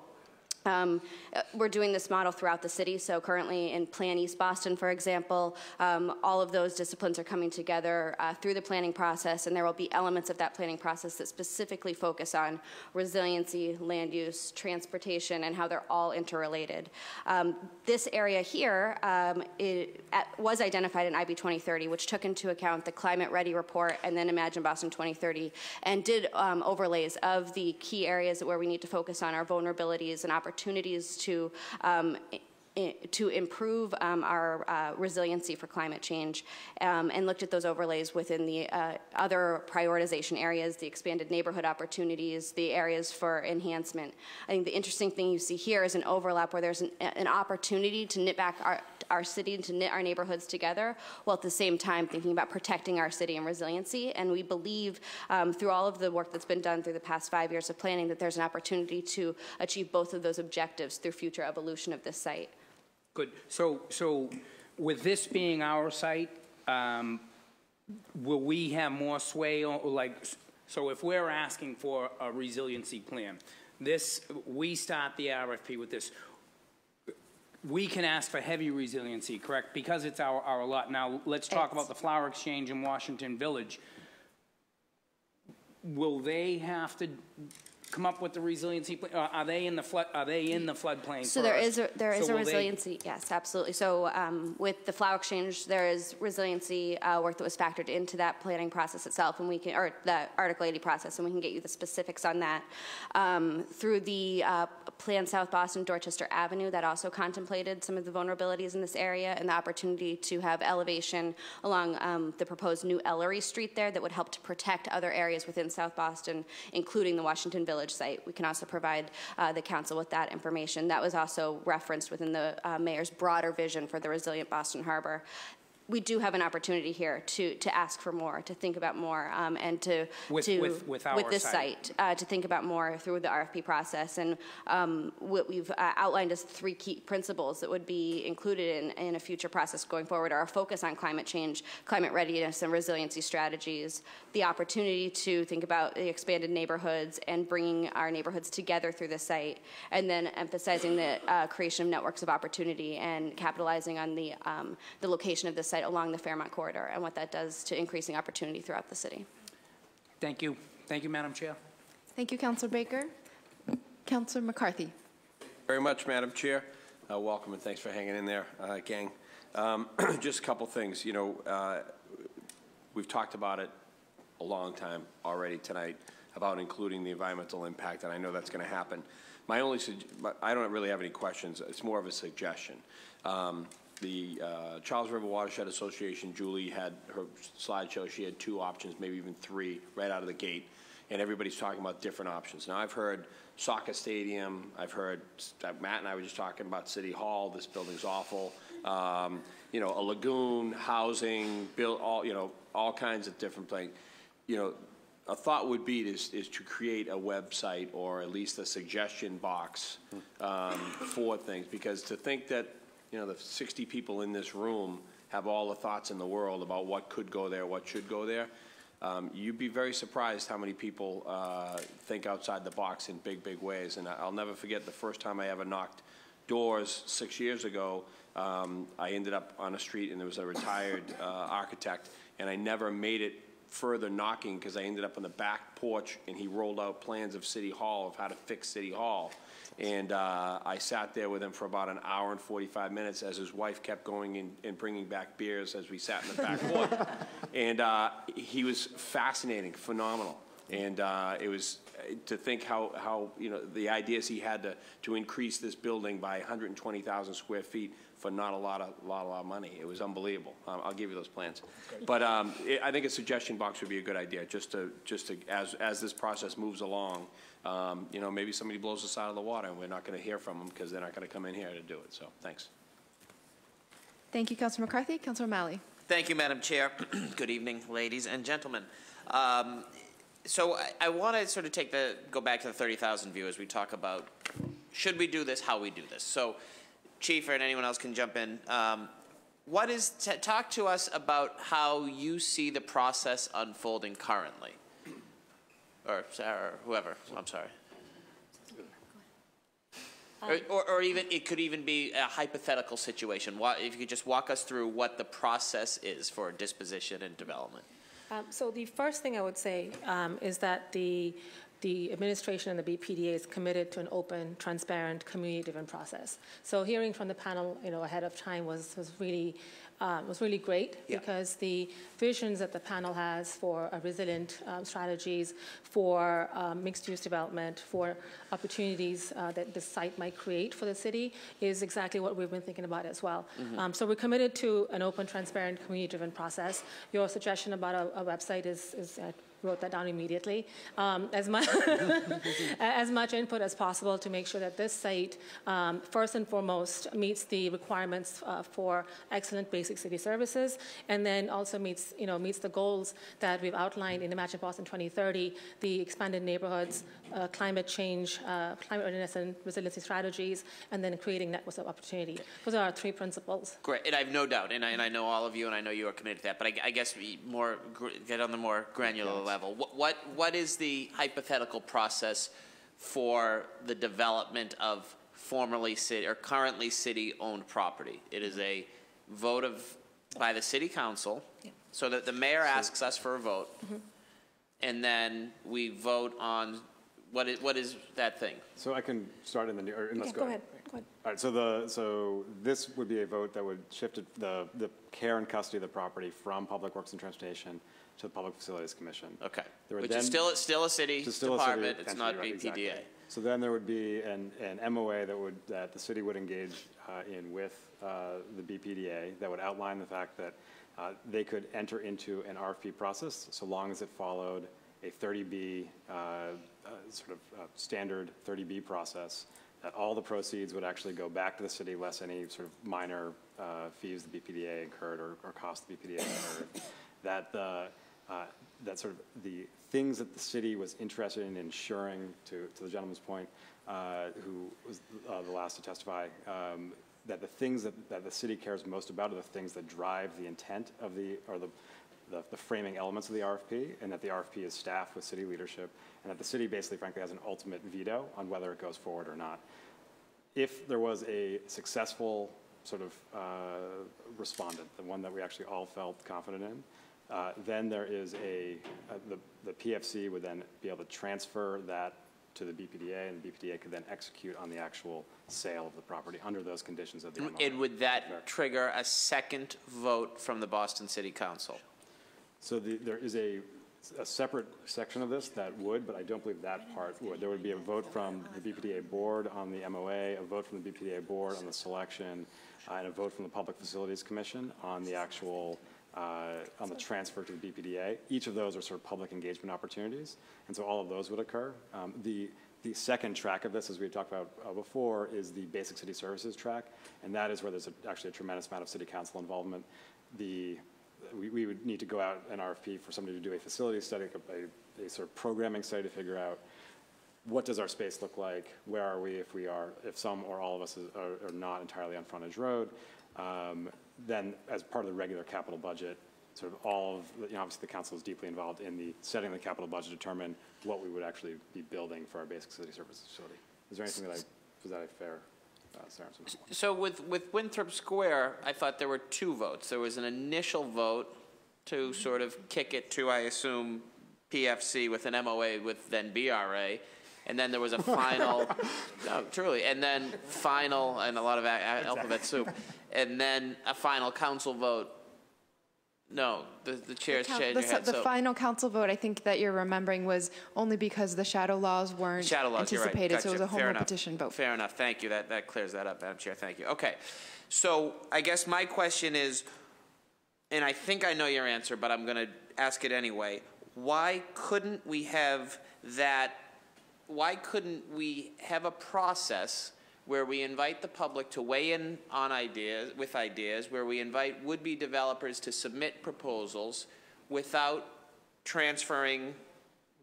We're doing this model throughout the city. So currently in Plan East Boston, for example, all of those disciplines are coming together through the planning process, and there will be elements of that planning process that specifically focus on resiliency, land use, transportation, and how they're all interrelated. This area here was identified in IB 2030, which took into account the Climate Ready report and then Imagine Boston 2030, and did overlays of the key areas where we need to focus on our vulnerabilities and opportunities to improve our resiliency for climate change, and looked at those overlays within the other prioritization areas, the expanded neighborhood opportunities, the areas for enhancement. I think the interesting thing you see here is an overlap where there's an opportunity to knit back our city, to knit our neighborhoods together, while at the same time thinking about protecting our city and resiliency. And we believe through all of the work that's been done through the past 5 years of planning that there's an opportunity to achieve both of those objectives through future evolution of this site. Good. So with this being our site, will we have more sway on, so if we're asking for a resiliency plan, we start the RFP with this, we can ask for heavy resiliency, correct? Because it's our lot. Now, let's talk about the Flower Exchange in Washington Village. Will they have to come up with the resiliency plan? Are they in the floodplain? So there is a resiliency. Yes, absolutely. So with the Flower Exchange, there is resiliency work that was factored into that planning process itself, and we can, or the Article 80 process, and we can get you the specifics on that. Through the Plan South Boston Dorchester Avenue, that also contemplated some of the vulnerabilities in this area and the opportunity to have elevation along the proposed new Ellery Street there that would help to protect other areas within South Boston, including the Washington Village site. We can also provide the council with that information. That was also referenced within the mayor's broader vision for the resilient Boston Harbor. We do have an opportunity here to ask for more, to think about more, and with this site to think about more through the RFP process. And what we've outlined as 3 key principles that would be included in a future process going forward are a focus on climate change, climate readiness, and resiliency strategies, the opportunity to think about the expanded neighborhoods and bringing our neighborhoods together through the site, and then emphasizing the creation of networks of opportunity and capitalizing on the location of the site along the Fairmont corridor and what that does to increasing opportunity throughout the city. Thank you. Thank you, Madam Chair. Thank you, Councilor Baker. Councilor McCarthy. Very much, Madam Chair. Welcome and thanks for hanging in there, gang. Just a couple things. You know, we've talked about it a long time already tonight about including the environmental impact, and I know that's going to happen. I don't really have any questions. It's more of a suggestion. The Charles River Watershed Association, Julie had her slideshow. She had 2 options, maybe even 3, right out of the gate, and everybody's talking about different options. Now, I've heard soccer stadium. I've heard Matt and I were just talking about City Hall. This building's awful. You know, a lagoon, housing, all kinds of different things. You know, a thought would be is to create a website or at least a suggestion box for things, because to think that, you know, the 60 people in this room have all the thoughts in the world about what could go there, what should go there. You'd be very surprised how many people think outside the box in big, big ways. And I'll never forget the first time I ever knocked doors 6 years ago. I ended up on a street and there was a retired architect, and I never made it further knocking because I ended up on the back porch and he rolled out plans of City Hall, of how to fix City Hall. And I sat there with him for about an hour and 45 minutes as his wife kept going in and bringing back beers as we sat in the back corner. And he was fascinating, phenomenal. And it was to think how you know, the ideas he had to increase this building by 120,000 square feet for not a lot of money. It was unbelievable. I'll give you those plans. But I think a suggestion box would be a good idea, just to as this process moves along. You know, maybe somebody blows us out of the water and we're not going to hear from them because they're not going to come in here to do it. So thanks. Thank you, Councilor McCarthy. Councilor O'Malley. Thank you, Madam Chair. Good evening, ladies and gentlemen. So I want to sort of go back to the 30,000 view as we talk about should we do this, how we do this. So Chief and anyone else can jump in. Talk to us about how you see the process unfolding currently. Or whoever, I'm sorry. Or even, it could even be a hypothetical situation. If you could just walk us through what the process is for disposition and development. So the first thing I would say is that the administration and the BPDA is committed to an open, transparent, community-driven process. So hearing from the panel, you know, ahead of time was really great, because the visions that the panel has for resilient strategies, for mixed-use development, for opportunities that the site might create for the city is exactly what we've been thinking about as well. So we're committed to an open, transparent, community-driven process. Your suggestion about a website is wrote that down immediately. As much input as possible to make sure that this site, first and foremost, meets the requirements for excellent basic city services, and then also meets the goals that we've outlined in Imagine Boston 2030, the expanded neighborhoods, climate change, climate readiness and resiliency strategies, and then creating networks of opportunity. Those are our three principles. Great, and I have no doubt, and I know all of you, and I know you are committed to that, but I guess get on the more granular level. What is the hypothetical process for the development of formerly city or currently city-owned property? It is a vote by the city council, so that the mayor asks us for a vote, and then we vote on what is that thing? So I can start in the let's go ahead. Go ahead. All right. So this would be a vote that would shift the care and custody of the property from Public Works and Transportation to the Public Facilities Commission. Okay. Which is still a city department. It's not BPDA. Exactly. So then there would be an MOA that the city would engage in with the BPDA that would outline the fact that they could enter into an RFP process so long as it followed a 30B standard 30B process. That all the proceeds would actually go back to the city, less any sort of minor fees the BPDA incurred or costs the BPDA incurred. That sort of the things that the city was interested in ensuring, to the gentleman's point, who was the last to testify, that the things that the city cares most about are the things that drive the intent of the framing elements of the RFP, and that the RFP is staffed with city leadership, and that the city basically, frankly, has an ultimate veto on whether it goes forward or not. If there was a successful sort of respondent, the one that we actually all felt confident in, then there is the PFC would then be able to transfer that to the BPDA, and the BPDA could then execute on the actual sale of the property under those conditions of the MOA. And would that trigger a second vote from the Boston City Council? So there is a separate section of this that would, but I don't believe that part would. There would be a vote from the BPDA board on the MOA, a vote from the BPDA board on the selection, and a vote from the Public Facilities Commission on the actual on the transfer to the BPDA. Each of those are sort of public engagement opportunities, and so all of those would occur. The second track of this, as we talked about before, is the basic city services track, and that is where there's actually a tremendous amount of city council involvement. We would need to go out an RFP for somebody to do a facility study, a sort of programming study to figure out what does our space look like, where are we if some or all of us are not entirely on Frontage Road. Then as part of the regular capital budget, sort of all of, obviously the council is deeply involved in the setting of the capital budget to determine what we would actually be building for our basic city services facility. Is there anything was that a fair answer? So with Winthrop Square, I thought there were two votes. There was an initial vote to sort of kick it to, I assume, PFC with an MOA with then BRA, and then there was a final, no, truly, and then final, and a lot of alphabet soup, and then a final council vote. No, the chair's changing your head. The final council vote, I think that you're remembering, was only because the shadow laws weren't anticipated, Gotcha. so it was a home Fair rule enough. petition vote. Fair enough. Thank you. That clears that up, Madam Chair. Thank you. Okay. So I guess my question is, and I think I know your answer, but I'm going to ask it anyway. Why couldn't we have that? Why couldn't we have a process where we invite the public to weigh in on ideas, where we invite would-be developers to submit proposals without transferring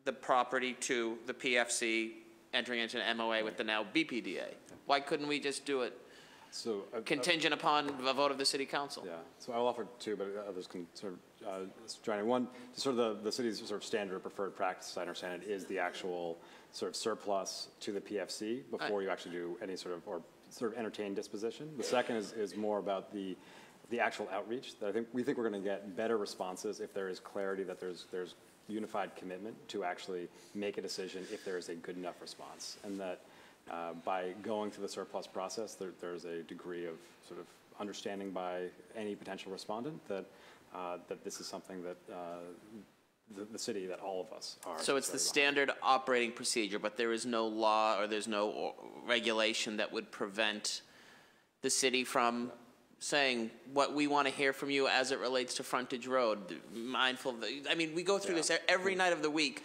the property to the PFC, entering into an MOA with the now BPDA? Why couldn't we just do it contingent upon a vote of the City Council? Yeah, so I'll offer two, but others can sort of join in. One, sort of the city's sort of standard or preferred practice, I understand it, is the actual sort of surplus to the PFC before you actually do any sort of, or sort of entertain disposition. The second is more about the actual outreach. That we think we're going to get better responses if there is clarity that there's unified commitment to actually make a decision if there is a good enough response, and that by going through the surplus process, there's a degree of sort of understanding by any potential respondent that that this is something that the city, that all of us are. So it's the standard operating procedure, but there is no law or there's no regulation that would prevent the city from saying what we want to hear from you as it relates to Frontage Road. Mindful of I mean, we go through this every night of the week.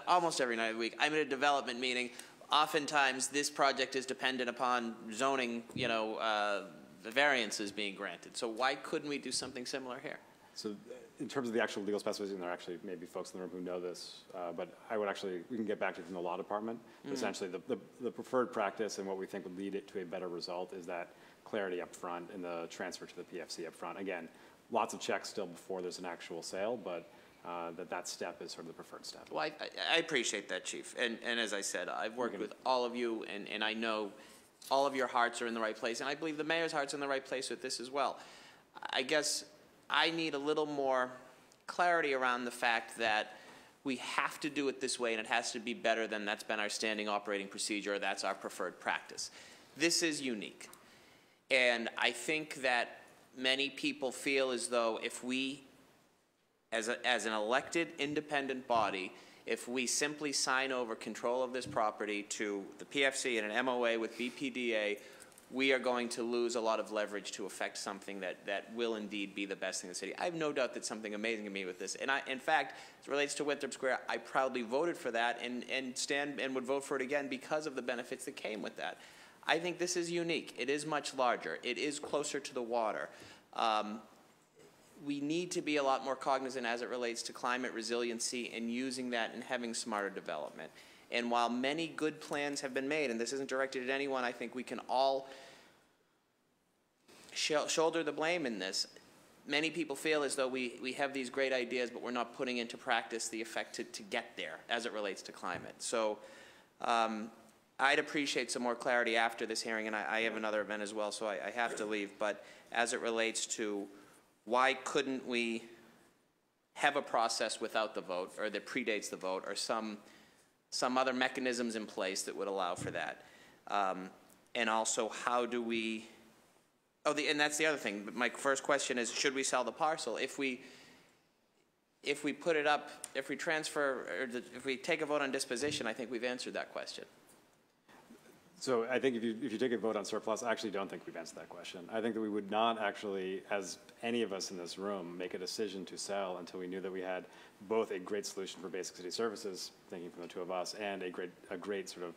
Almost every night of the week, I'm at a development meeting. Oftentimes, this project is dependent upon zoning, the variances being granted. So why couldn't we do something similar here? So in terms of the actual legal specification, there are actually maybe folks in the room who know this, but I would actually, we can get back to it from the law department. But essentially, the preferred practice and what we think would lead it to a better result is that clarity up front and the transfer to the PFC up front. Again, lots of checks still before there's an actual sale, but that step is sort of the preferred step. Well, I appreciate that, Chief. And as I said, I've worked with all of you, and I know all of your hearts are in the right place, and I believe the mayor's heart's in the right place with this as well. I guess I need a little more clarity around the fact that we have to do it this way, and it has to be better than that's been our standing operating procedure, or that's our preferred practice. This is unique. And I think that many people feel as though if we, as an elected independent body, if we simply sign over control of this property to the PFC and an MOA with BPDA, we are going to lose a lot of leverage to affect something that will indeed be the best thing in the city. I have no doubt that something amazing can be with this. And in fact, as it relates to Winthrop Square, I proudly voted for that and would vote for it again because of the benefits that came with that. I think this is unique. It is much larger. It is closer to the water. We need to be a lot more cognizant as it relates to climate resiliency and using that and having smarter development. And while many good plans have been made, and this isn't directed at anyone, I think we can all shoulder the blame in this. Many people feel as though we have these great ideas, but we're not putting into practice the effect to get there as it relates to climate. So I'd appreciate some more clarity after this hearing, and I have another event as well, so I have to leave. But as it relates to why couldn't we have a process without the vote, or that predates the vote, or some other mechanisms in place that would allow for that? And also, how do we, and that's the other thing. My first question is, should we sell the parcel? If we put it up, if we transfer, or if we take a vote on disposition, I think we've answered that question. So I think if you take a vote on surplus, I actually don't think we've answered that question. I think that we would not actually, as any of us in this room, make a decision to sell until we knew that we had both a great solution for basic city services, thinking from the two of us, and a great sort of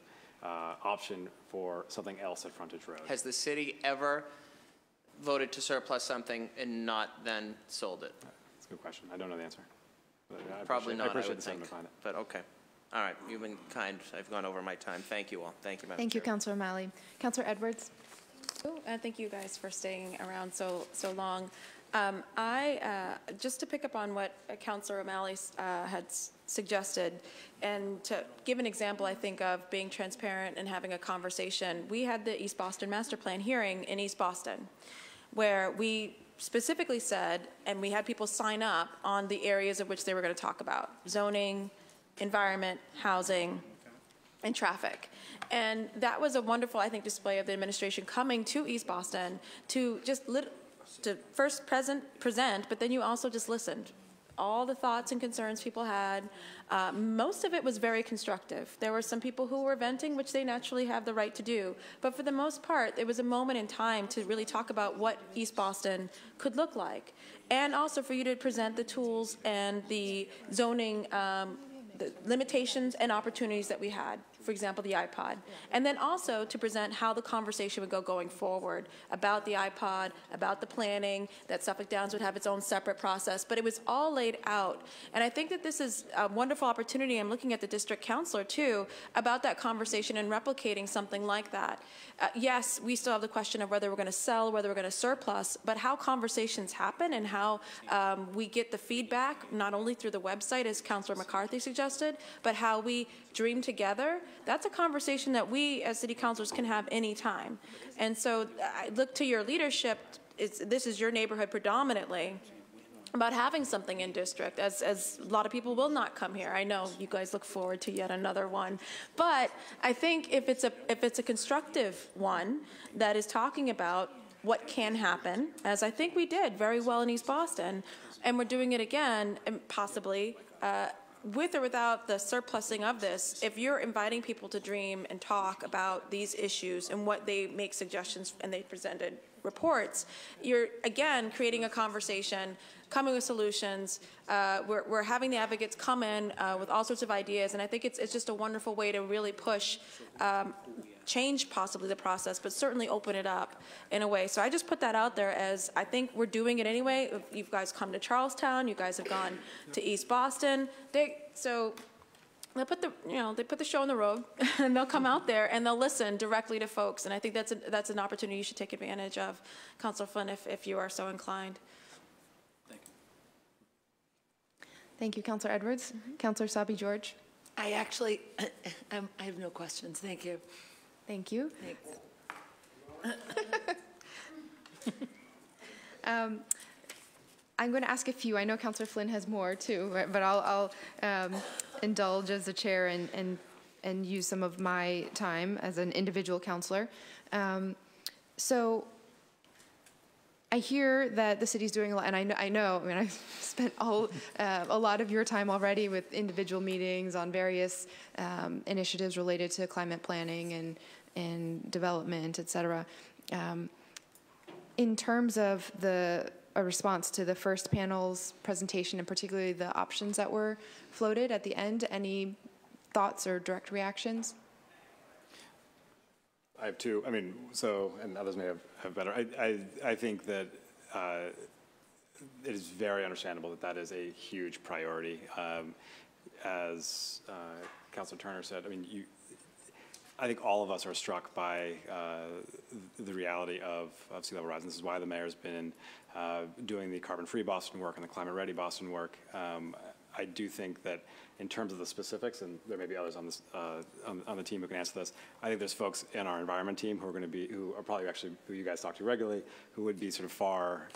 option for something else at Frontage Road. Has the city ever voted to surplus something and not then sold it? That's a good question. I don't know the answer. But Probably not, I would think. think. But okay. All right, you've been kind. I've gone over my time. Thank you all. Thank you, Madam Thank you, Chair. Councilor O'Malley. Councilor Edwards. Thank you guys for staying around so long. Just to pick up on what Councilor O'Malley had suggested, and to give an example, I think, of being transparent and having a conversation, we had the East Boston Master Plan hearing in East Boston, where we specifically said, and we had people sign up on the areas of which they were going to talk about: zoning, environment, housing, and traffic. And that was a wonderful, I think, display of the administration coming to East Boston to just to first present, but then you also just listened. All the thoughts and concerns people had. Most of it was very constructive. There were some people who were venting, which they naturally have the right to do. But for the most part, it was a moment in time to really talk about what East Boston could look like. And also for you to present the tools and the zoning, the limitations and opportunities that we had. For example, the iPod. And then also to present how the conversation would go going forward about the iPod, about the planning, that Suffolk Downs would have its own separate process, but it was all laid out. And I think that this is a wonderful opportunity. I'm looking at the district councilor too, about that conversation and replicating something like that. Yes, we still have the question of whether we're going to sell, whether we're going to surplus, but how conversations happen and how we get the feedback, not only through the website, as Councilor McCarthy suggested, but how we dream together. That's a conversation that we as city councilors can have any time. And so I look to your leadership, this is your neighborhood predominantly, about having something in district, as a lot of people will not come here. I know you guys look forward to yet another one. But I think if it's a constructive one that is talking about what can happen, as I think we did very well in East Boston, and we're doing it again, and possibly, with or without the surplusing of this, if you're inviting people to dream and talk about these issues and what they make suggestions and they presented reports, you're, again, creating a conversation, coming with solutions. We're having the advocates come in with all sorts of ideas, and I think it's just a wonderful way to really push change possibly the process, but certainly open it up in a way. So I just put that out there as I think we're doing it anyway. You guys come to Charlestown, you guys have gone to East Boston. So they'll put they put the show on the road, and they'll come out there and they'll listen directly to folks. And I think that's an opportunity you should take advantage of, Councilor Flynn, if you are so inclined. Thank you, Councilor Edwards. Councilor Sabi George. I actually, I have no questions. Thank you. Thank you. Thanks. I'm going to ask a few. I know Councilor Flynn has more too, but I'll indulge as the chair and use some of my time as an individual councilor. So I hear that the city's doing a lot, and I know, I mean, I've spent a lot of your time already with individual meetings on various initiatives related to climate planning and development, et cetera. In terms of a response to the first panel's presentation, and particularly the options that were floated at the end, any thoughts or direct reactions? I have two. I mean, and others may have better. I think that it is very understandable that is a huge priority. As Councilor Turner said, I mean, I think all of us are struck by the reality of sea level rise. And this is why the mayor's been doing the carbon-free Boston work and the climate-ready Boston work. I do think that in terms of the specifics, and there may be others on this on the team who can answer this, I think there's folks in our environment team who are probably actually who you guys talk to regularly, who would be sort of far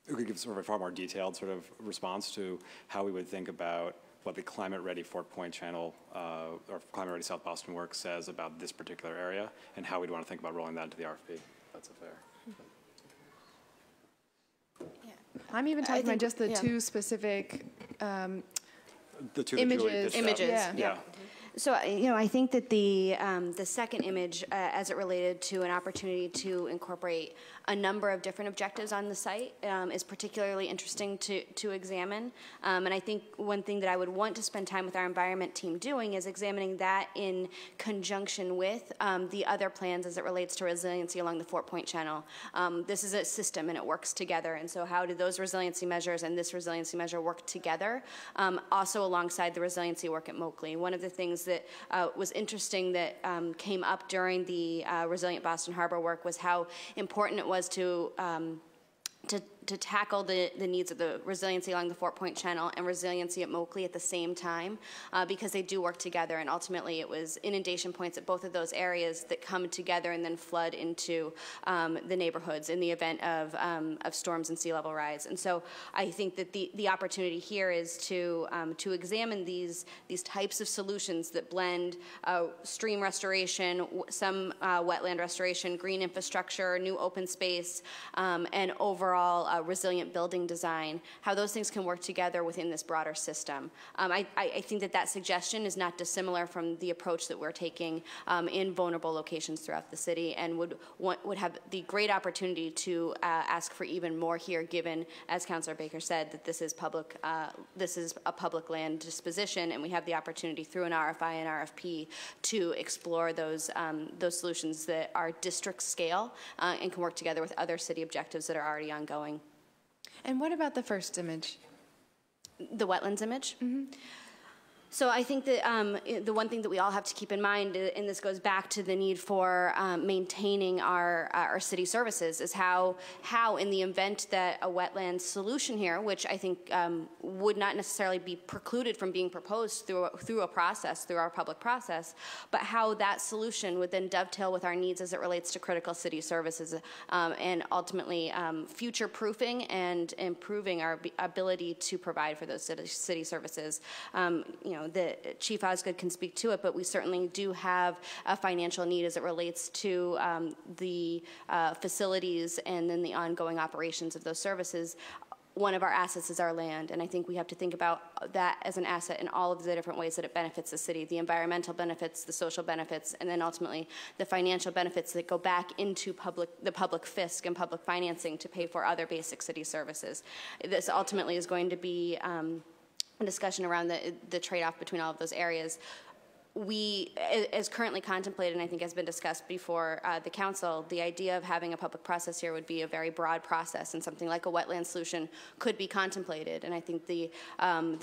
who could give sort of a far more detailed sort of response to how we would think about what the climate-ready Fort Point Channel or climate-ready South Boston work says about this particular area, and how we'd want to think about rolling that into the RFP. That's a fair. I'm even talking about just the two specific images. Yeah. So, I think that the second image, as it related to an opportunity to incorporate a number of different objectives on the site, is particularly interesting to examine. And I think one thing that I would want to spend time with our environment team doing is examining that in conjunction with the other plans as it relates to resiliency along the Fort Point Channel. This is a system and it works together. And so how do those resiliency measures and this resiliency measure work together, also alongside the resiliency work at Moakley? One of the things that was interesting that came up during the Resilient Boston Harbor work was how important it was to to tackle the needs of the resiliency along the Fort Point Channel and resiliency at Moakley at the same time, because they do work together, and ultimately it was inundation points at both of those areas that come together and then flood into the neighborhoods in the event of storms and sea level rise. And so I think that the opportunity here is to examine these types of solutions that blend stream restoration, some wetland restoration, green infrastructure, new open space, and overall resilient building design, how those things can work together within this broader system. I think that suggestion is not dissimilar from the approach that we're taking in vulnerable locations throughout the city, and would have the great opportunity to ask for even more here, given, as Councilor Baker said, that this is a public land disposition, and we have the opportunity through an RFI and RFP to explore those solutions that are district scale and can work together with other city objectives that are already ongoing. And what about the first image? The wetlands image? Mm-hmm. So I think that the one thing that we all have to keep in mind, and this goes back to the need for maintaining our city services, is how in the event that a wetland solution here, which I think would not necessarily be precluded from being proposed through a process, through our public process, but how that solution would then dovetail with our needs as it relates to critical city services, and ultimately future-proofing and improving our ability to provide for those city services. The Chief Osgood can speak to it, but we certainly do have a financial need as it relates to the facilities and then the ongoing operations of those services. One of our assets is our land, and I think we have to think about that as an asset in all of the different ways that it benefits the city, the environmental benefits, the social benefits, and then ultimately the financial benefits that go back into the public fisc and public financing to pay for other basic city services. This ultimately is going to be a discussion around the trade-off between all of those areas. We, as currently contemplated, and I think has been discussed before the council, the idea of having a public process here would be a very broad process, and something like a wetland solution could be contemplated. And I think the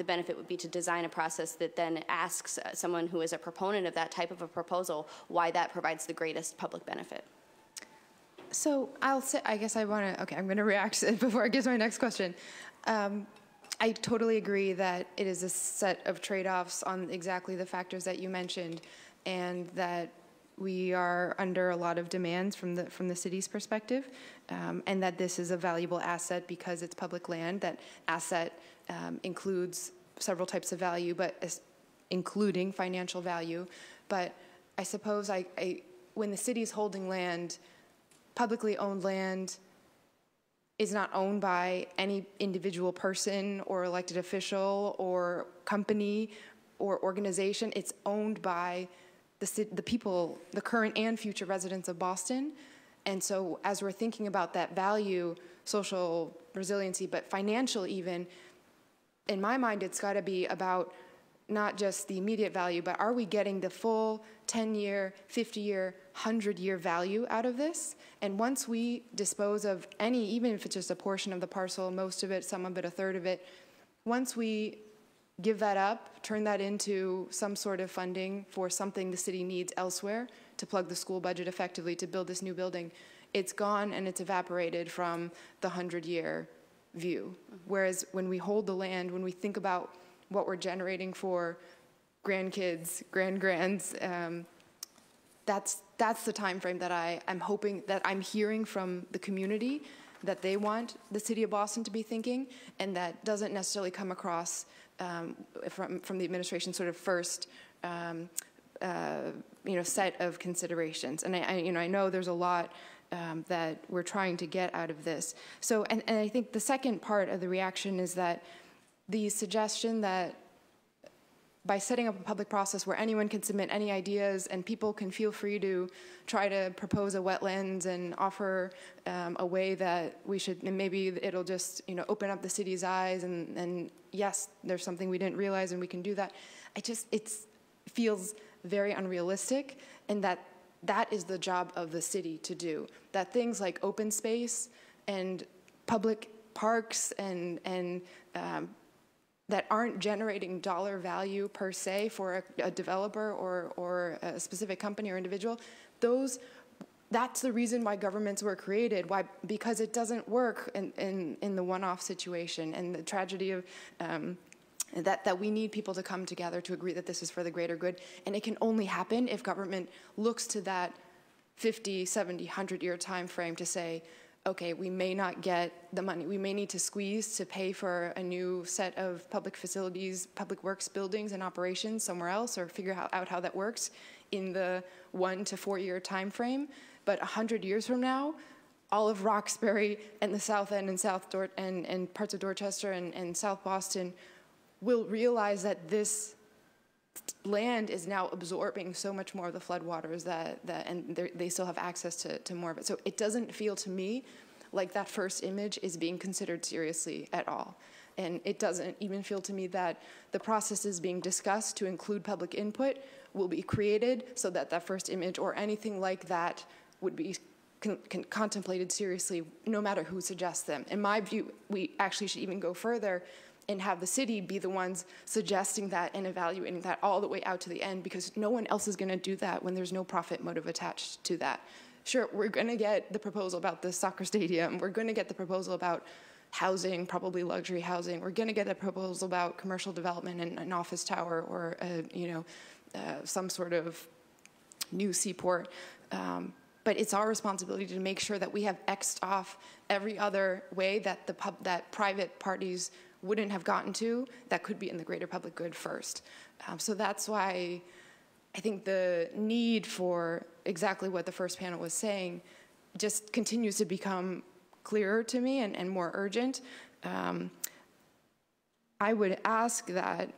benefit would be to design a process that then asks someone who is a proponent of that type of a proposal why that provides the greatest public benefit. So I'll say, I guess I want to, okay, I'm going to react before I get to my next question. I totally agree that it is a set of trade-offs on exactly the factors that you mentioned, and that we are under a lot of demands from the city's perspective, and that this is a valuable asset because it's public land. That asset includes several types of value, but including financial value. But I suppose when the city is holding land, publicly owned land is not owned by any individual person or elected official or company or organization. It's owned by the people, the current and future residents of Boston. And so as we're thinking about that value, social resiliency, but financial even, in my mind, it's got to be about not just the immediate value, but are we getting the full 10-year, 50-year, 100-year value out of this? And once we dispose of any, even if it's just a portion of the parcel, most of it, some of it, a third of it, once we give that up, turn that into some sort of funding for something the city needs elsewhere to plug the school budget effectively to build this new building, it's gone and it's evaporated from the 100-year view. Whereas when we hold the land, when we think about what we're generating for grandkids, grands, that's the time frame that I'm hoping, that I'm hearing from the community that they want the city of Boston to be thinking, and that doesn't necessarily come across from the administration's sort of first set of considerations. And I know there's a lot that we're trying to get out of this. So, and I think the second part of the reaction is that the suggestion that by setting up a public process where anyone can submit any ideas and people can feel free to try to propose a wetlands and offer a way that we should, and maybe it'll just open up the city's eyes and yes, there's something we didn't realize and we can do that. It feels very unrealistic, and that is the job of the city to do. That things like open space and public parks and that aren't generating dollar value per se for a developer or a specific company or individual, those that's the reason why governments were created. Why? Because it doesn't work in the one-off situation, and the tragedy of that we need people to come together to agree that this is for the greater good. And it can only happen if government looks to that 50, 70, 100-year time frame to say, okay, we may not get the money. We may need to squeeze to pay for a new set of public facilities, public works buildings and operations somewhere else, or figure out how that works in the 1 to 4 year time frame. But 100 years from now, all of Roxbury and the South End and and parts of Dorchester and South Boston will realize that this land is now absorbing so much more of the floodwaters and they still have access to more of it. So it doesn't feel to me like that first image is being considered seriously at all. And it doesn't even feel to me that the processes being discussed to include public input will be created so that that first image or anything like that would be contemplated seriously, no matter who suggests them. In my view, we actually should even go further and have the city be the ones suggesting that and evaluating that all the way out to the end, because no one else is going to do that when there's no profit motive attached to that. Sure, we're going to get the proposal about the soccer stadium. We're going to get the proposal about housing, probably luxury housing. We're going to get a proposal about commercial development and an office tower or, some sort of new seaport. But it's our responsibility to make sure that we have X'd off every other way that that private parties wouldn't have gotten to that could be in the greater public good first. So that's why I think the need for exactly what the first panel was saying just continues to become clearer to me and more urgent. I would ask that,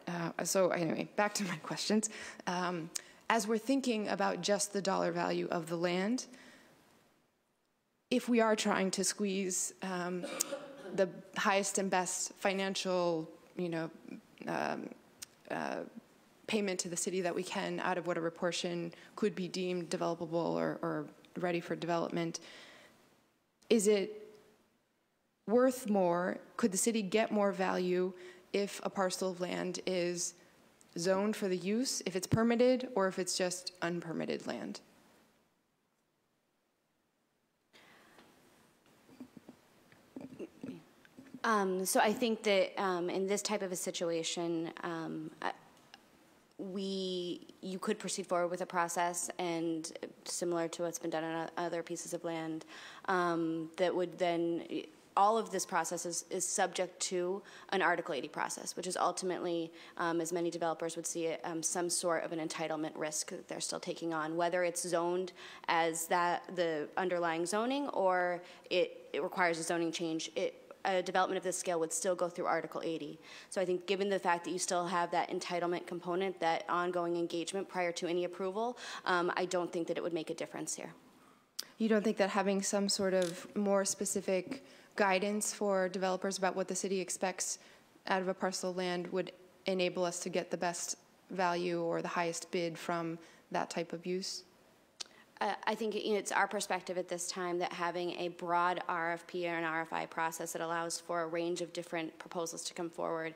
so anyway, back to my questions. As we're thinking about just the dollar value of the land, if we are trying to squeeze the highest and best financial, payment to the city that we can out of whatever portion could be deemed developable or ready for development, is it worth more? Could the city get more value if a parcel of land is zoned for the use, if it's permitted, or if it's just unpermitted land? So I think that in this type of a situation, you could proceed forward with a process, and similar to what's been done on other pieces of land, that would then, all of this process is subject to an Article 80 process, which is ultimately, as many developers would see it, some sort of an entitlement risk that they're still taking on, whether it's zoned as the underlying zoning or it requires a zoning change. A development of this scale would still go through Article 80. So I think given the fact that you still have that entitlement component, that ongoing engagement prior to any approval, I don't think that it would make a difference here. You don't think that having some sort of more specific guidance for developers about what the city expects out of a parcel of land would enable us to get the best value or the highest bid from that type of use? I think it's our perspective at this time that having a broad RFP or an RFI process that allows for a range of different proposals to come forward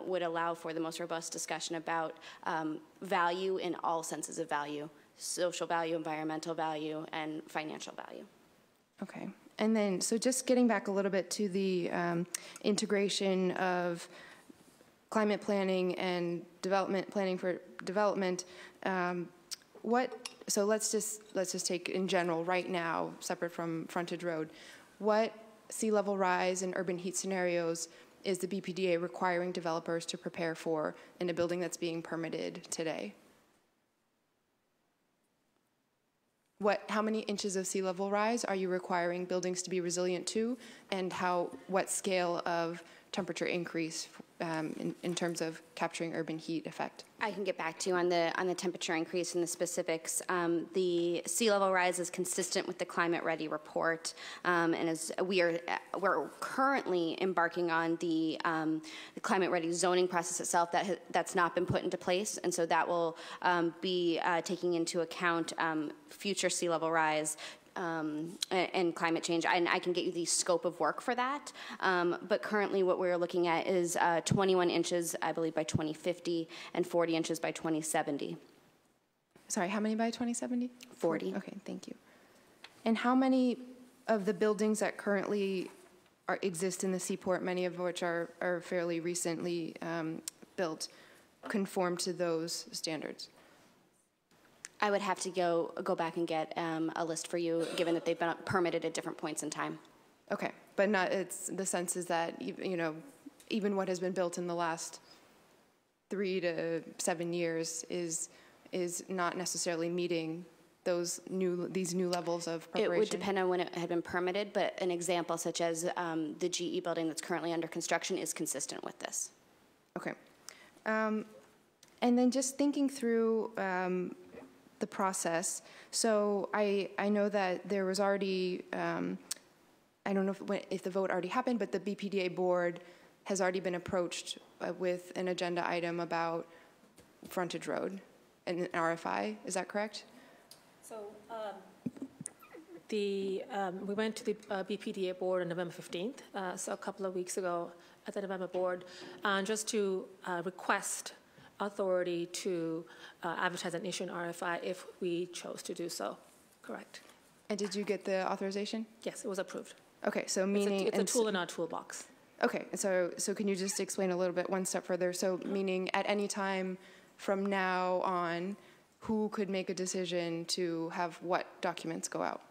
would allow for the most robust discussion about value in all senses of value: social value, environmental value, and financial value. Okay. And then, so just getting back a little bit to the integration of climate planning and development planning for development, so let's just take in general right now, separate from Frontage Road, what sea level rise and urban heat scenarios is the BPDA requiring developers to prepare for in a building that's being permitted today? How many inches of sea level rise are you requiring buildings to be resilient to, and what scale of temperature increase in terms of capturing urban heat effect? I can get back to you on the temperature increase and the specifics. The sea level rise is consistent with the Climate Ready report, and as we're currently embarking on the Climate Ready zoning process itself that's not been put into place, and so that will be taking into account future sea level rise. And climate change, and I can get you the scope of work for that. But currently what we're looking at is 21 inches, I believe, by 2050, and 40 inches by 2070. Sorry, how many by 2070? 40. Okay, thank you. And how many of the buildings that currently exist in the Seaport, many of which are fairly recently built, conform to those standards? I would have to go back and get a list for you, given that they've been permitted at different points in time. Okay, but not, it's, the sense is that, you know, even what has been built in the last 3 to 7 years is not necessarily meeting these new levels of preparation? It would depend on when it had been permitted, but an example such as the GE building that's currently under construction is consistent with this. Okay. And then just thinking through the process, so I know that there was already, I don't know if the vote already happened, but the BPDA board has already been approached with an agenda item about Frontage Road and an RFI, is that correct? So we went to the BPDA board on November 15th, so a couple of weeks ago at the November board, just to request authority to advertise and issue an RFI if we chose to do so. Correct. And did you get the authorization? Yes, it was approved. Okay, so meaning... It's a tool in our toolbox. Okay, so can you just explain a little bit one step further? So meaning at any time from now on, who could make a decision to have what documents go out?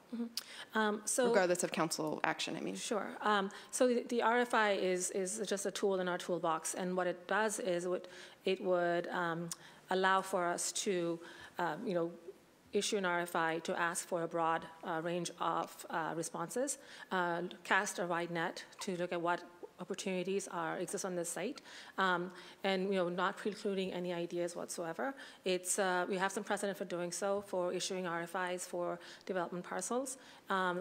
So regardless of council action, I mean. Sure. So the RFI is just a tool in our toolbox, and what it does is it would allow for us to, issue an RFI to ask for a broad range of responses, cast a wide net to look at what opportunities exist on this site, and not precluding any ideas whatsoever. It's we have some precedent for doing so, for issuing RFIs for development parcels,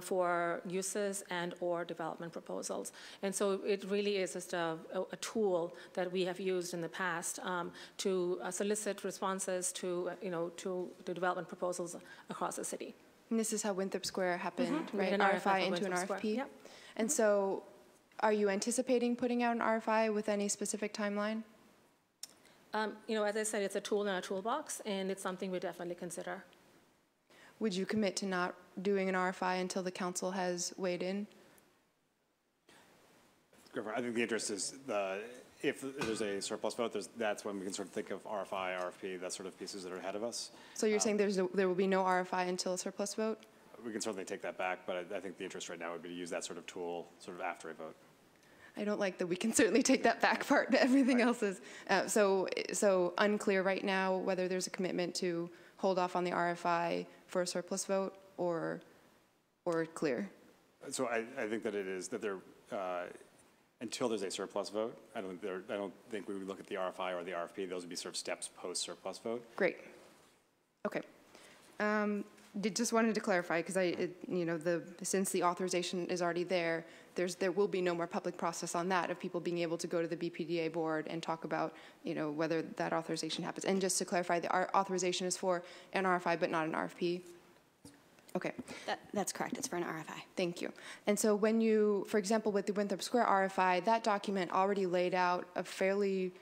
for uses and/or development proposals. And so it really is just a tool that we have used in the past to solicit responses to to the development proposals across the city. And this is how Winthrop Square happened, right? An RFI into an RFP. Yep. And so, are you anticipating putting out an RFI with any specific timeline? As I said, it's a tool in our toolbox, and it's something we definitely consider. Would you commit to not doing an RFI until the council has weighed in? I think the interest is if there's a surplus vote, that's when we can sort of think of RFI, RFP, that sort of pieces that are ahead of us. So you're saying there will be no RFI until a surplus vote? We can certainly take that back, but I think the interest right now would be to use that sort of tool sort of after a vote. I don't like that we can certainly take that back part. Everything else is, so unclear right now whether there's a commitment to hold off on the RFI for a surplus vote or clear? So I think that it is that there, until there's a surplus vote, I don't think we would look at the RFI or the RFP. Those would be sort of steps post surplus vote. Great. Okay. Just wanted to clarify because since the authorization is already there, there will be no more public process on that of people being able to go to the BPDA board and talk about whether that authorization happens. And just to clarify, the authorization is for an RFI but not an RFP. Okay. That's correct. It's for an RFI. Thank you. And so when you, for example, with the Winthrop Square RFI, that document already laid out a fairly,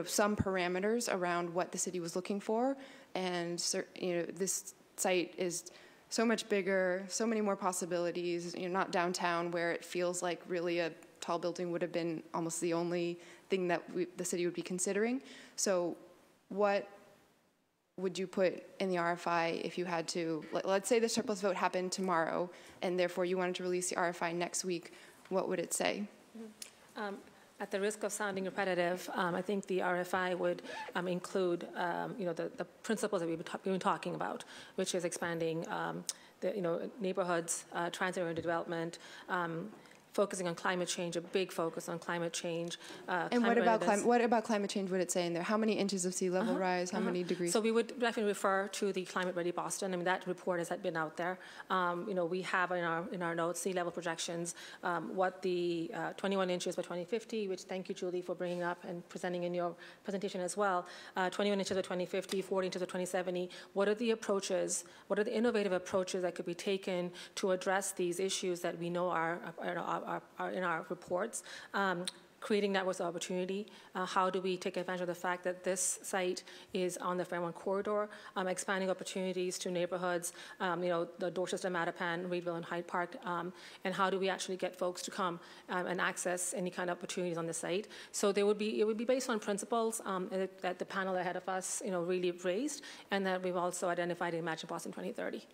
some parameters around what the city was looking for, and this site is so much bigger, so many more possibilities. You're not downtown where it feels like really a tall building would have been almost the only thing that the city would be considering. So what would you put in the RFI if you had to, let's say the surplus vote happened tomorrow and therefore you wanted to release the RFI next week, what would it say? At the risk of sounding repetitive, I think the RFI would include, the principles that we've been talking about, which is expanding the, neighborhoods, transit-oriented development, focusing on climate change, a big focus on climate change. And what about climate change would it say in there? How many inches of sea level rise? How many degrees? So we would definitely refer to the Climate Ready Boston. I mean, that report has been out there. We have in our notes sea level projections, what the 21 inches by 2050, which thank you, Julie, for bringing up and presenting in your presentation as well. 21 inches by 2050, 40 inches by 2070. What are the approaches? What are the innovative approaches that could be taken to address these issues that we know are in our reports? creating networks of opportunity. How do we take advantage of the fact that this site is on the Fairmont corridor, expanding opportunities to neighborhoods, the Dorchester, Mattapan, Reedville, and Hyde Park, and how do we actually get folks to come and access any kind of opportunities on the site. So it would be based on principles that the panel ahead of us really raised, and that we've also identified in Imagine Boston 2030.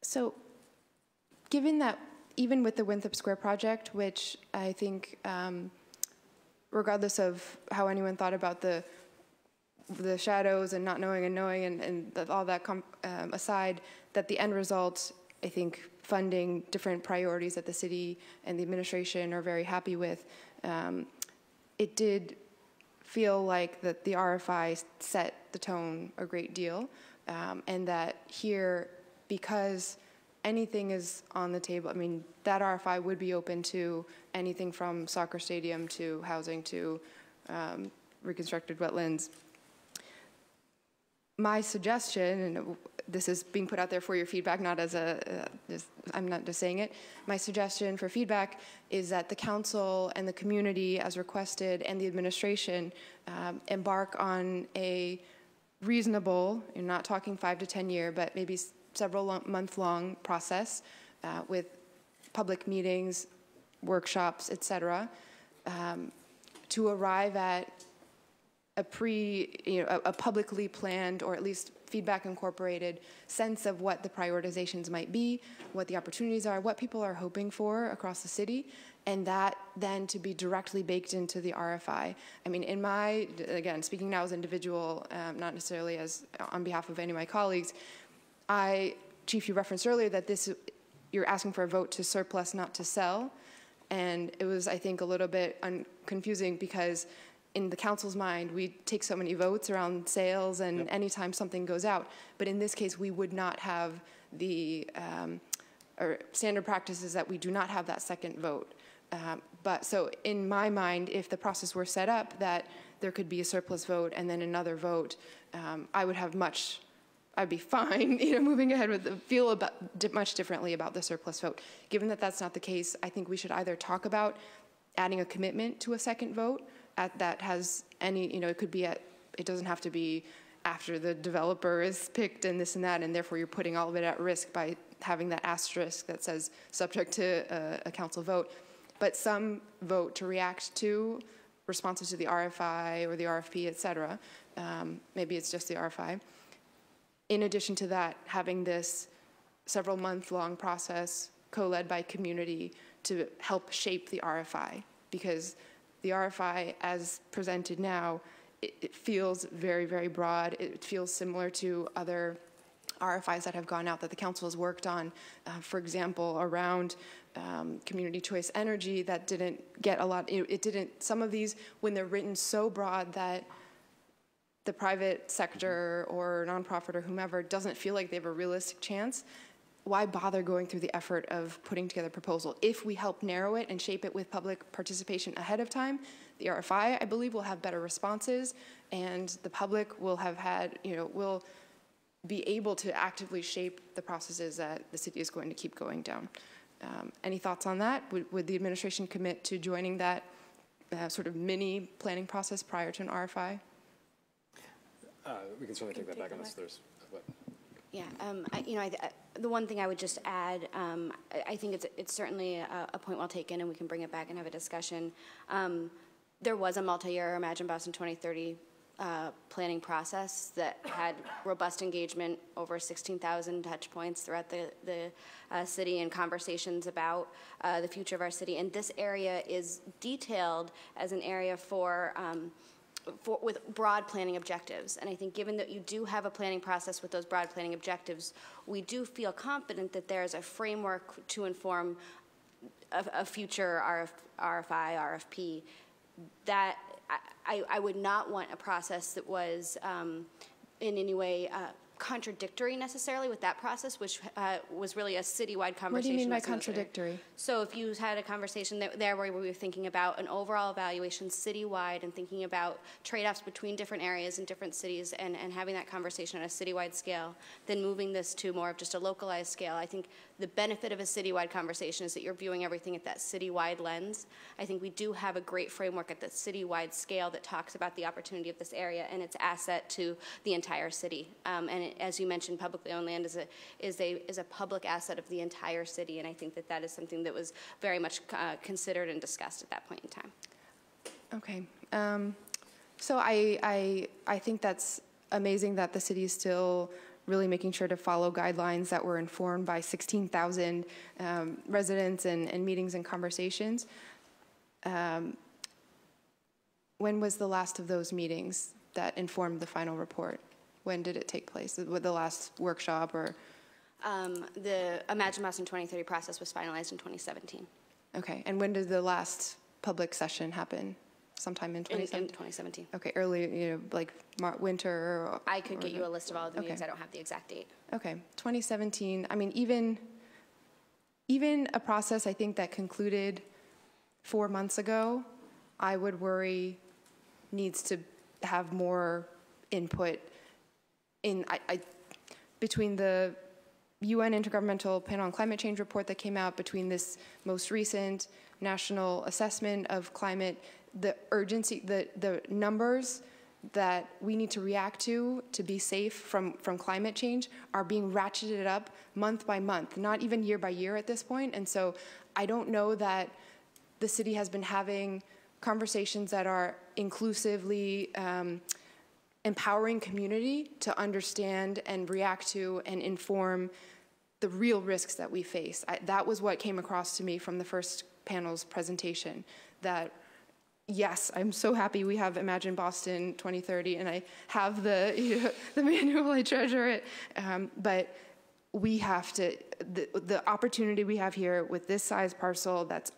So given that even with the Winthrop Square project, which I think, regardless of how anyone thought about the shadows and not knowing and knowing and all that aside, that the end result, I think, funding different priorities that the city and the administration are very happy with, it did feel like that the RFI set the tone a great deal, and that here, because anything is on the table, I mean, that RFI would be open to anything from soccer stadium to housing to reconstructed wetlands. My suggestion, and this is being put out there for your feedback, not as I'm not just saying it, my suggestion for feedback is that the council and the community, as requested, and the administration embark on a reasonable, you're not talking 5 to 10 year, but maybe several month-long process with public meetings, workshops, etc., to arrive at a publicly planned, or at least feedback incorporated sense of what the prioritizations might be, what the opportunities are, what people are hoping for across the city, and that then to be directly baked into the RFI. I mean, again, speaking now as an individual, not necessarily as on behalf of any of my colleagues, Chief, you referenced earlier that you're asking for a vote to surplus, not to sell. And it was, I think, a little bit confusing because in the council's mind, we take so many votes around sales and anytime something goes out. But in this case, we would not have the or standard practices that we do not have that second vote. But so in my mind, if the process were set up that there could be a surplus vote and then another vote, I'd be fine, moving ahead with feel much differently about the surplus vote. Given that that's not the case, I think we should either talk about adding a commitment to a second vote that has any, it could be it doesn't have to be after the developer is picked and this and that, and therefore you're putting all of it at risk by having that asterisk that says subject to a council vote, but some vote to react to responses to the RFI or the RFP, et cetera. Maybe it's just the RFI. In addition to that, having this several month-long process co-led by community to help shape the RFI, because the RFI as presented now, it feels very, very broad. It feels similar to other RFIs that have gone out that the council has worked on, for example, around community choice energy that didn't get a lot, some of these, when they're written so broad that the private sector or nonprofit or whomever doesn't feel like they have a realistic chance, why bother going through the effort of putting together a proposal? If we help narrow it and shape it with public participation ahead of time, the RFI, I believe, will have better responses, and the public will have had, will be able to actively shape the processes that the city is going to keep going down. Any thoughts on that? Would the administration commit to joining that sort of mini planning process prior to an RFI? We can certainly take that back unless there's what. Yeah, the one thing I would just add, I think it's certainly a point well taken, and we can bring it back and have a discussion. There was a multi-year Imagine Boston 2030 planning process that had robust engagement, over 16,000 touch points throughout the city, and conversations about the future of our city. And this area is detailed as an area with broad planning objectives. And I think given that you do have a planning process with those broad planning objectives, we do feel confident that there's a framework to inform a future RFI, RFP, that I would not want a process that was in any way contradictory necessarily with that process, which was really a citywide conversation. What do you mean by that's in those areas. contradictory? So if you had a conversation there where we were thinking about an overall evaluation citywide and thinking about trade-offs between different areas and different cities and having that conversation on a citywide scale, then moving this to more of just a localized scale, I think the benefit of a citywide conversation is that you're viewing everything at that citywide lens. I think we do have a great framework at the citywide scale that talks about the opportunity of this area and its asset to the entire city. As you mentioned, publicly owned land is a public asset of the entire city, and I think that is something that was very much considered and discussed at that point in time. Okay. So I think that's amazing that the city is still really making sure to follow guidelines that were informed by 16,000 residents and meetings and conversations. When was the last of those meetings that informed the final report? When did it take place? With the last workshop or? The Imagine Boston 2030 process was finalized in 2017. Okay, and when did the last public session happen? Sometime in 2017? In 2017. Okay, early, like winter? Or, I could get you a list of all of the meetings. I don't have the exact date. Okay, 2017. I mean, even a process I think that concluded 4 months ago, I would worry needs to have more input between the UN Intergovernmental Panel on Climate Change report that came out, between this most recent national assessment of climate, the urgency, the numbers that we need to react to be safe from climate change are being ratcheted up month by month, not even year by year at this point. And so I don't know that the city has been having conversations that are inclusively empowering community to understand and react to and inform the real risks that we face. That was what came across to me from the first panel's presentation, that yes, I'm so happy we have Imagine Boston 2030 and I have the manual, I treasure it, but we have to, the opportunity we have here with this size parcel, that's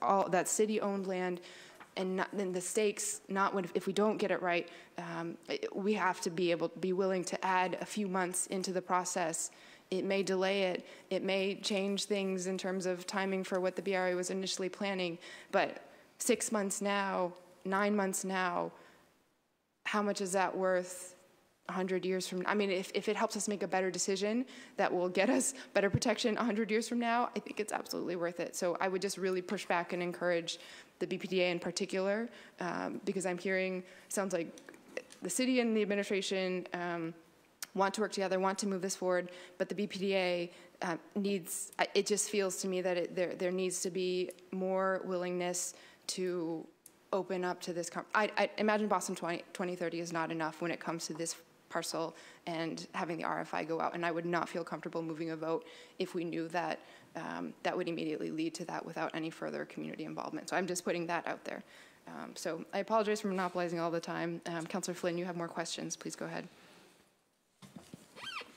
city-owned land, and the stakes, if we don't get it right, we have to be willing to add a few months into the process. It may delay it. It may change things in terms of timing for what the BRA was initially planning. But 6 months now, 9 months now, how much is that worth 100 years from now? I mean, if it helps us make a better decision that will get us better protection 100 years from now, I think it's absolutely worth it. So I would just really push back and encourage the BPDA in particular, because I'm hearing, sounds like the city and the administration want to work together, want to move this forward, but the BPDA needs, it just feels to me that there needs to be more willingness to open up to this. I imagine Boston 2030 is not enough when it comes to this parcel and having the RFI go out, and I would not feel comfortable moving a vote if we knew that that would immediately lead to that without any further community involvement. So I'm just putting that out there. So I apologize for monopolizing all the time. Councillor Flynn, you have more questions. Please go ahead.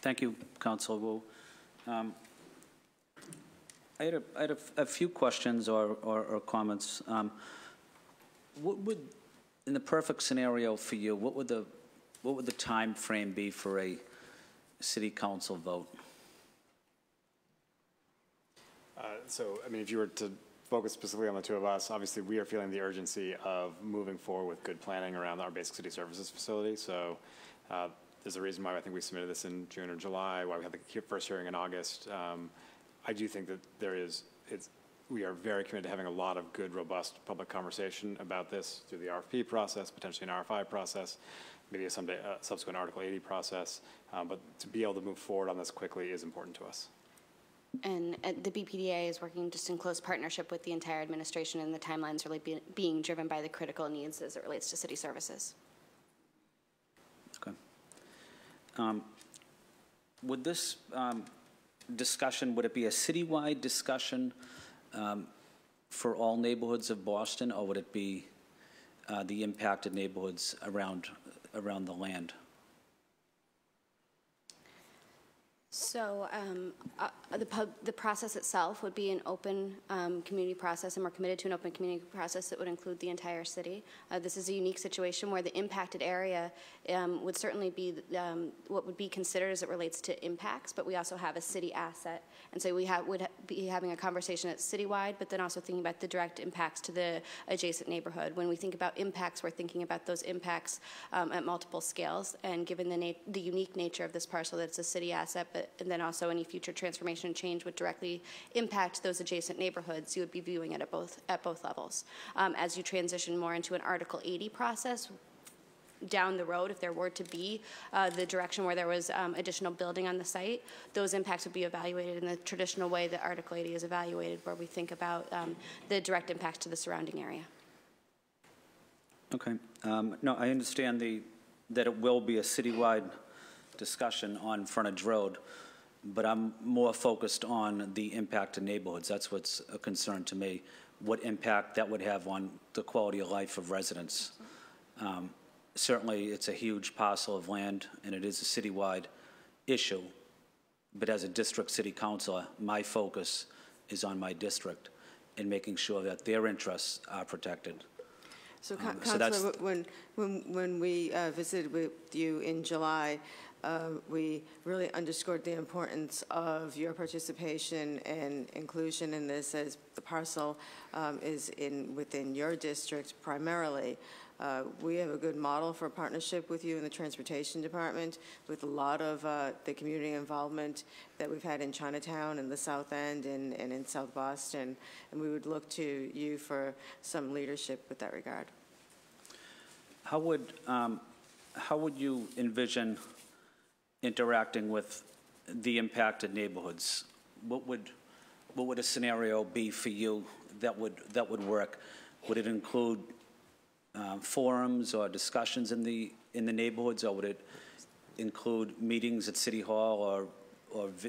Thank you, Councilor Wu. I had a few questions or comments. What would, in the perfect scenario for you, what would the time frame be for a city council vote? So, I mean, if you were to focus specifically on the two of us, obviously we are feeling the urgency of moving forward with good planning around our basic city services facility. So there's a reason why I think we submitted this in June or July, why we had the first hearing in August. I do think that we are very committed to having a lot of good, robust public conversation about this through the RFP process, potentially an RFI process, maybe someday a subsequent Article 80 process. But to be able to move forward on this quickly is important to us. And the BPDA is working just in close partnership with the entire administration, and the timeline's really being driven by the critical needs as it relates to city services. Okay. Would this discussion, would it be a citywide discussion for all neighborhoods of Boston, or would it be the impacted neighborhoods around the land? So the process itself would be an open community process, and we're committed to an open community process that would include the entire city. This is a unique situation where the impacted area would certainly be what would be considered as it relates to impacts, but we also have a city asset. And so we would be having a conversation that's citywide, but then also thinking about the direct impacts to the adjacent neighborhood. When we think about impacts, we're thinking about those impacts at multiple scales, and given the unique nature of this parcel, that it's a city asset, and then also any future transformation and change would directly impact those adjacent neighborhoods, you would be viewing it at both levels. As you transition more into an Article 80 process, down the road, if there were to be the direction where there was additional building on the site, those impacts would be evaluated in the traditional way that Article 80 is evaluated, where we think about the direct impacts to the surrounding area. Okay. No, I understand that it will be a citywide discussion on Frontage Road, but I'm more focused on the impact to neighborhoods. That's what's a concern to me, what impact that would have on the quality of life of residents. Certainly, it's a huge parcel of land, and it is a citywide issue, but as a district city councilor, my focus is on my district and making sure that their interests are protected. So, Councilor, when we visited with you in July, we really underscored the importance of your participation and inclusion in this, as the parcel is within your district primarily. We have a good model for partnership with you in the Transportation Department, with a lot of the community involvement that we've had in Chinatown and the South End and in South Boston, and we would look to you for some leadership with that regard. How would you envision interacting with the impacted neighborhoods? What would a scenario be for you that would work? Would it include forums or discussions in the neighborhoods, or would it include meetings at City Hall or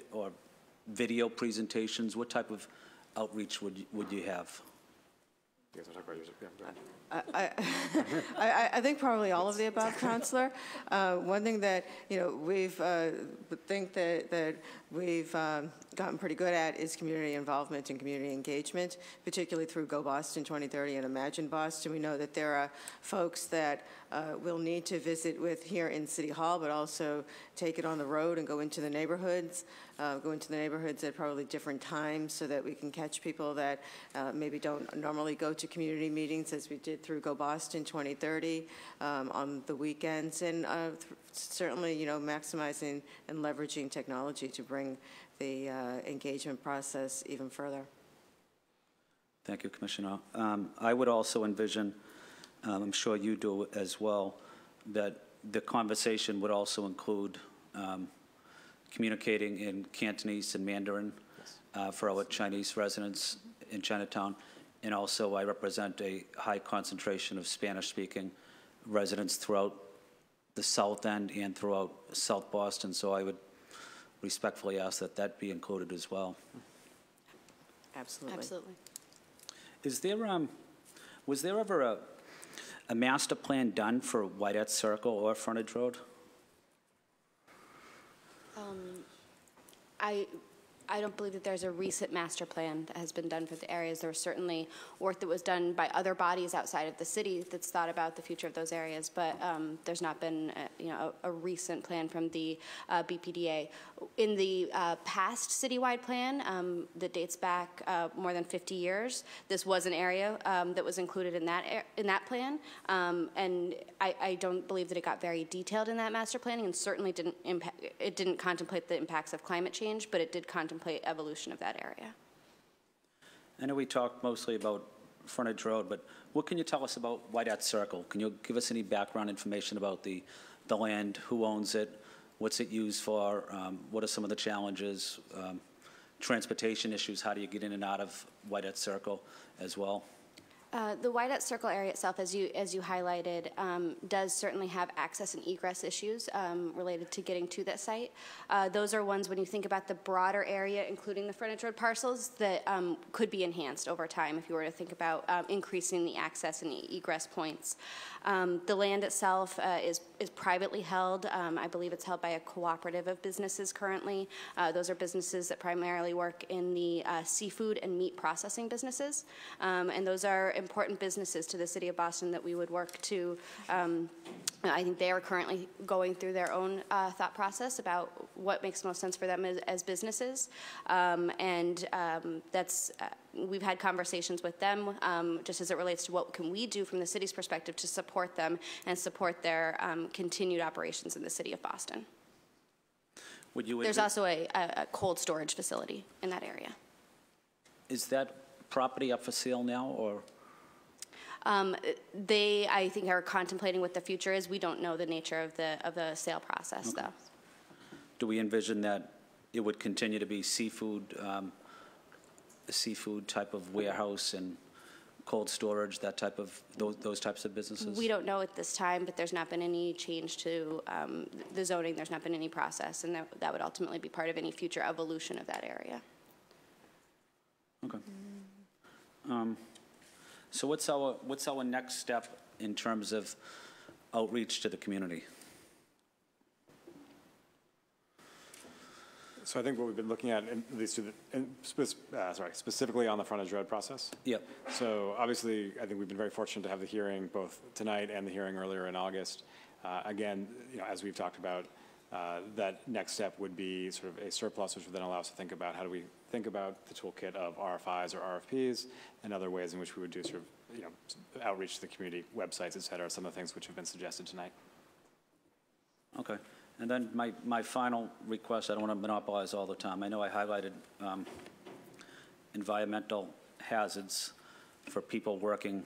video presentations? What type of outreach would you have? You guys want to talk about yours? I think probably all of the above, Councillor. One thing that we've gotten pretty good at is community involvement and community engagement, particularly through Go Boston 2030 and Imagine Boston. We know that there are folks that we'll need to visit with here in City Hall, but also take it on the road and go into the neighborhoods at probably different times, so that we can catch people that maybe don't normally go to community meetings, as we did through Go Boston 2030 on the weekends, and certainly maximizing and leveraging technology to bring the engagement process even further. Thank you, Commissioner. I would also envision, I'm sure you do as well, that the conversation would also include communicating in Cantonese and Mandarin for our Chinese residents in Chinatown. And also, I represent a high concentration of Spanish-speaking residents throughout the South End and throughout South Boston, so I would respectfully ask that that be included as well. Absolutely. Absolutely. Is there, was there ever a master plan done for Whitehead Circle or Frontage Road? I don't believe that there's a recent master plan that has been done for the areas. There was certainly work that was done by other bodies outside of the city that's thought about the future of those areas, but there's not been a recent plan from the BPDA. In the past citywide plan that dates back more than 50 years, this was an area that was included in that plan, and I don't believe that it got very detailed in that master planning, and certainly didn't contemplate the impacts of climate change, but it did contemplate evolution of that area. I know we talked mostly about Frontage Road, but what can you tell us about Whitehead Circle? Can you give us any background information about the land, who owns it, what's it used for, what are some of the challenges, transportation issues, how do you get in and out of Whitehead Circle as well? The Whitehead Circle area itself, as you highlighted, does certainly have access and egress issues related to getting to that site. Those are ones, when you think about the broader area, including the Frontage Road parcels, that could be enhanced over time if you were to think about increasing the access and egress points. The land itself is privately held. I believe it's held by a cooperative of businesses currently. Those are businesses that primarily work in the seafood and meat processing businesses. And those are important businesses to the city of Boston that we would work to. I think they are currently going through their own thought process about what makes most sense for them as businesses. We've had conversations with them just as it relates to what can we do from the city's perspective to support them and support their continued operations in the city of Boston. There's also a cold storage facility in that area. Is that property up for sale now, or? They, I think, are contemplating what the future is. We don't know the nature of the sale process, though. Do we envision that it would continue to be seafood, a seafood type of warehouse and cold storage, that type of, those types of businesses? We don't know at this time, but there's not been any change to the zoning. There's not been any process, and that would ultimately be part of any future evolution of that area. Okay. So what's our next step in terms of outreach to the community? So I think what we've been looking at, at least specifically on the Frontage Road process. Yep. So obviously, I think we've been very fortunate to have the hearing both tonight and the hearing earlier in August. Again, as we've talked about, that next step would be sort of a surplus, which would then allow us to think about how do we think about the toolkit of RFIs or RFPs and other ways in which we would do sort of, outreach to the community, websites, et cetera, some of the things which have been suggested tonight. Okay. And then my final request, I don't want to monopolize all the time. I know I highlighted environmental hazards for people working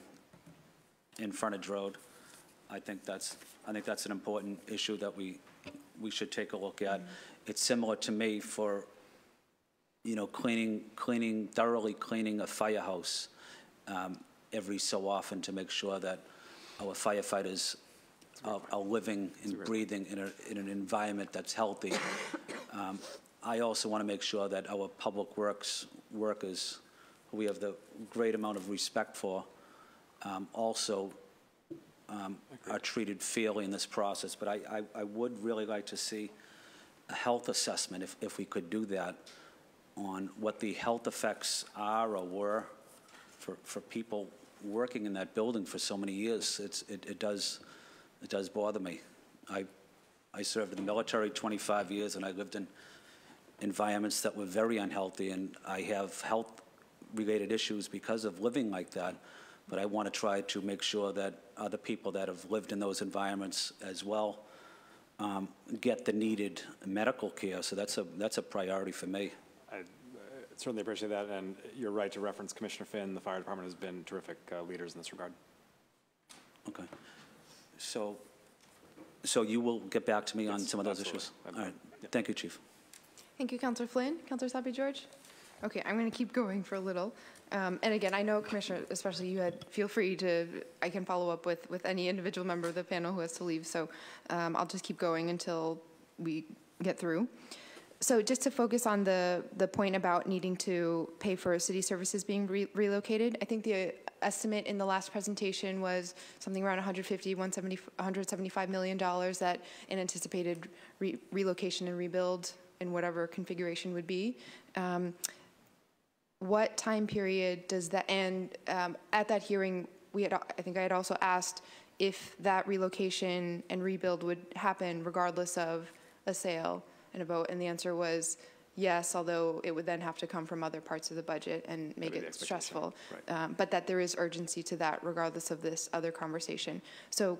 in Frontage Road. I think that's an important issue that we should take a look at. It's similar to me for, thoroughly cleaning a firehouse every so often to make sure that our firefighters are living and breathing in an environment that's healthy. I also want to make sure that our public works workers, who we have the great amount of respect for, also are treated fairly in this process. But I would really like to see a health assessment, if we could do that, on what the health effects are or were for people working in that building for so many years. It does bother me. I served in the military 25 years, and I lived in environments that were very unhealthy, and I have health-related issues because of living like that. But I want to try to make sure that other people that have lived in those environments as well get the needed medical care. So that's a priority for me. I certainly appreciate that, and you're right to reference Commissioner Finn. The fire department has been terrific leaders in this regard. Okay. So you will get back to me on some of those issues? All right. Yep. Thank you, Chief. Thank you, Councilor Flynn. Councilor Sapi George? Okay, I'm going to keep going for a little. And again, I know, Commissioner, especially you feel free to, I can follow up with any individual member of the panel who has to leave. So I'll just keep going until we get through. So just to focus on the point about needing to pay for city services being relocated, I think the estimate in the last presentation was something around $175 million that an anticipated relocation and rebuild in whatever configuration would be. What time period does that, and at that hearing, I think I had also asked if that relocation and rebuild would happen regardless of a sale and a vote, and the answer was yes, although it would then have to come from other parts of the budget and make it stressful. Right. But that there is urgency to that regardless of this other conversation. So,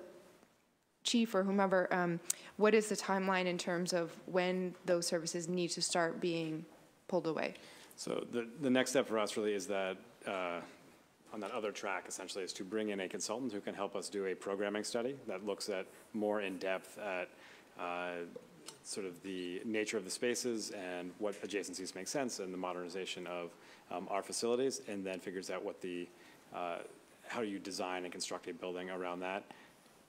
Chief or whomever, what is the timeline in terms of when those services need to start being pulled away? So the next step for us really is that on that other track, essentially, is to bring in a consultant who can help us do a programming study that looks at more in depth at sort of the nature of the spaces and what adjacencies make sense and the modernization of our facilities, and then figures out what how you design and construct a building around that.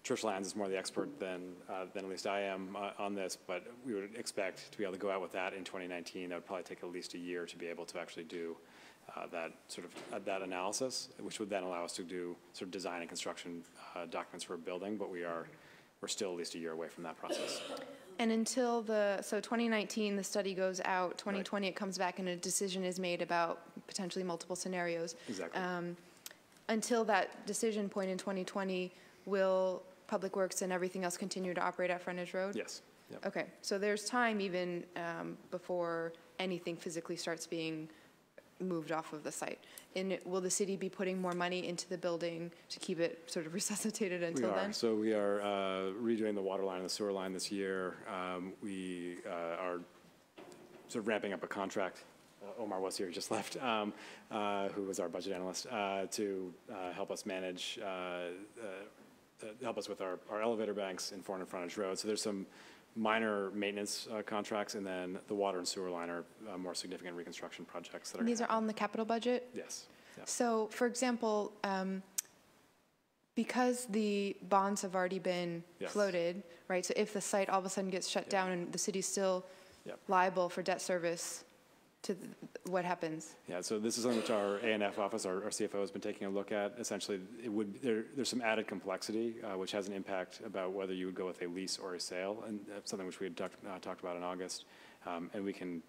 Trish Lands is more the expert than at least I am on this, but we would expect to be able to go out with that in 2019. That would probably take at least a year to be able to actually do that sort of that analysis, which would then allow us to do sort of design and construction documents for a building. But we are we're still at least a year away from that process. And until so 2019, the study goes out, 2020 it comes back and a decision is made about potentially multiple scenarios. Exactly. Until that decision point in 2020, will Public Works and everything else continue to operate at Frontage Road? Yes. Yep. Okay, so there's time even before anything physically starts being moved off of the site. And will the city be putting more money into the building to keep it sort of resuscitated until then? So we are redoing the water line and the sewer line this year. We are sort of ramping up a contract. Omar was here, he just left, who was our budget analyst, to help us manage, help us with our elevator banks in 400 Frontage Road. So there's some minor maintenance contracts, and then the water and sewer line are more significant reconstruction projects that are. And these are all in the capital budget? Yes. Yeah. So, for example, because the bonds have already been floated, right? So if the site all of a sudden gets shut down and the city's still liable for debt service, to what happens? Yeah, so this is something which our A&F office, our CFO, has been taking a look at. Essentially, it would there's some added complexity, which has an impact about whether you would go with a lease or a sale, and that's something which we had talked about in August. And we can,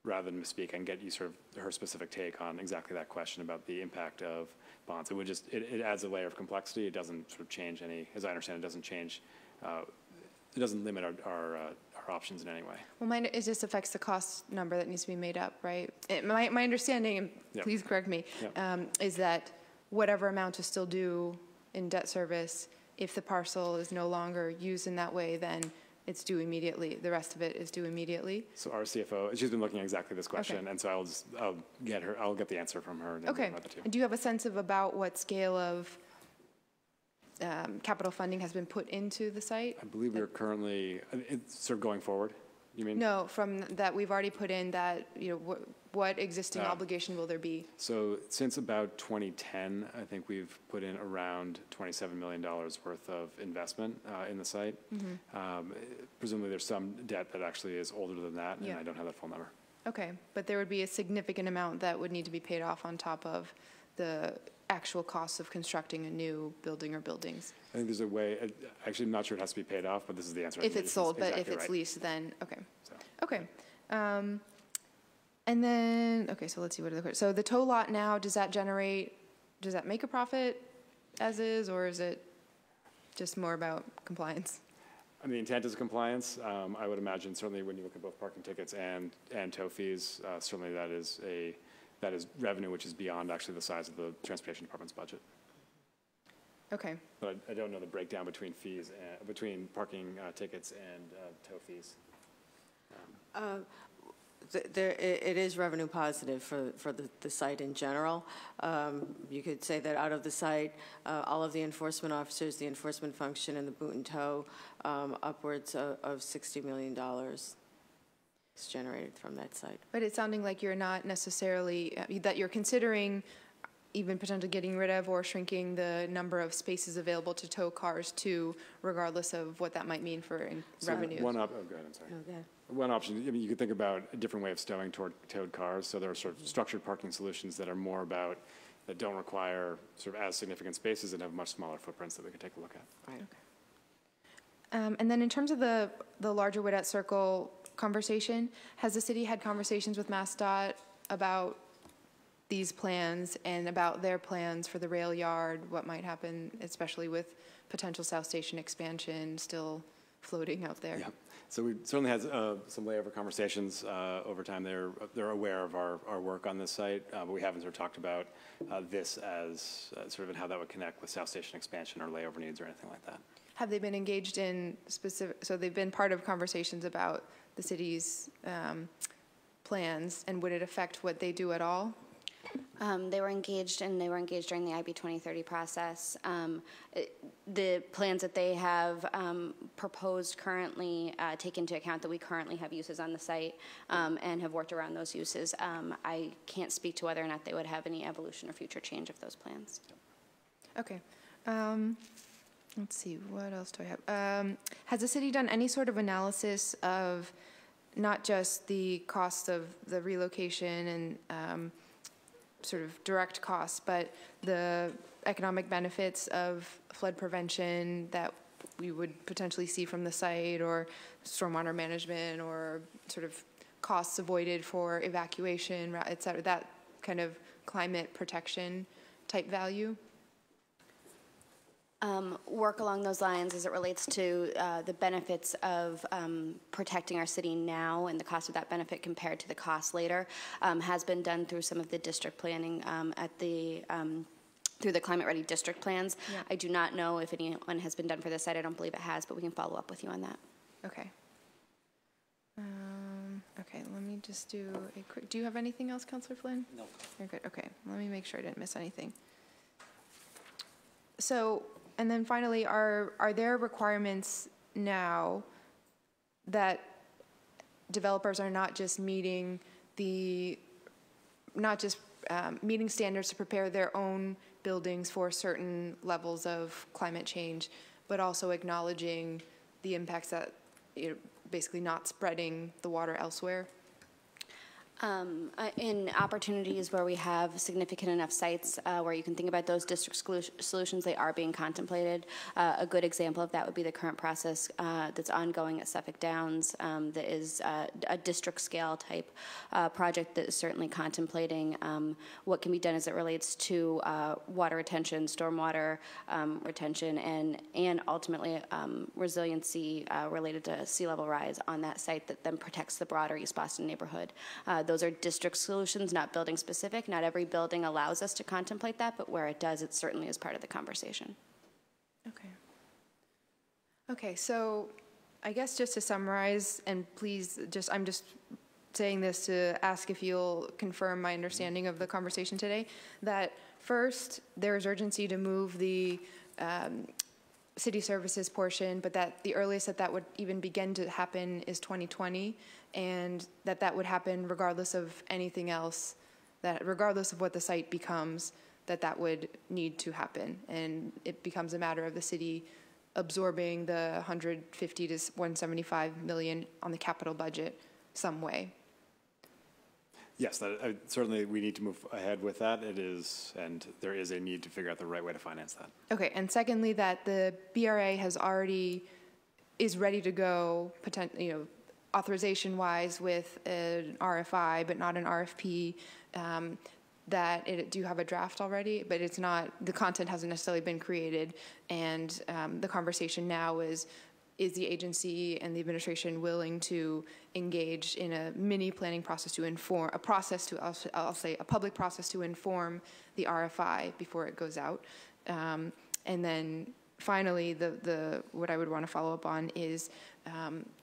rather than misspeak, I can get you sort of her specific take on exactly that question about the impact of bonds. It would just, it adds a layer of complexity. It doesn't sort of change any, as I understand it, doesn't change, it doesn't limit our options in any way. Well, it just affects the cost number that needs to be made up, right? My understanding, and please correct me, is that whatever amount is still due in debt service, if the parcel is no longer used in that way, then it's due immediately. The rest of it is due immediately. So our CFO, she's been looking at exactly this question, and so I'll get the answer from her. Okay. Do you have a sense of about what scale of capital funding has been put into the site? I believe we're currently, it's sort of going forward, you mean? No, from that we've already put in that, what existing obligation will there be? So since about 2010, I think we've put in around $27 million worth of investment in the site. Presumably there's some debt that actually is older than that, and I don't have that full number. Okay, but there would be a significant amount that would need to be paid off on top of the actual costs of constructing a new building or buildings. I think there's a way, actually I'm not sure it has to be paid off, but this is the answer. If it's sold, but if it's leased, then, okay. Okay. And then, okay, so let's see, what are the questions? So the tow lot now, does that make a profit as is, or is it just more about compliance? I mean, the intent is compliance. I would imagine certainly when you look at both parking tickets and tow fees, certainly that is revenue which is beyond actually the size of the Transportation Department's budget. Okay. But I don't know the breakdown between fees, between parking tickets and tow fees. It is revenue positive for the site in general. You could say that out of the site, all of the enforcement officers, the enforcement function, and the boot and tow, upwards of $60 million is generated from that site. But it's sounding like you're not necessarily, that you're considering even potentially getting rid of or shrinking the number of spaces available to tow cars to, regardless of what that might mean for revenue. Go ahead, I'm sorry. Oh, go ahead. One option, I mean, you could think about a different way of stowing towed cars. So there are sort of structured parking solutions that are more about, that don't require sort of as significant spaces and have much smaller footprints that we could take a look at. Right. Okay. And then in terms of the larger Woodette Circle conversation, has the city had conversations with MassDOT about these plans and about their plans for the rail yard, what might happen, especially with potential South Station expansion still floating out there? Yeah. So we certainly had some layover conversations over time. They're aware of our work on this site, but we haven't sort of talked about this as sort of and how that would connect with South Station expansion or layover needs or anything like that. Have they been engaged in specific, so they've been part of conversations about the city's plans, and would it affect what they do at all? They were engaged, and they were engaged during the IB 2030 process. The plans that they have proposed currently take into account that we currently have uses on the site and have worked around those uses. I can't speak to whether or not they would have any evolution or future change of those plans. Okay. Let's see, what else do I have? Has the city done any sort of analysis of not just the cost of the relocation and sort of direct costs, but the economic benefits of flood prevention that we would potentially see from the site, or stormwater management, or sort of costs avoided for evacuation, et cetera, that kind of climate protection type value? Work along those lines as it relates to the benefits of protecting our city now and the cost of that benefit compared to the cost later has been done through some of the district planning through the Climate Ready District plans. Yeah. I do not know if anyone has been done for this site. I don't believe it has, but we can follow up with you on that. Okay. Okay, let me just do a quick, do you have anything else, Councilor Flynn? No. You're good, okay. Let me make sure I didn't miss anything. So, and then finally, are there requirements now that developers are not just meeting meeting standards to prepare their own buildings for certain levels of climate change, but also acknowledging the impacts that, basically not spreading the water elsewhere? In opportunities where we have significant enough sites where you can think about those district solutions, they are being contemplated. A good example of that would be the current process that's ongoing at Suffolk Downs that is a district scale type project that is certainly contemplating what can be done as it relates to water retention, stormwater retention, and ultimately resiliency related to sea level rise on that site that then protects the broader East Boston neighborhood. Those are district solutions, not building specific. Not every building allows us to contemplate that, but where it does, it certainly is part of the conversation. Okay. Okay, so I guess just to summarize, and please I'm just saying this to ask if you'll confirm my understanding of the conversation today, that first, there is urgency to move the city services portion, but that the earliest that would even begin to happen is 2020, and that would happen regardless of anything else, that regardless of what the site becomes, that would need to happen, and it becomes a matter of the city absorbing the 150 to 175 million on the capital budget some way. Yes, certainly we need to move ahead with that. It is, and there is a need to figure out the right way to finance that. Okay, and secondly, that the BRA is ready to go, authorization-wise with an RFI, but not an RFP. That do you have a draft already? But it's not, the content hasn't necessarily been created, and the conversation now is the agency and the administration willing to engage in a mini planning process to inform, I'll say a public process to inform the RFI before it goes out. And then finally, what I would want to follow up on is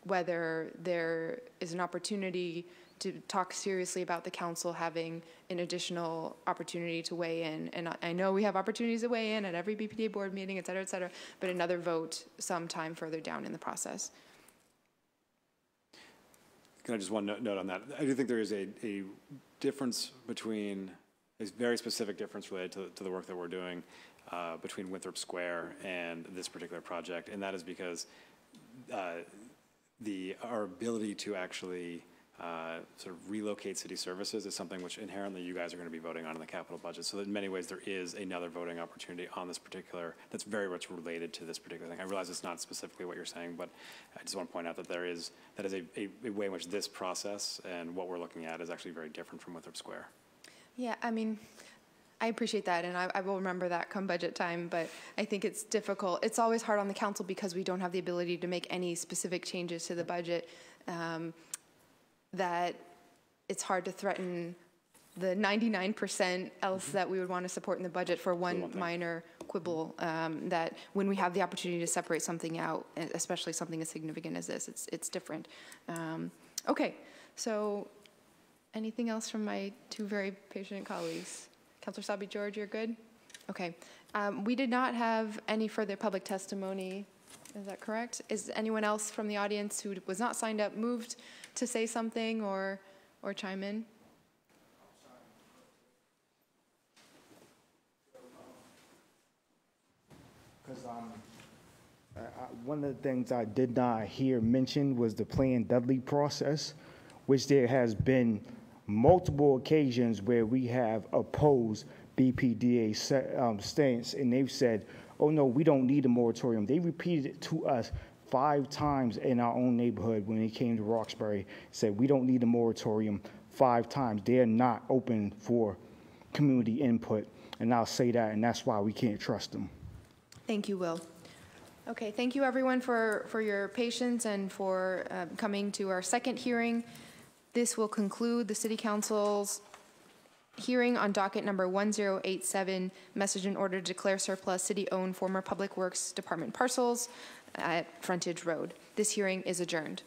whether there is an opportunity to talk seriously about the council having an additional opportunity to weigh in. And I know we have opportunities to weigh in at every BPDA board meeting, et cetera, but another vote sometime further down in the process. Can I just one note on that? I do think there is a difference between, a very specific difference related to the work that we're doing between Winthrop Square and this particular project, and that is because our ability to actually sort of relocate city services is something which inherently you guys are going to be voting on in the capital budget. So in many ways there is another voting opportunity on this particular, that's very much related to this particular thing. I realize it's not specifically what you're saying, but I just want to point out that that is a way in which this process and what we're looking at is actually very different from Winthrop Square. Yeah, I mean, I appreciate that, and I will remember that come budget time, but I think it's difficult. It's always hard on the council because we don't have the ability to make any specific changes to the budget, that it's hard to threaten the 99% else that we would want to support in the budget for one minor quibble, that when we have the opportunity to separate something out, especially something as significant as this, it's different. Okay, so anything else from my two very patient colleagues? Councilor Sabi George, you're good? Okay. We did not have any further public testimony. Is that correct? Is anyone else from the audience who was not signed up moved to say something or chime in? Because one of the things I did not hear mentioned was the Plan Dudley process, which there has been multiple occasions where we have opposed BPDA stance, and they've said, oh no, we don't need a moratorium. They repeated it to us 5 times in our own neighborhood when they came to Roxbury, said we don't need a moratorium 5 times. They're not open for community input, and I'll say that, and that's why we can't trust them. Thank you, Will. Okay, thank you everyone for your patience and for coming to our second hearing. This will conclude the City Council's hearing on docket number 1087, message in order to declare surplus city-owned former Public Works Department parcels at Frontage Road. This hearing is adjourned.